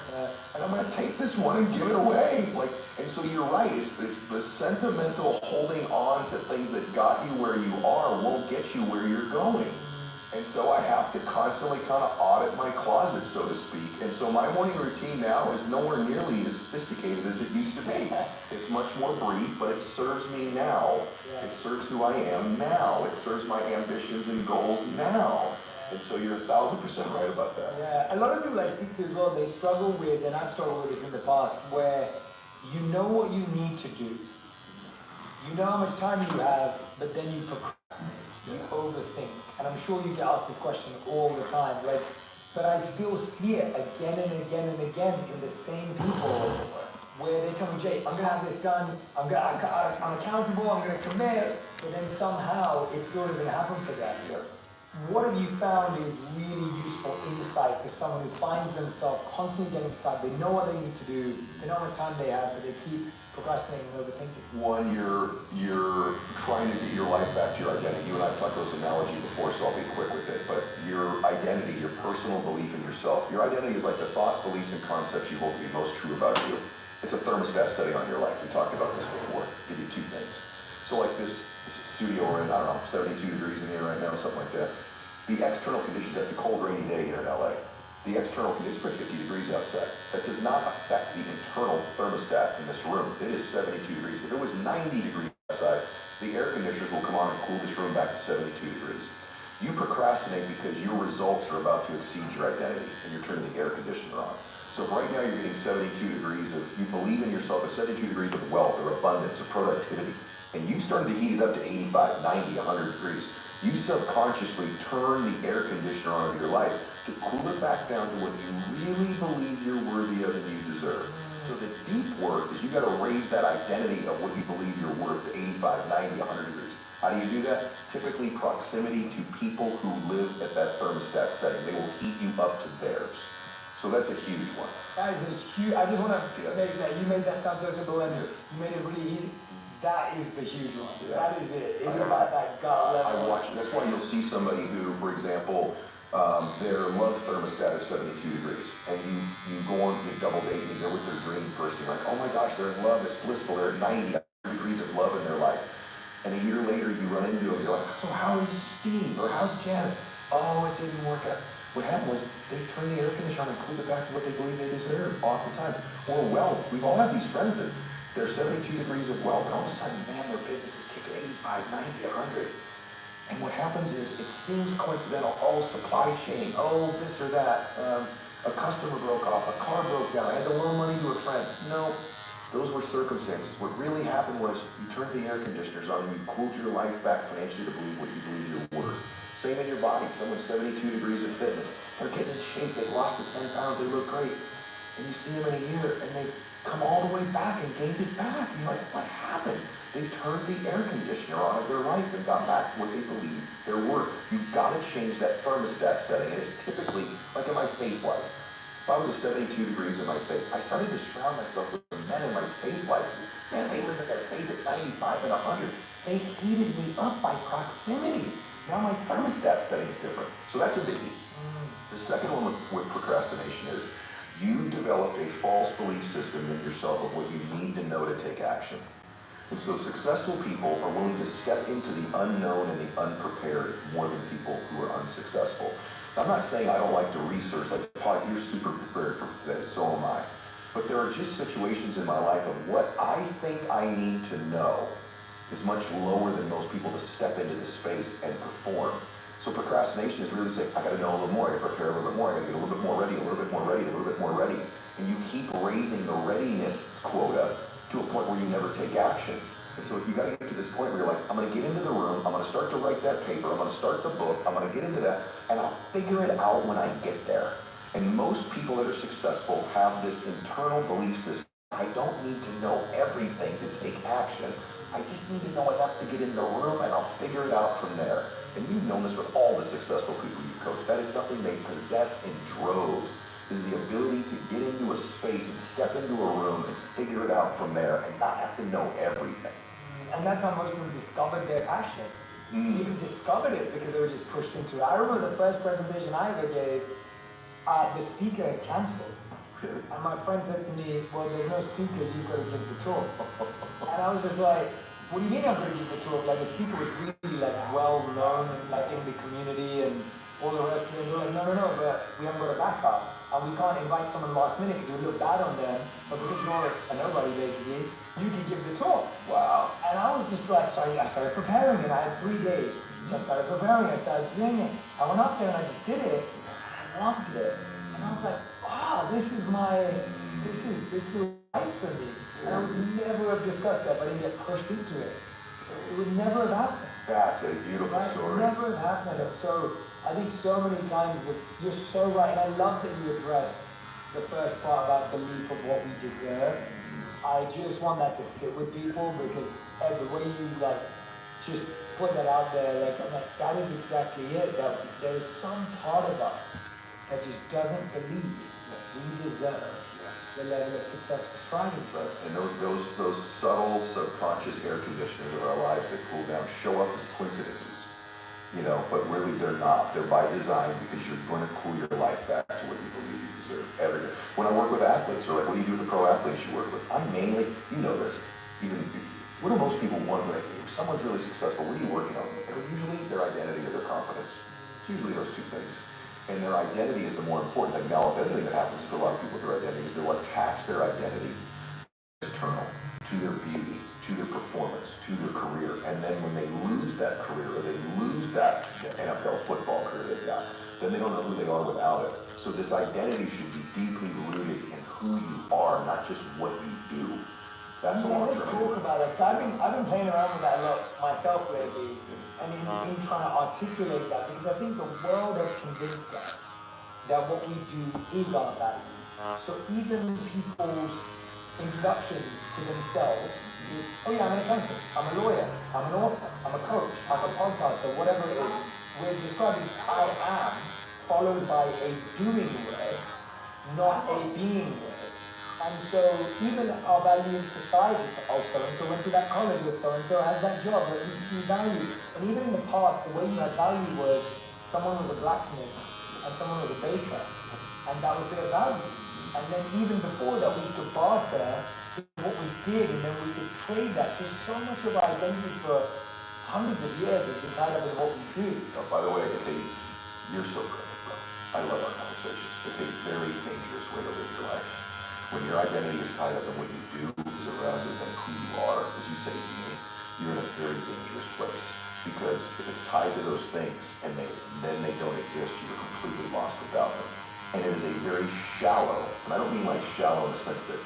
And I'm gonna take this one and give it away. Like, and so you're right. It's the sentimental holding on to things that got you where you are won't get you where you're going. And so I have to constantly kind of audit my closet, so to speak. And so my morning routine now is nowhere nearly as sophisticated as it used to be. It's much more brief, but it serves me now. It serves who I am now. It serves my ambitions and goals now. And so you're 1,000% right about that. Yeah, a lot of people I speak to as well, they struggle with, and I've struggled with this in the past, where you know what you need to do. You know how much time you have, but then you procrastinate. You overthink. And I'm sure you get asked this question all the time. Like, but I still see it again and again and again in the same people where they tell me, Jay, I'm going to have this done. I'm accountable. I'm going to commit. But then somehow it still doesn't happen for them. What have you found is really useful insight for someone who finds themselves constantly getting stuck? They know what they need to do. They know how much time they have, but they keep procrastinating and overthinking. One, you're trying to get your life back to your identity. You and I talked about this analogy before, so I'll be quick with it. But your identity, your personal belief in yourself, your identity is like the thoughts, beliefs, and concepts you hold to be most true about you. It's a thermostat setting on your life. We talked about this before. I'll give you two things. So like this studio we're in, I don't know, 72 degrees in here right now, something like that. The external conditions, that's a cold, rainy day here in LA. The external conditions, it's 50 degrees outside. That does not affect the internal thermostat in this room. It is 72 degrees. If it was 90 degrees outside, the air conditioners will come on and cool this room back to 72 degrees. You procrastinate because your results are about to exceed your identity, and you're turning the air conditioner on. So right now you're getting 72 degrees of, you believe in yourself, 72 degrees of wealth or abundance or productivity, and you started to heat it up to 85, 90, 100 degrees. You subconsciously turn the air conditioner on in your life to cool it back down to what you really believe you're worthy of and you deserve. So the deep work is you got to raise that identity of what you believe you're worth to 85, 90, 100 degrees. How do you do that? Typically proximity to people who live at that thermostat setting. They will heat you up to theirs. So that's a huge one. That is a huge, I just want to make that, you made that sound so simple and you made it really easy. That is the huge one. That is it. It is at that gut level. I watch. That's why you'll see somebody who, for example, their love thermostat is 72 degrees, and you go on, you double date, and you go with their dream person. You're like, oh my gosh, they're in love. It's blissful. They're at 90 degrees of love in their life. And a year later, you run into them. You're like, so how is Steve or how's Janet? Oh, it didn't work out. What happened was they turned the air conditioner on and cooled it back to what they believe they deserve. Oftentimes, or wealth. We've all had these friends that. They're 72 degrees of wealth, and all of a sudden, man, their business is kicking 85, 90, 100. And what happens is, it seems coincidental. Oh, supply chain. Oh, this or that. A customer broke off. A car broke down. I had to loan money to a friend. No, those were circumstances. What really happened was, you turned the air conditioners on, and you cooled your life back financially to believe what you believe you're worth. Same in your body. Someone's 72 degrees of fitness. They're getting in shape. They've lost the 10 pounds. They look great. And you see them in a year, and they come all the way back and gained it back. And you're like, what happened? They turned the air conditioner on of their life and got back to what they believe their worth. You've got to change that thermostat setting. And it's typically, like in my faith life, if I was at 72 degrees in my faith, I started to surround myself with the men in my faith life. Man, they live in their faith at 95 and 100. They heated me up by proximity. Now my thermostat setting is different. So that's a biggie. The second one with procrastination is, you've developed a false belief system in yourself of what you need to know to take action. And so successful people are willing to step into the unknown and the unprepared more than people who are unsuccessful. Now, I'm not saying I don't like to research, like, Pod, you're super prepared for today, so am I. But there are just situations in my life of what I think I need to know is much lower than most people to step into the space and perform. So procrastination is really saying, I gotta know a little more, I gotta prepare a little bit more, I gotta get a little bit more ready, a little bit more ready, a little bit more ready. And you keep raising the readiness quota to a point where you never take action. And so you gotta get to this point where you're like, I'm gonna get into the room, I'm gonna start to write that paper, I'm gonna start the book, I'm gonna get into that, and I'll figure it out when I get there. And most people that are successful have this internal belief system. I don't need to know everything to take action. I just need to know enough to get in the room, and I'll figure it out from there. And you've known this with all the successful people you coach. That is something they possess in droves. is the ability to get into a space and step into a room and figure it out from there and not have to know everything. And that's how most of them discovered their passion. Even discovered it because they were just pushed into it. I remember the first presentation I ever gave, the speaker had cancelled. And my friend said to me, well, there's no speaker, you've got to give the talk. And I was just like, what do you mean I'm going to give the talk? Like, the speaker was really, like, well known, like, in the community and all the rest of it. And they're like, no, but we haven't got a backup. And we can't invite someone last minute because it would look bad on them. But because you're a nobody, basically, you can give the talk. Wow. And I was just like, so I started preparing it. I had 3 days. So I started preparing it. I started doing it. I went up there and I just did it. And I loved it. And I was like, wow, this is life for me. And I would never have discussed that if I didn't get pushed into it. It would never have happened. That's a beautiful story. Never have happened. And so I think so many times that you're so right. And I love that you addressed the first part about belief of what we deserve. I just want that to sit with people because Ed, the way you just put that out there, I'm like, that is exactly it. That there is some part of us that just doesn't believe we deserve the level of success we're striving for. And those subtle subconscious air conditioners of our lives that cool down show up as coincidences. But really they're not. They're by design because you're going to cool your life back to what you believe you deserve every day. When I work with athletes, they're like, what do you do with the pro athletes you work with? I'm mainly, this, what do most people want? Like, if someone's really successful, what are you working on? Usually their identity or their confidence. It's usually those two things. And their identity is the more important thing. Now, the other thing that happens for a lot of people with their identity is they'll attach their identity external to their beauty, to their performance, to their career. And then when they lose that career or they lose that NFL football career they've got, then they don't know who they are without it. So this identity should be deeply rooted in who you are, not just what you do. That's a long term. Let's talk about it. I've been playing around with that a lot myself lately. And in trying to articulate that, because I think the world has convinced us that what we do is our value. So even people's introductions to themselves is, oh yeah, I'm an accountant, I'm a lawyer, I'm an author, I'm a coach, I'm a podcaster, whatever it is. We're describing I am, followed by a doing word, not a being word. And so even our value in society is, oh, so-and-so went to that college, or so-and-so has that job, that we see value. And even in the past, the way you had value was someone was a blacksmith and someone was a baker, and that was their value. And then even before that, we used to barter what we did, and then we could trade that. So much of our identity for hundreds of years has been tied up with what we do. Oh, by the way, you're so correct, bro. I love our conversations. It's a very dangerous way to live your life. When your identity is tied up in what you do, rather than who you are, as you say, you're in a very dangerous place. Because if it's tied to those things and then they don't exist, you're completely lost without them. And it is a very shallow, and I don't mean like shallow in the sense that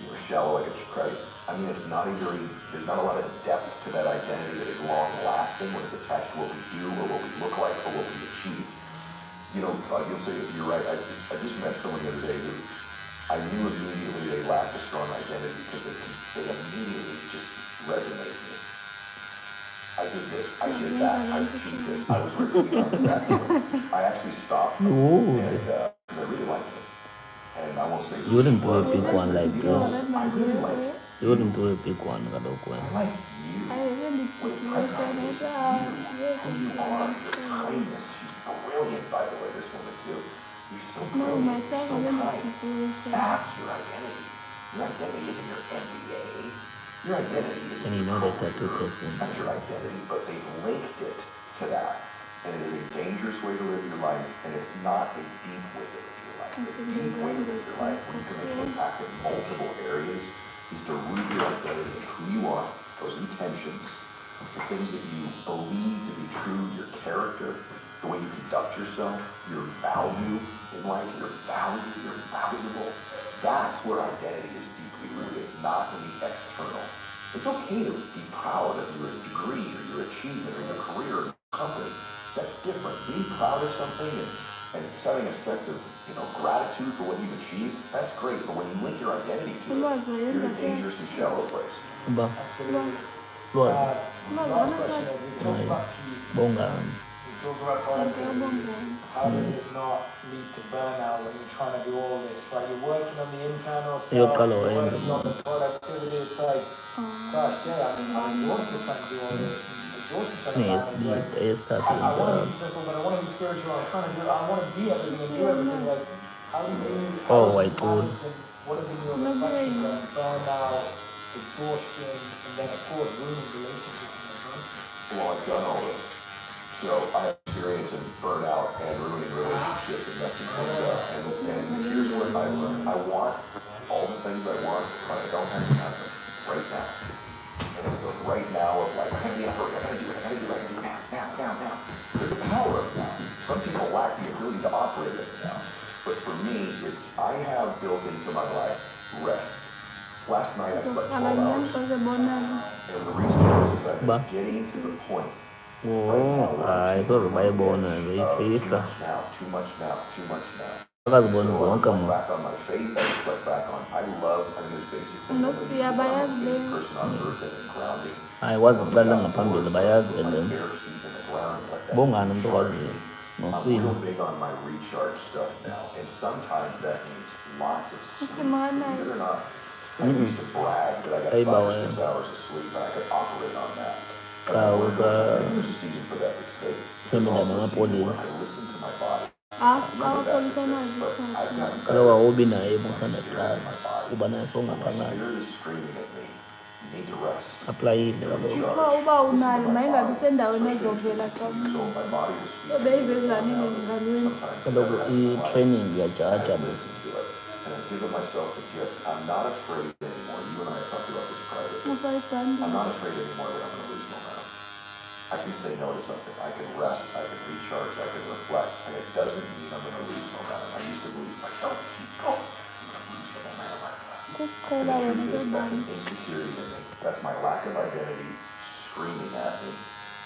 you're shallow like a credit. I mean there's not a lot of depth to that identity that is long lasting when it's attached to what we do or what we look like or what we achieve. You'll say you're right. I just met someone the other day who I knew immediately they lacked a strong identity because they immediately just resonated with me. I did this, I did that, I achieved this, I was working on that. I actually stopped because I really liked it. And I won't say you wouldn't do a big one like this. I really like it. You wouldn't do a big one, I like you. What impresses me is who you are, your kindness. She's brilliant, by the way, this woman too. You're so brilliant, so kind. That's your identity. Your identity isn't your MBA. Your identity isn't and you know that tattoo person. It's not your identity, but they've linked it to that. And it is a dangerous way to live your life, and it's not a deep way to live your life. The deep way to live your life, when you can make an impact in multiple areas, is to root your identity in who you are, those intentions, the things that you believe to be true, your character, the way you conduct yourself, your value in life, your value, you're valuable. That's where identity is deeply rooted, not in the external. It's okay to be proud of your degree or your achievement or your career or your company. That's different. Being proud of something and having a sense of gratitude for what you've achieved, that's great. But when you link your identity to it, you're in a dangerous and shallow place. Absolutely. Luar. Last question, we talked about peace. Bongga. talk about productivity. How does it not lead to burnout when you're trying to do all this? Like you're working on the internal stuff, you're working on the productivity. It's like, gosh, Jay, I'm exhausted trying to do all this. I'm exhausted trying to manage. Like, I want to be successful, but I want to be spiritual. I'm trying to do. I want to be everything and do everything. Like, how do you? How do you manage them? What have been your reflections on burnout, exhaustion, and then of course ruining relationships in the person? Well, I've done all this. So I have experience in burnout and ruining relationships and messing things up. And here's what I learned. I want all the things I want, but I don't have to have them right now. And it's the right now of like, I gotta be in a hurry, I gotta do it now. There's a power of now. Some people lack the ability to operate it now. But for me, it's, I have built into my life rest. Last night I slept 12 hours. And the reason is I've been getting to the point. I saw the Bible on very faith. Too much now. So I reflect back on my faith, I reflect back on, I mean, there's basic things. I'm a person on earth and grounding. I wasn't telling upon the bias and then I'm real big on my recharge stuff now, and sometimes that means lots of sleep. Believe it or not, I used to brag that I got 5 or 6 hours of sleep, and I could operate on that. There's a season for that that's big. There's also a season where I listen to my body. Kalau aku bina ibu sana kan, ubana songa pangan. Apply uba unalo mayingabisendaweni ezovela xa beyivezani ngalweni kaloku i-training iyajaja bese. And I've given myself the gift. I'm not afraid anymore. You and I have talked about this privately. I'm not afraid anymore that I'm going to lose momentum. I can say no to something. I can rest. I can recharge. I can reflect. And it doesn't mean I'm going to lose momentum. I used to believe if I don't keep going, I'm going to lose the momentum I have. And the truth is, that's an insecurity in me. That's my lack of identity screaming at me.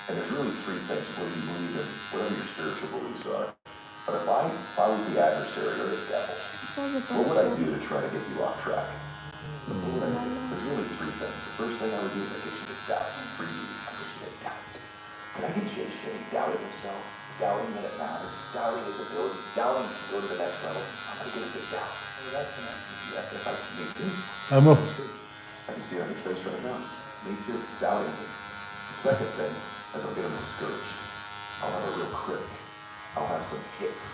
And there's really 3 things. Whether you believe in whatever your spiritual beliefs are. But if I was the adversary or the devil, what would I do to try to get you off track? What would I do? There's really 3 things. The first thing I would do is I get you to doubt. 3 D's. I get you to doubt. Can I get Jay Shetty doubting himself, doubting that it matters, doubting his ability, doubting he can go to the next level? I'm going to get him to doubt. That's the next one. Yeah, me too. I can see it on his face right now. Me too. Doubting me. The second thing is I'll get him discouraged. I'll have a real critic. I'll have some hits.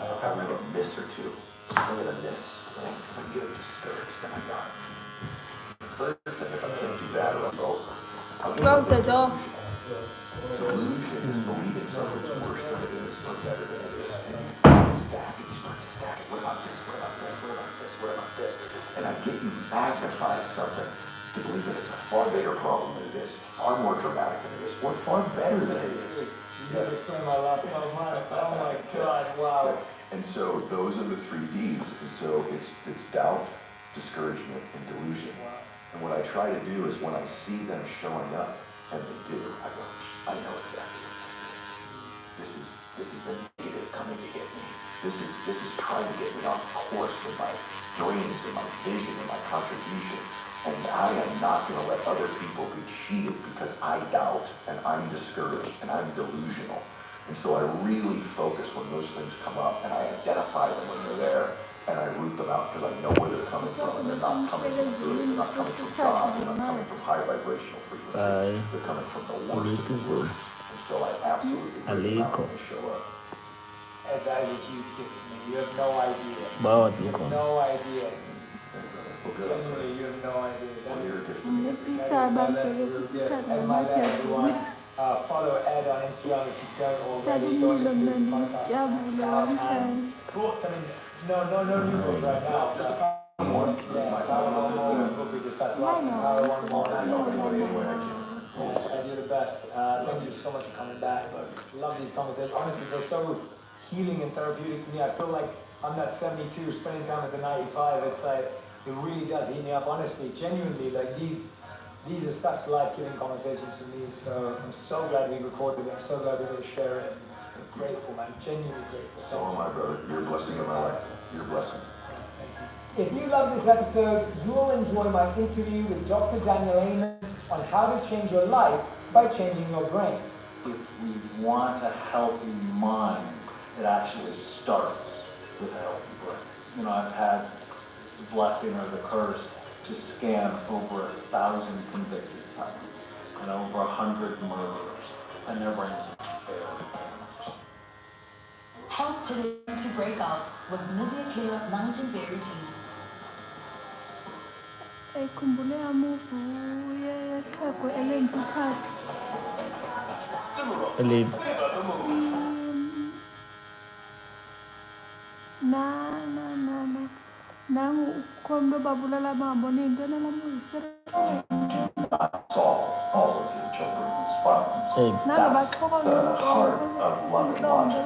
I'll have a miss or 2. Swing and a miss. If I get him discouraged, then I got him. The third thing, if I can't do that or I'm both, I'll get him delusion. Delusion is believing something's worse than it is or better than it is. And you stack it. You start to stack it. What about this? What about this? What about this? What about this? And I get you magnifying something to believe that it's a far bigger problem than it is, far more dramatic than it is, or far better than it is. You just explained my last 12 months. Oh my God, wow. And so those are the 3 D's. And so it's doubt, discouragement, and delusion. Wow. And what I try to do is when I see them showing up, and they do, I go, I know exactly what this is. This is the negative coming to get me. This is trying to get me off course with my dreams and my vision and my contribution. And I am not going to let other people be cheated because I doubt and I'm discouraged and I'm delusional. And so I really focus when those things come up and I identify them when they're there and I root them out because I know where they're coming from and they're not coming from good, they're not coming from God, they're not coming from high vibrational frequency, they're coming from the worst of the worst. And so I absolutely bring them out when they show up. And that is a huge gift to me. You have no idea. You have no idea. Genuinely, you have no idea. That is a gift to me. That's a real gift. And my dad, everyone, follow Ed on Instagram if you don't already. Go listen to his podcast. Books, I mean, no new books right now. Just Power One More is the book we discussed last time. Power One More. I do the best. Thank you so much for coming back. Love these conversations. Honestly, they're so healing and therapeutic to me. I feel like I'm not 72 spending time at the 95. It's like, it really does heat me up, honestly, genuinely. Like these are such life-giving conversations for me. So I'm so glad we recorded it. I'm so glad we got to share it. I'm grateful, man. Genuinely grateful. So am I, brother. You're a blessing in my life. You're a blessing. If you love this episode, you will enjoy my interview with Dr. Daniel Amen on how to change your life by changing your brain. if we want a healthy mind, it actually starts with a healthy brain. You know, I've had the blessing or the curse to scan over 1,000 convicted felons and over 100 murderers, and their brains are barely damaged. Help prevent breakouts with Nivea Clear Up Night and Day routine. Ayikhumbule amuvu yeqhegu elenza ikhadi. Believe. Nangu ukhona babulala bambona iy'ntwana lamuyisele. Solve all of your children's problems. That's the heart of love and logic.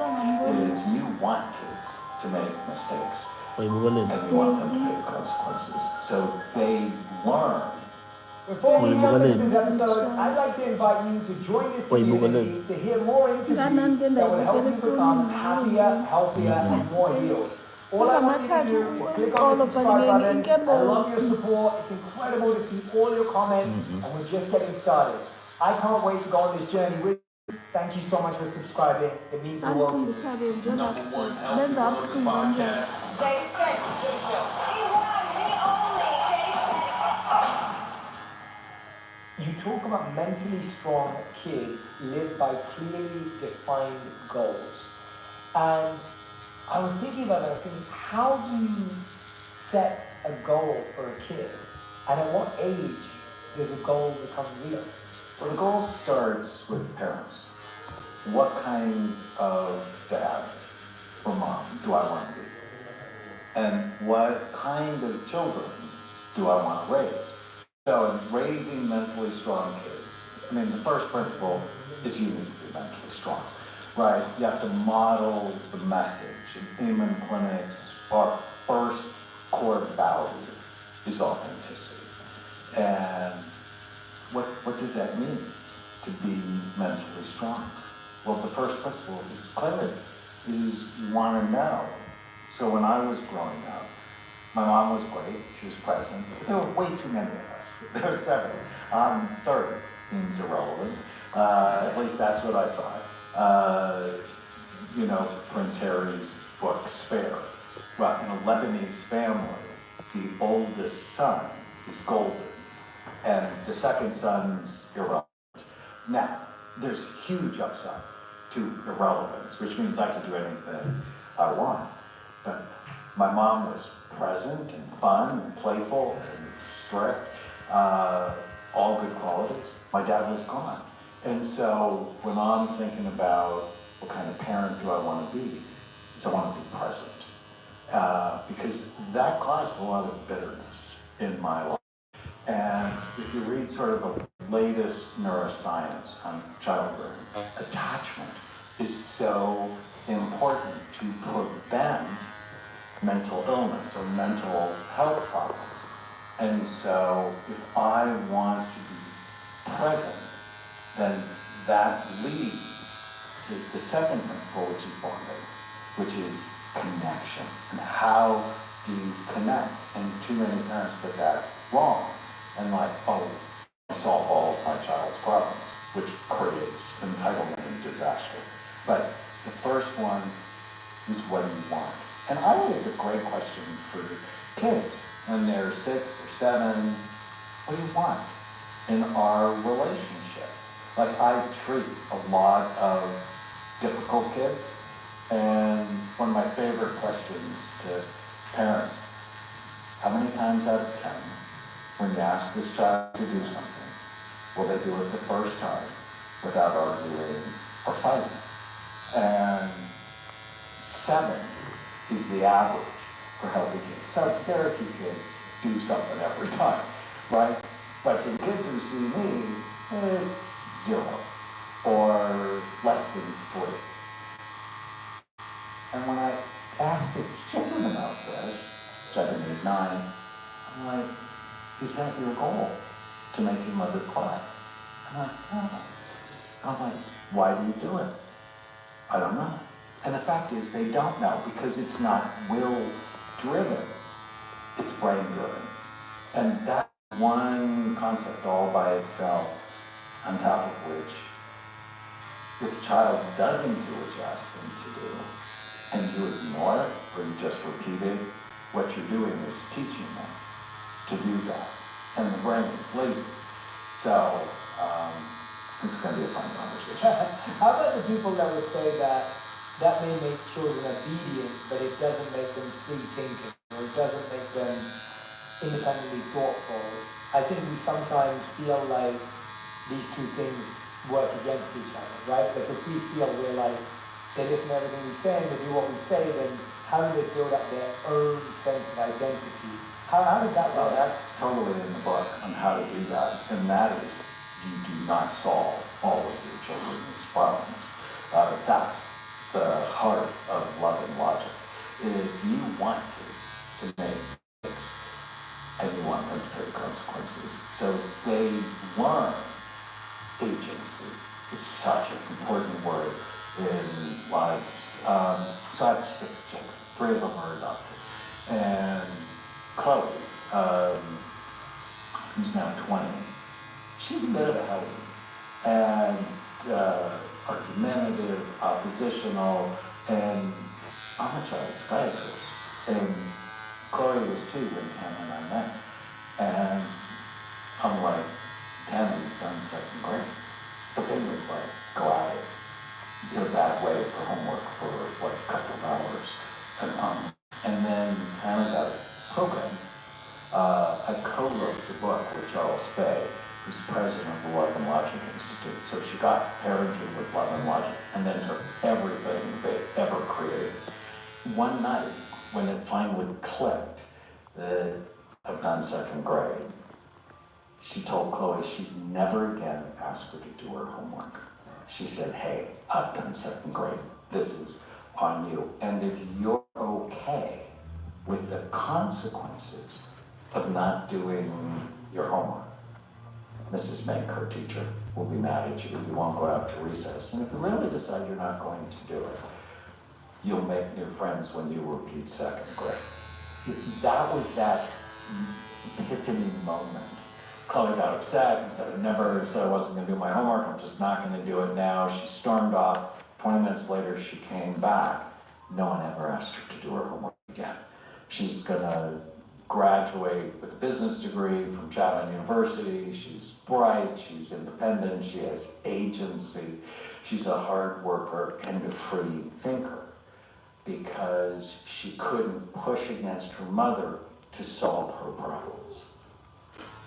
Is you want kids to make mistakes. And you want them to pay the consequences. So they learn. Before we jump into this episode, I'd like to invite you to join this community to hear more interviews that will help you become happier, healthier, and more healed. All I want you to do is click on the subscribe button. I love your support. It's incredible to see all your comments, and we're just getting started. I can't wait to go on this journey with you. Thank you so much for subscribing. It means the world to me. Number one health and wellness podcast. Jason. He won. He only. Jason. You talk about mentally strong kids live by clearly defined goals. And I was thinking about that. I was thinking, how do you set a goal for a kid? And at what age does a goal become real? Well, the goal starts with parents. What kind of dad or mom do I want to be? And what kind of children do I want to raise? So in raising mentally strong kids, I mean, the first principle is you need to be mentally strong, right? You have to model the message. In Amen Clinics, our first core value is authenticity. And what does that mean to be mentally strong? Well, the first principle is clarity, is you want to know. So when I was growing up, my mom was great, she was present, but there were way too many of us. There were 7. I'm 3rd, means irrelevant. At least that's what I thought. You know, Prince Harry's book, Spare. Well, in a Lebanese family, the oldest son is golden, and the second son's irrelevant. Now, there's huge upside to irrelevance, which means I can do anything I want. But my mom was present and fun and playful and strict, all good qualities. My dad was gone. And so when I'm thinking about what kind of parent do I want to be, is I want to be present. Because that caused a lot of bitterness in my life. And if you read sort of the latest neuroscience on childhood, attachment is so important to prevent mental illness or mental health problems. And so if I want to be present, then that leads to the second principle, which is bonding, which is connection. And how do you connect? And too many parents get that wrong. And like, oh, I solve all of my child's problems, which creates entitlement and disaster. But the first one is what do you want? And I think it's a great question for kids when they're 6 or 7. What do you want in our relationship? Like I treat a lot of difficult kids, and one of my favorite questions to parents, how many times out of 10, when you ask this child to do something, will they do it the first time without arguing or fighting? And 7 is the average for healthy kids. So therapy kids do something every time, right? But for the kids who see me, it's 0 or less than 3. And when I ask the children about this, 7, 8, 9, I'm like, is that your goal? To make your mother cry? I'm like, no. I'm like, why do you do it? I don't know. And the fact is they don't know because it's not will driven, it's brain driven. And that one concept all by itself, on top of which If a child doesn't do what you ask them to do, and you ignore it, or you just repeat it, what you're doing is teaching them to do that. And the brain is lazy. So, this is going to be a fun conversation. How about the people that would say that that may make children obedient, but it doesn't make them free thinking, or it doesn't make them independently thoughtful? I think we sometimes feel like these two things work against each other, right? Like if we feel we're like, they listen to everything we say and they do what we say, then how do they build up their own sense of identity? How does that Well, work? that's totally in the book on how to do that, and that is, you do not solve all of your children's problems. That's the heart of love and logic. Is you want kids to make mistakes, and you want them to pay the consequences. So they learn agency is such an important word in lives. So I have 6 children. 3 of them are adopted. And Chloe, who's now 20, she's a bit of a headache. And argumentative, oppositional, and I'm a child psychiatrist. And Chloe was 2 when Tam and I met. And I'm like, Tam, you've done 2nd grade. But then we'd like go at it in a bad way for homework for like a couple of hours. And then Tam got a program. I co-wrote the book with Charles Fay, who's the president of the Love and Logic Institute. So she got parenting with love and logic and then took everything they ever created. One night, when it finally clicked that I've done 2nd grade, she told Chloe she'd never again ask her to do her homework. She said, hey, I've done 2nd grade. This is on you. And if you're okay with the consequences of not doing your homework, Mrs. Mink, her teacher, will be mad at you. You won't go out to recess. And if you really decide you're not going to do it, you'll make new friends when you repeat 2nd grade. That was that epiphany moment. Chloe got upset and said, I never said I wasn't going to do my homework. I'm just not going to do it now. She stormed off. 20 minutes later, she came back. No one ever asked her to do her homework again. She's going to graduate with a business degree from Chapman University. She's bright, she's independent, she has agency. She's a hard worker and a free thinker because she couldn't push against her mother to solve her problems.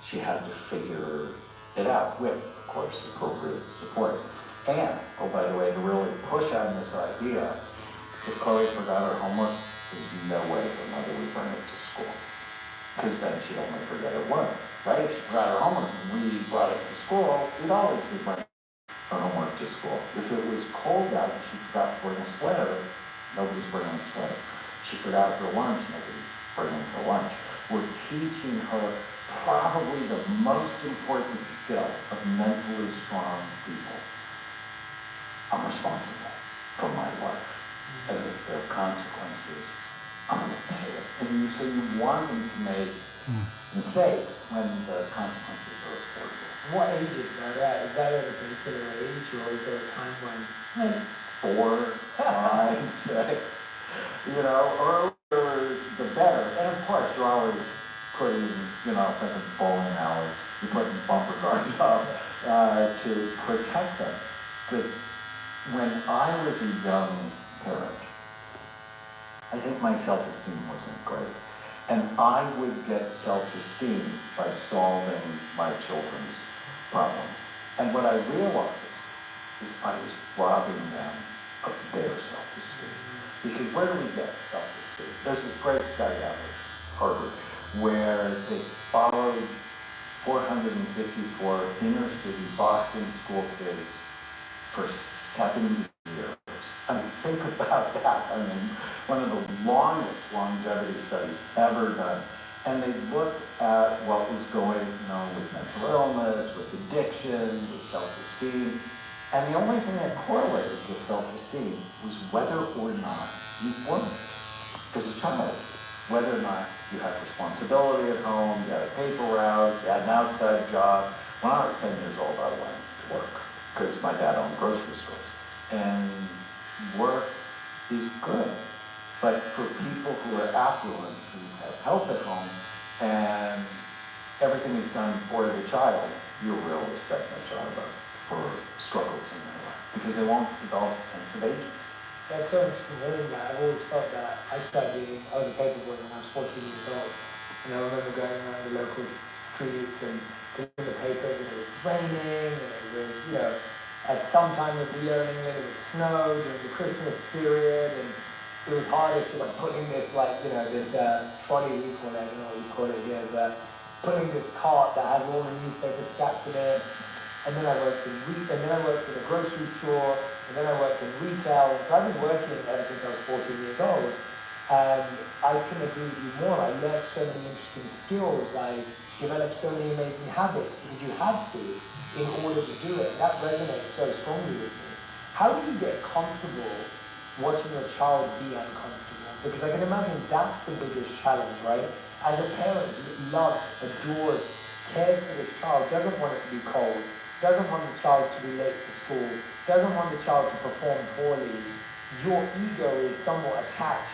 She had to figure it out with, of course, appropriate support. And, oh, by the way, to really push on this idea, if Chloe forgot her homework, there's no way her mother would bring it to school. Because then she'd only forget it once, right? If she forgot her homework and we brought it to school, we'd always be bringing her homework to school. If it was cold out and she forgot to bring a sweater, nobody's bringing a sweater. She forgot her lunch, nobody's bringing her lunch. We're teaching her probably the most important skill of mentally strong people. I'm responsible for my life. And if there are consequences, I'm going to pay it. And so you want them to make mistakes when the consequences are affordable. What age is that at? Is that at a particular age, or is there a time when? 4, 5, 6, you know, earlier the better. And of course, you're always putting, you know, like a bowling alley, you're putting bumper guards up to protect them. But when I was a young parent, I think my self-esteem wasn't great. And I would get self-esteem by solving my children's problems. And what I realized is I was robbing them of their self-esteem. Because where do we get self-esteem? There's this great study out of Harvard where they followed 454 inner city Boston school kids for 70 years. I mean, think about that. I mean, one of the longest longevity studies ever done. And they looked at what was going on with mental illness, with addiction, with self-esteem. And the only thing that correlated with self-esteem was whether or not you worked. As a child, whether or not you had responsibility at home, you had a paper route, you had an outside job. When I was 10 years old, I went to work because my dad owned grocery stores. and work is good. But for people who are affluent, who have help at home, and everything is done for the child, you're really setting a child up for struggles in their life because they won't develop a sense of agency. That's so interesting hearing that. I've always felt that. I was a paperboy when I was 14 years old. And I remember going around the local streets and getting the papers, and it was raining, and it was, at some time of the year in England, it would snow during the Christmas period, and it was hardest to putting this, this trolley, we call it, I don't know what you call it here, but putting this cart that has all the newspapers stacked in it. And then I worked in a grocery store, and then I worked in retail. And so I've been working ever since I was 14 years old. And I couldn't agree with you more. I learned so many interesting skills. I developed so many amazing habits because you had to in order to do it. That resonates so strongly with me. How do you get comfortable watching your child be uncomfortable? Because I can imagine that's the biggest challenge, right? As a parent, loves, adores, cares for this child, doesn't want it to be cold, doesn't want the child to be late for school, doesn't want the child to perform poorly. Your ego is somewhat attached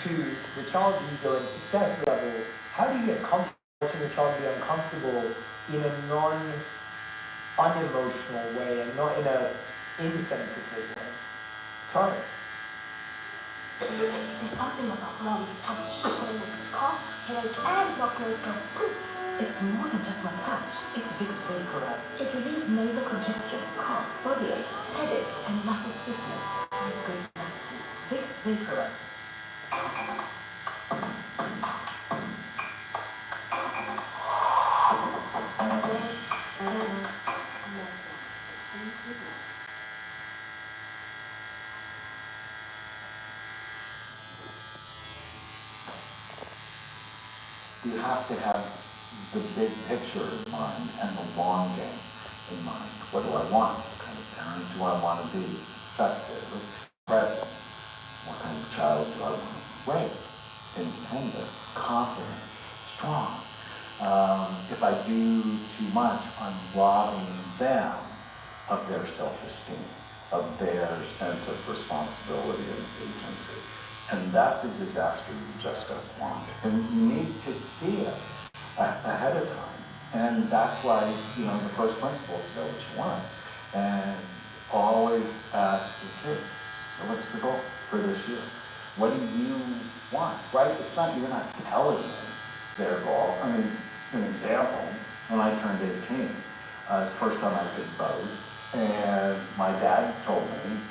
to the child's ego and success level. How do you get comfortable watching the child be uncomfortable in a unemotional way and not in a insensitive way? Sorry. There's something about mom's touch that makes cough, headache, and blocked nose go poof. It's more than just one touch. It's Vicks Vapor Rub. It relieves nasal congestion, cough, body ache, headache, and muscle stiffness. And good medicine. Vicks Vapor Rub. You have to have the big picture in mind and the long game in mind. What do I want? What kind of parent do I want to be? Effective, present. What kind of child do I want to raise? Independent, confident, strong. If I do too much, I'm robbing them of their self-esteem, of their sense of responsibility and agency. And that's a disaster you just don't want. And you need to see it ahead of time. And that's why, the first principle is know what you want. And always ask your kids, so what's the goal for this year? What do you want, right? You're not telling them their goal. I mean, an example, when I turned 18, it's the first time I could vote. And my dad told me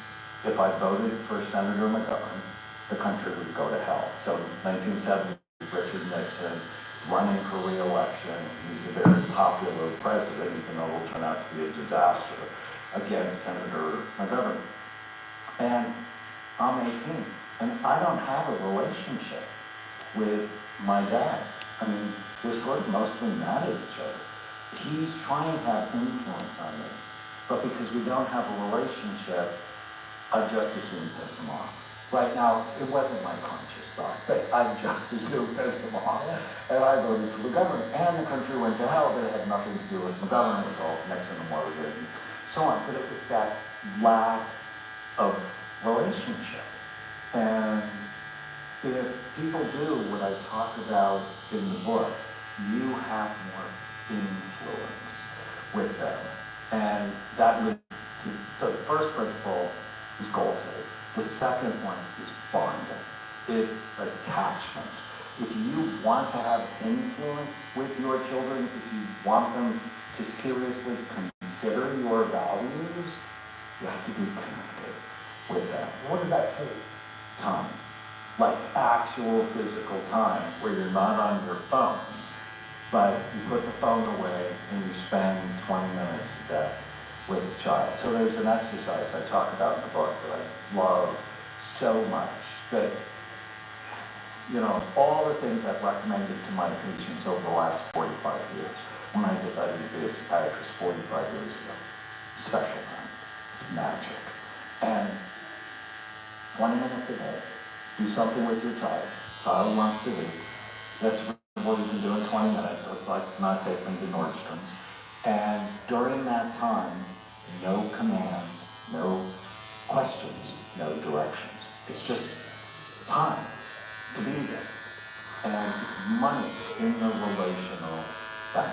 if I voted for Senator McGovern, the country would go to hell. So 1970, Richard Nixon running for re-election. He's a very popular president, even though it will turn out to be a disaster against Senator McGovern. And I'm 18, and I don't have a relationship with my dad. I mean, we're sort of mostly mad at each other. He's trying to have influence on me, but because we don't have a relationship, I just as soon piss him off. Right now, it wasn't my conscious thought, but I just as soon piss him off. And I voted for McGovern, and the country went to hell, but it had nothing to do with McGovern. It was all Nixon and Watergate and so on. But it was that lack of relationship. And if people do what I talk about in the book, you have more influence with them. And that leads to, so the first principle is goal setting. The second one is bonding. It's attachment. If you want to have influence with your children, if you want them to seriously consider your values, you have to be connected with them. What does that take? Time. Like actual physical time where you're not on your phone, but you put the phone away and you spend 20 minutes a day with a child. So there's an exercise I talk about in the book that I love so much that, all the things I've recommended to my patients over the last 45 years, when I decided to be a psychiatrist 45 years ago, special time. It's magic. And 20 minutes a day, do something with your child. Child wants to read. That's what you can do in 20 minutes, so it's like not taking them to Nordstrom's. And during that time, no commands, no questions, no directions. It's just time to be there. And it's money in the relational bank.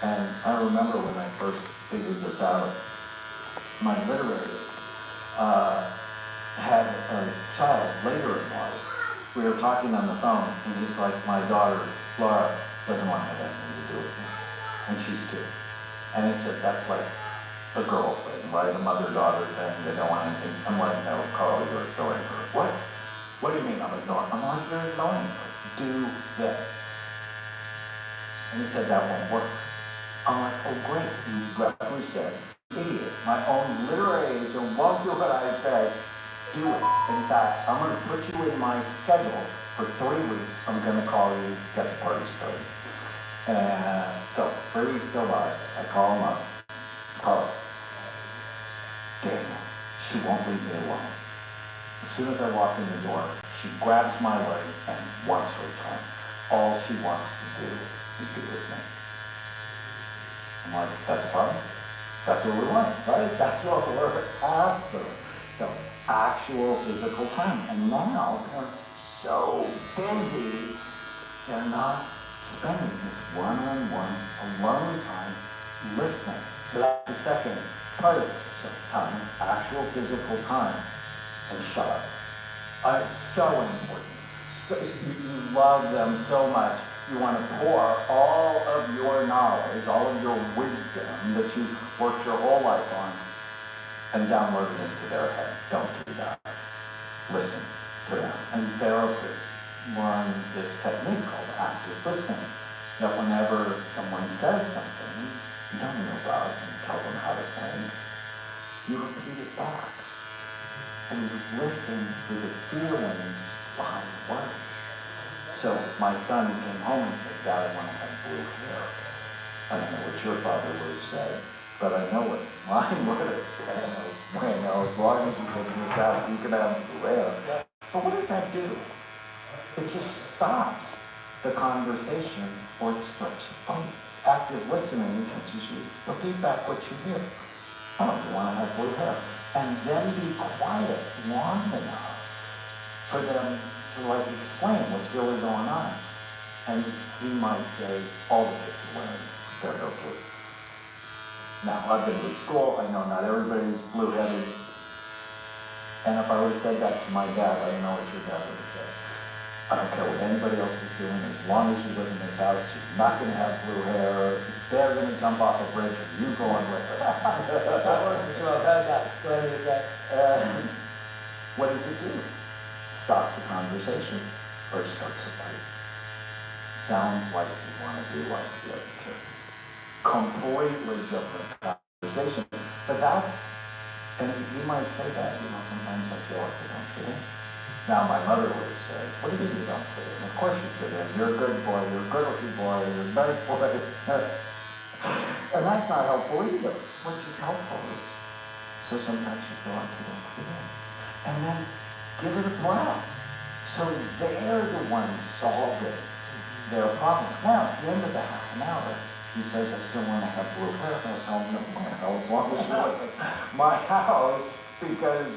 And I remember when I first figured this out, my literary had a child later in life. We were talking on the phone, and he's like, my daughter, Laura, doesn't want to have anything to do with me. And she's 2. And he said, that's like the girl thing, right? The mother-daughter thing, they don't want anything. I'm like, no, Carl, you're ignoring her. What? What do you mean I'm ignoring her? I'm like, you're ignoring her. Do this. And he said, that won't work. I'm like, oh great, you directly said, idiot. My own literary agent won't do what I say. Do it. In fact, I'm going to put you in my schedule for 3 weeks. I'm going to call you, get the party started. And so 3 weeks go by. I call him up. Carl, Daniel, she won't leave me alone. As soon as I walk in the door, she grabs my leg and wants her tongue. All she wants to do is be with me. I'm like, that's a problem? That's what we want, right? That's what we're after. So, actual physical time. And now, parents are so busy, they're not spending this one-on-one alone time listening. So that's the second part of it. So time, actual physical time, and shut up. It's so important. So, you love them so much. You want to pour all of your knowledge, all of your wisdom that you worked your whole life on, and download it into their head. Don't do that. Listen to them. And therapists learn this technique called active listening. That whenever someone says something you don't interrupt and tell them how to think, you repeat it back. And you listen for the feelings behind the words. So my son came home and said, Dad, I want to have blue hair. I don't know what your father would have said, but I know what mine would have said. Well, as long as you live in this house, you can have blue hair. But what does that do? It just stops the conversation or it starts a fight. Active listening teaches you, repeat back what you hear. Oh, you want to have blue hair. And then be quiet long enough for them to explain what's really going on. And he might say, all the kids are wearing their hair blue. Now, I've been to school, I know not everybody's blue-headed. And if I would have said that to my dad, I don't know what your dad would have said. I don't care what anybody else is doing, as long as you live in this house, you're not going to have blue hair. They're going to jump off a bridge and you going with it. I've heard that. And what does it do? Stops the conversation or it starts a fight. Sounds like you want to be like the other kids. Completely different conversation. But that's, and you might say that, sometimes I feel like they don't fit in. Now my mother would have said, what do you mean you don't fit in? Of course you fit in. You're a good boy, you're a good-looking boy, you're a nice boy. And that's not helpful either. What's just helpful is, so sometimes you feel like you don't fit in. And then give it a breath. So they're the ones solving their problem. Now, at the end of the half an hour, he says, I still want to have blue hair. And I tell him, no, well, as long as you live in my house, because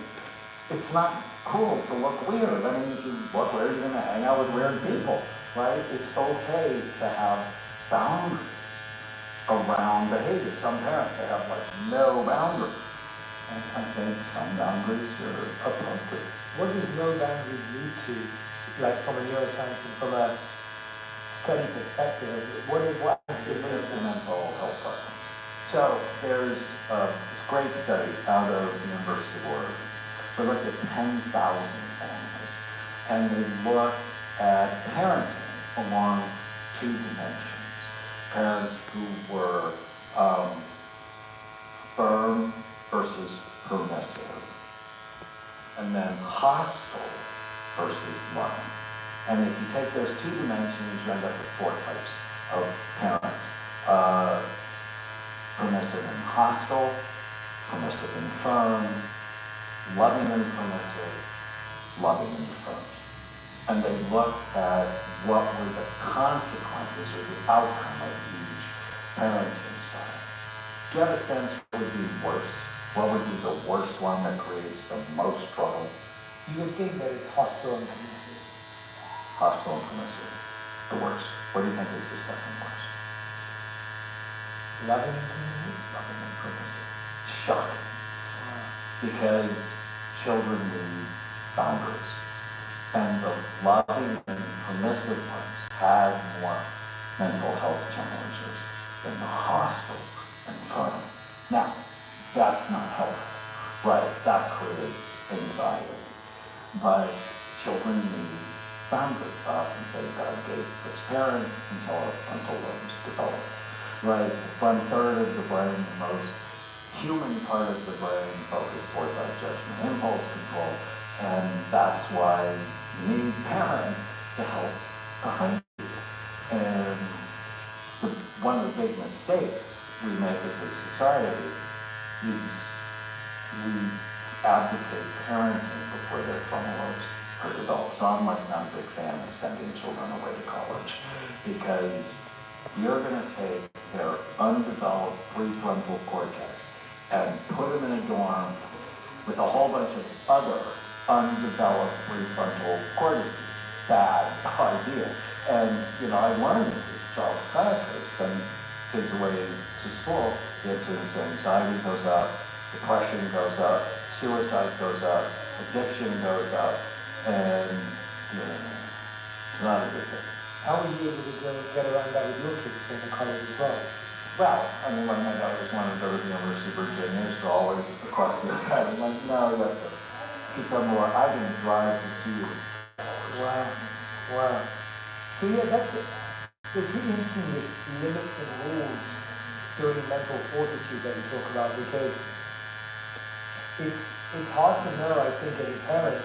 it's not cool to look weird. I mean, if you look weird, you're going to hang out with weird people, right? It's okay to have boundaries around behavior. Some parents, they have no boundaries. And I think some boundaries are appropriate. What does no boundaries lead to, from a neuroscience and from a study perspective? What is the mental health problems? So there's this great study out of the University of Oregon. They looked at 10,000 families, and they looked at parenting along 2 dimensions. Parents who were firm versus permissive, and then hostile versus loving. And if you take those 2 dimensions, you end up with 4 types of parents. Permissive and hostile, permissive and firm, loving and permissive, loving and firm. And they looked at what were the consequences or the outcome of each parenting style. Do you have a sense what would be worse What would be the worst one that creates the most trouble? You would think that it's hostile and permissive. Hostile and permissive. The worst. What do you think is the second worst? Loving and permissive? Loving and permissive. Shocking. Because children need boundaries. And the loving and permissive ones have more mental health challenges than the hostile and fun. Now, that's not helpful, right? That creates anxiety. But children need boundaries. I often say God gave us parents until our frontal lobes develop, right? The front third of the brain, the most human part of the brain, focused forethought, judgment, impulse control, and that's why you need parents to help guide you. And one of the big mistakes we make as a society is we advocate parenting before their frontal lobes are developed. So I'm not a big fan of sending children away to college because you're going to take their undeveloped prefrontal cortex and put them in a dorm with a whole bunch of other undeveloped prefrontal cortices. Bad idea. And, I learned this as a child psychiatrist. Send kids away to school, the incidence of anxiety goes up, depression goes up, suicide goes up, addiction goes up, and it's not a good thing. How were you able to get around that with your kids being in college as well? Well, when my daughters wanted to go to the University of Virginia, so always across the side, I'm like, no, you have to somewhere. I didn't drive to see you. Wow. So that's it. It's really interesting, this limits and rules during mental fortitude that we talk about, because it's hard to know, I think, as a parent,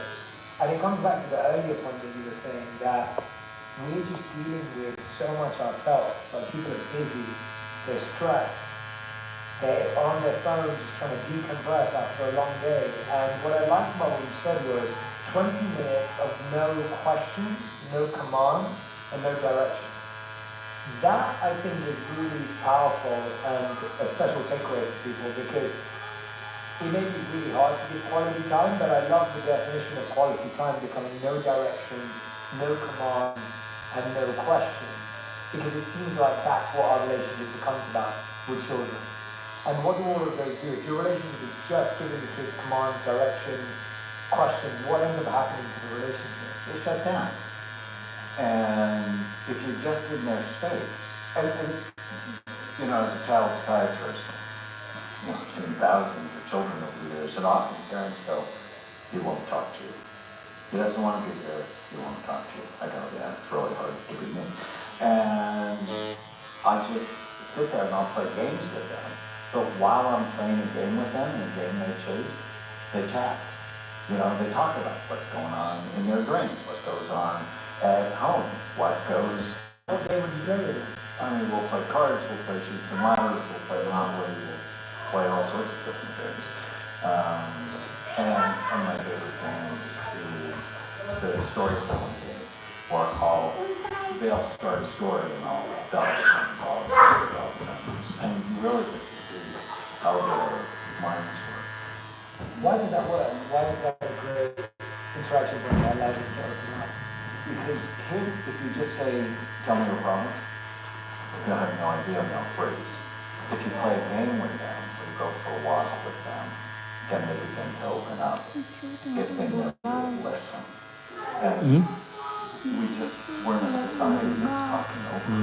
and it comes back to the earlier point that you were saying, that we're just dealing with so much ourselves. Like, people are busy, they're stressed, they're on their phones just trying to decompress after a long day. And what I liked about what you said was 20 minutes of no questions, no commands, and no direction. That, I think, is really powerful and a special takeaway for people, because it may be really hard to give quality time, but I love the definition of quality time becoming no directions, no commands, and no questions, because it seems like that's what our relationship becomes about with children. And what do all of those do? If your relationship is just giving the kids commands, directions, questions, what ends up happening to the relationship? They shut down. And if you're just in their space, and as a child psychiatrist, I've seen thousands of children over the years, and often parents go, he won't talk to you. He doesn't want to be here, he won't talk to you. I go, yeah, it's really hard to be me. And I just sit there and I'll play games with them. But while I'm playing a game with them, the game they choose, they chat. They talk about what's going on in their dreams, what goes on at home, what goes. What game would you play with them? I mean, we'll play cards, we'll play Shoots and Ladders, we'll play Monopoly, we'll play all sorts of different games. And one of my favorite games is the storytelling game, where they'll start a story and I'll tell the sentence, and you really get to see how their minds work. Why does that work? Why is that a great interaction when you're allowed to open up? Because kids, if you just say, tell me your problem, they'll have no idea, they'll freeze. If you play a game with them, or you go for a walk with them, then they begin to open up if they never listen. And we're in a society that's talking over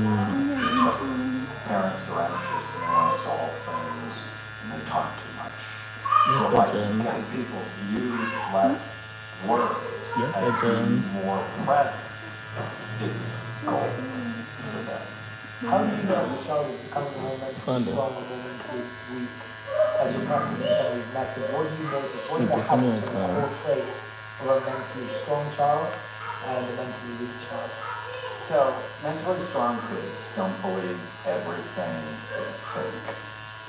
each other. Parents are anxious and they want to solve things, and they talk too much. So like getting people to use less words and be more present is gold for them. How did you know your child is becoming more mentally strong or more mentally weak as you're practicing some of these methods? What do you notice? What are the habits and core traits of a mentally strong child and a mentally weak child? So, mentally strong kids don't believe everything they think.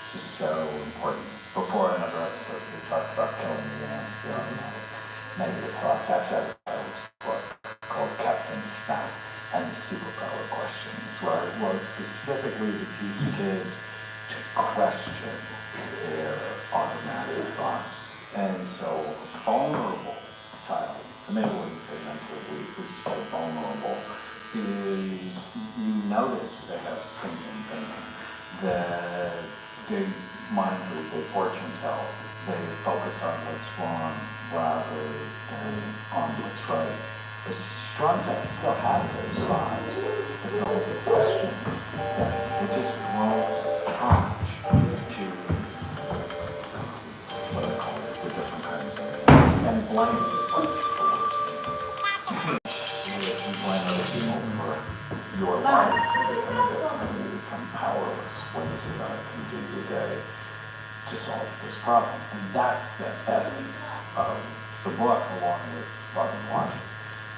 This is so important. Before another episode, we talked about killing the ants, the automatic negative thoughts. Actually, I have a book called Captain Snap and the Superpower Questions, where I wrote specifically to teach kids to question their automatic thoughts. And so a vulnerable child, so maybe we wouldn't say mentally weak, we should say vulnerable, is you notice they have stinking thinking, that they mind read, they fortune tell, they focus on what's wrong rather than on what's right. The strong child still have those sides, but they'll have a question that they just won't attach to what I call it, the different kinds of things. And blame is like the worst thing. You blame other people for your life, you become powerless when you say that I can do your day to solve this problem. And that's the essence of the book, along with Love and Watch.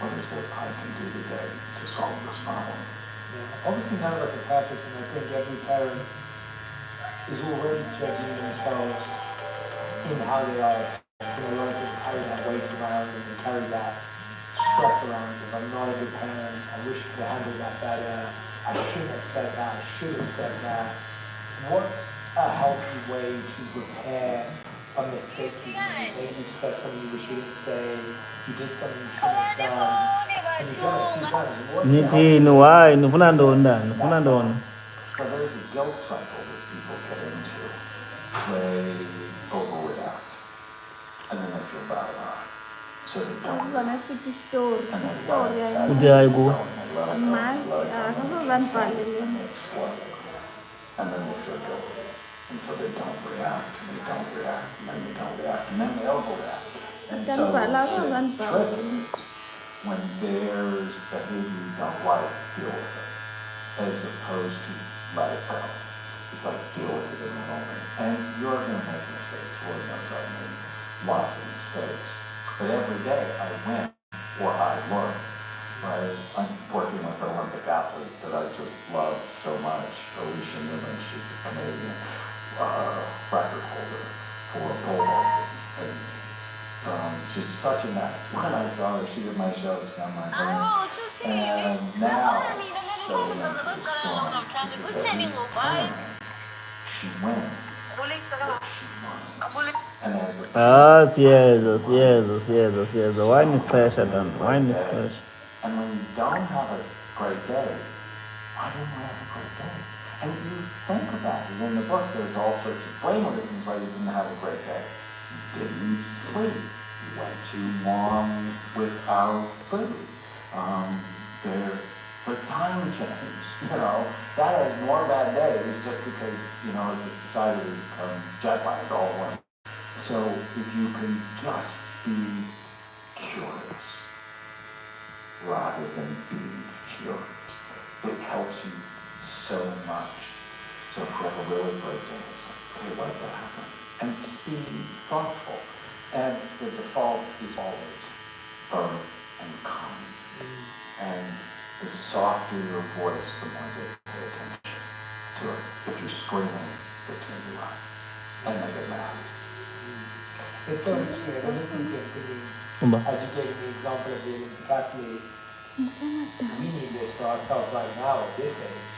What is it I can do today to solve this problem? Yeah. Obviously, none of us are perfect, and I think every parent is already judging themselves in how they are. A lot of people carry that weight around and they carry that stress around. If I'm not a good parent, I wish I could have handled that better. I shouldn't have said that. I should have said that. What's a healthy way to repair a mistake you made? Maybe you said something you shouldn't say. You did something you shouldn't have done. And you've done it a few times. What's a healthy way? So there's a guilt cycle that people get into. They overreact, and then they feel bad about it. So they don't. And then they let it go, and they let it go, and they explode. And then they feel guilty. And so they don't react, and they don't react, and then they don't react, and then they overreact. And so the trick is, when there's behavior you don't like, deal with it, as opposed to let it go. It's like deal with it in the moment. And you're going to make mistakes. Lord knows I've made lots of mistakes. But every day I win or I learn. Right? I'm working with an Olympic athlete that I just love so much, Alicia Newman. She's a Canadian record holder for pole vaulting. And she's such a mess. When I saw her, she did my shows on my phone. And now, so into the storm, because every tournament, she wins. She wins. And as a yes. The wine is pressure, then. Wine is pressure. And when you don't have a great day, why didn't I have a great day? And you think about it. In the book, there's all sorts of brain reasons why you didn't have a great day. You didn't sleep. You went too long without food. There's the time change, that has more bad days just because, as a society, we become jet lagged all the way. So if you can just be curious rather than being furious, it helps you so much. So if you have a really great day, it's like, okay, what did happen? And just be thoughtful. And the default is always firm and kind. And the softer your voice, the more they pay attention to it. If you're screaming, they turn you out. And they get mad. It's so interesting. As I listen to it, thinking, as you gave me the example of the Olympic athlete, we need this for ourselves right now at this age.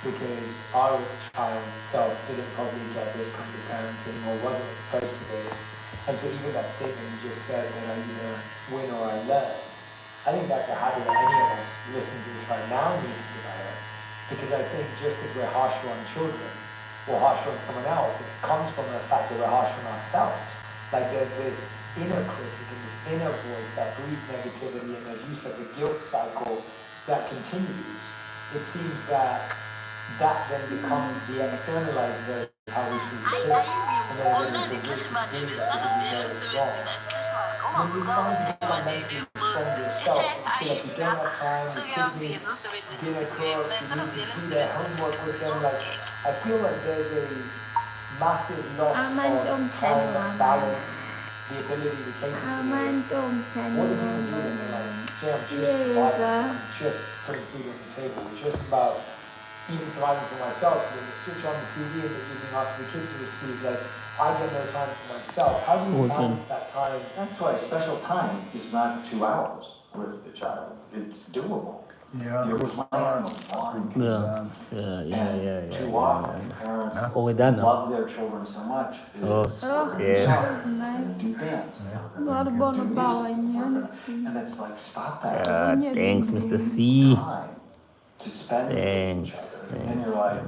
Because our child self didn't probably get this kind of parenting or wasn't exposed to this. And so even that statement you just said that I either win or I learn, I think that's a habit that any of us listening to this right now need to develop. Because I think just as we're harsher on children or harsher on someone else, it comes from the fact that we're harsh on ourselves. Like there's this inner critic and this inner voice that breeds negativity, and as you said, the guilt cycle that continues. It seems that then becomes the externalized version of how we treat kids, and then again the wish to bring that because we know it's wrong. When you're trying to become mentally strong yourself, and feel like you don't have time, your kids need dinner cooked, you need to do their homework with them, like, I feel like there's a massive loss of time, balance, the ability to cater to this. What do people do when they're like, Jay, I'm just surviving, I'm just putting food on the table, it's just about even surviving for myself, when you switch on the TV in the evening after the kids are asleep, like, I get no time for myself. How do you balance that time? That's why special time is not 2 hours with the child. It's doable. You're playing the long game. And too often, parents love their children so much. Is do dance. And it's like, stop that. Thanks, Mr. C. Time to spend with each other. And you're like,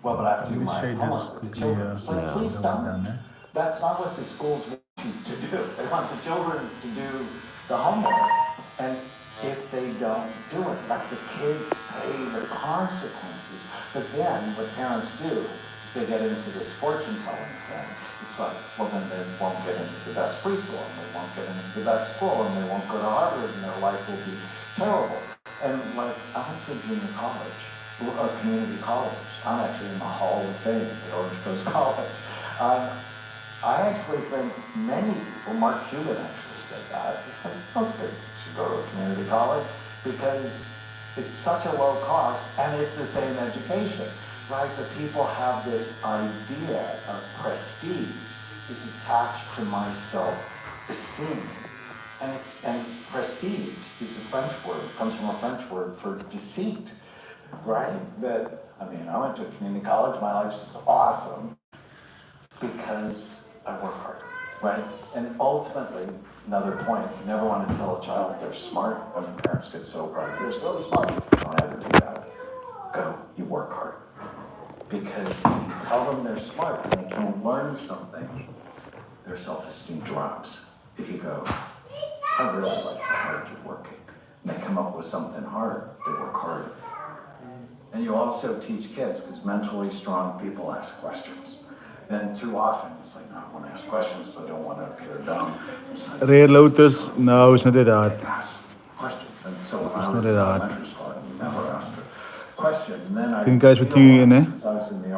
well, but I have to do my homework with the children. It's like, please don't. That's not what the schools want you to do. They want the children to do the homework. And if they don't do it, like the kids pay the consequences. But then what parents do is they get into this fortune telling thing. It's like, well, then they won't get into the best preschool, and they won't get into the best school, and they won't go to Harvard, and their life will be terrible. And like, I went to a junior college, or community college. I'm actually in the Hall of Fame at Orange Coast College. I actually think many people, Mark Cuban actually said that, it's like, most people should go to a community college because it's such a low cost and it's the same education, right? But people have this idea of prestige is attached to my self-esteem. And prestige is a French word, it comes from a French word for deceit, right? I went to a community college, my life's just awesome because I work hard, right? And ultimately, another point, you never want to tell a child they're smart when parents get so bright. They're so smart. Don't ever do that. Go, you work hard. Because if you tell them they're smart and they can't learn something, their self-esteem drops. If you go, I really like how hard you're working, and they come up with something hard, they work harder. And you also teach kids, because mentally strong people ask questions. And too often, it's like, no, I want to ask questions, so I don't want to appear dumb. Rare Lotus, no, it's not that. Ask questions. And so when It's I was not in that. elementary school, I never asked a question. And then I Think guys with you in, eh? realized, since I was in the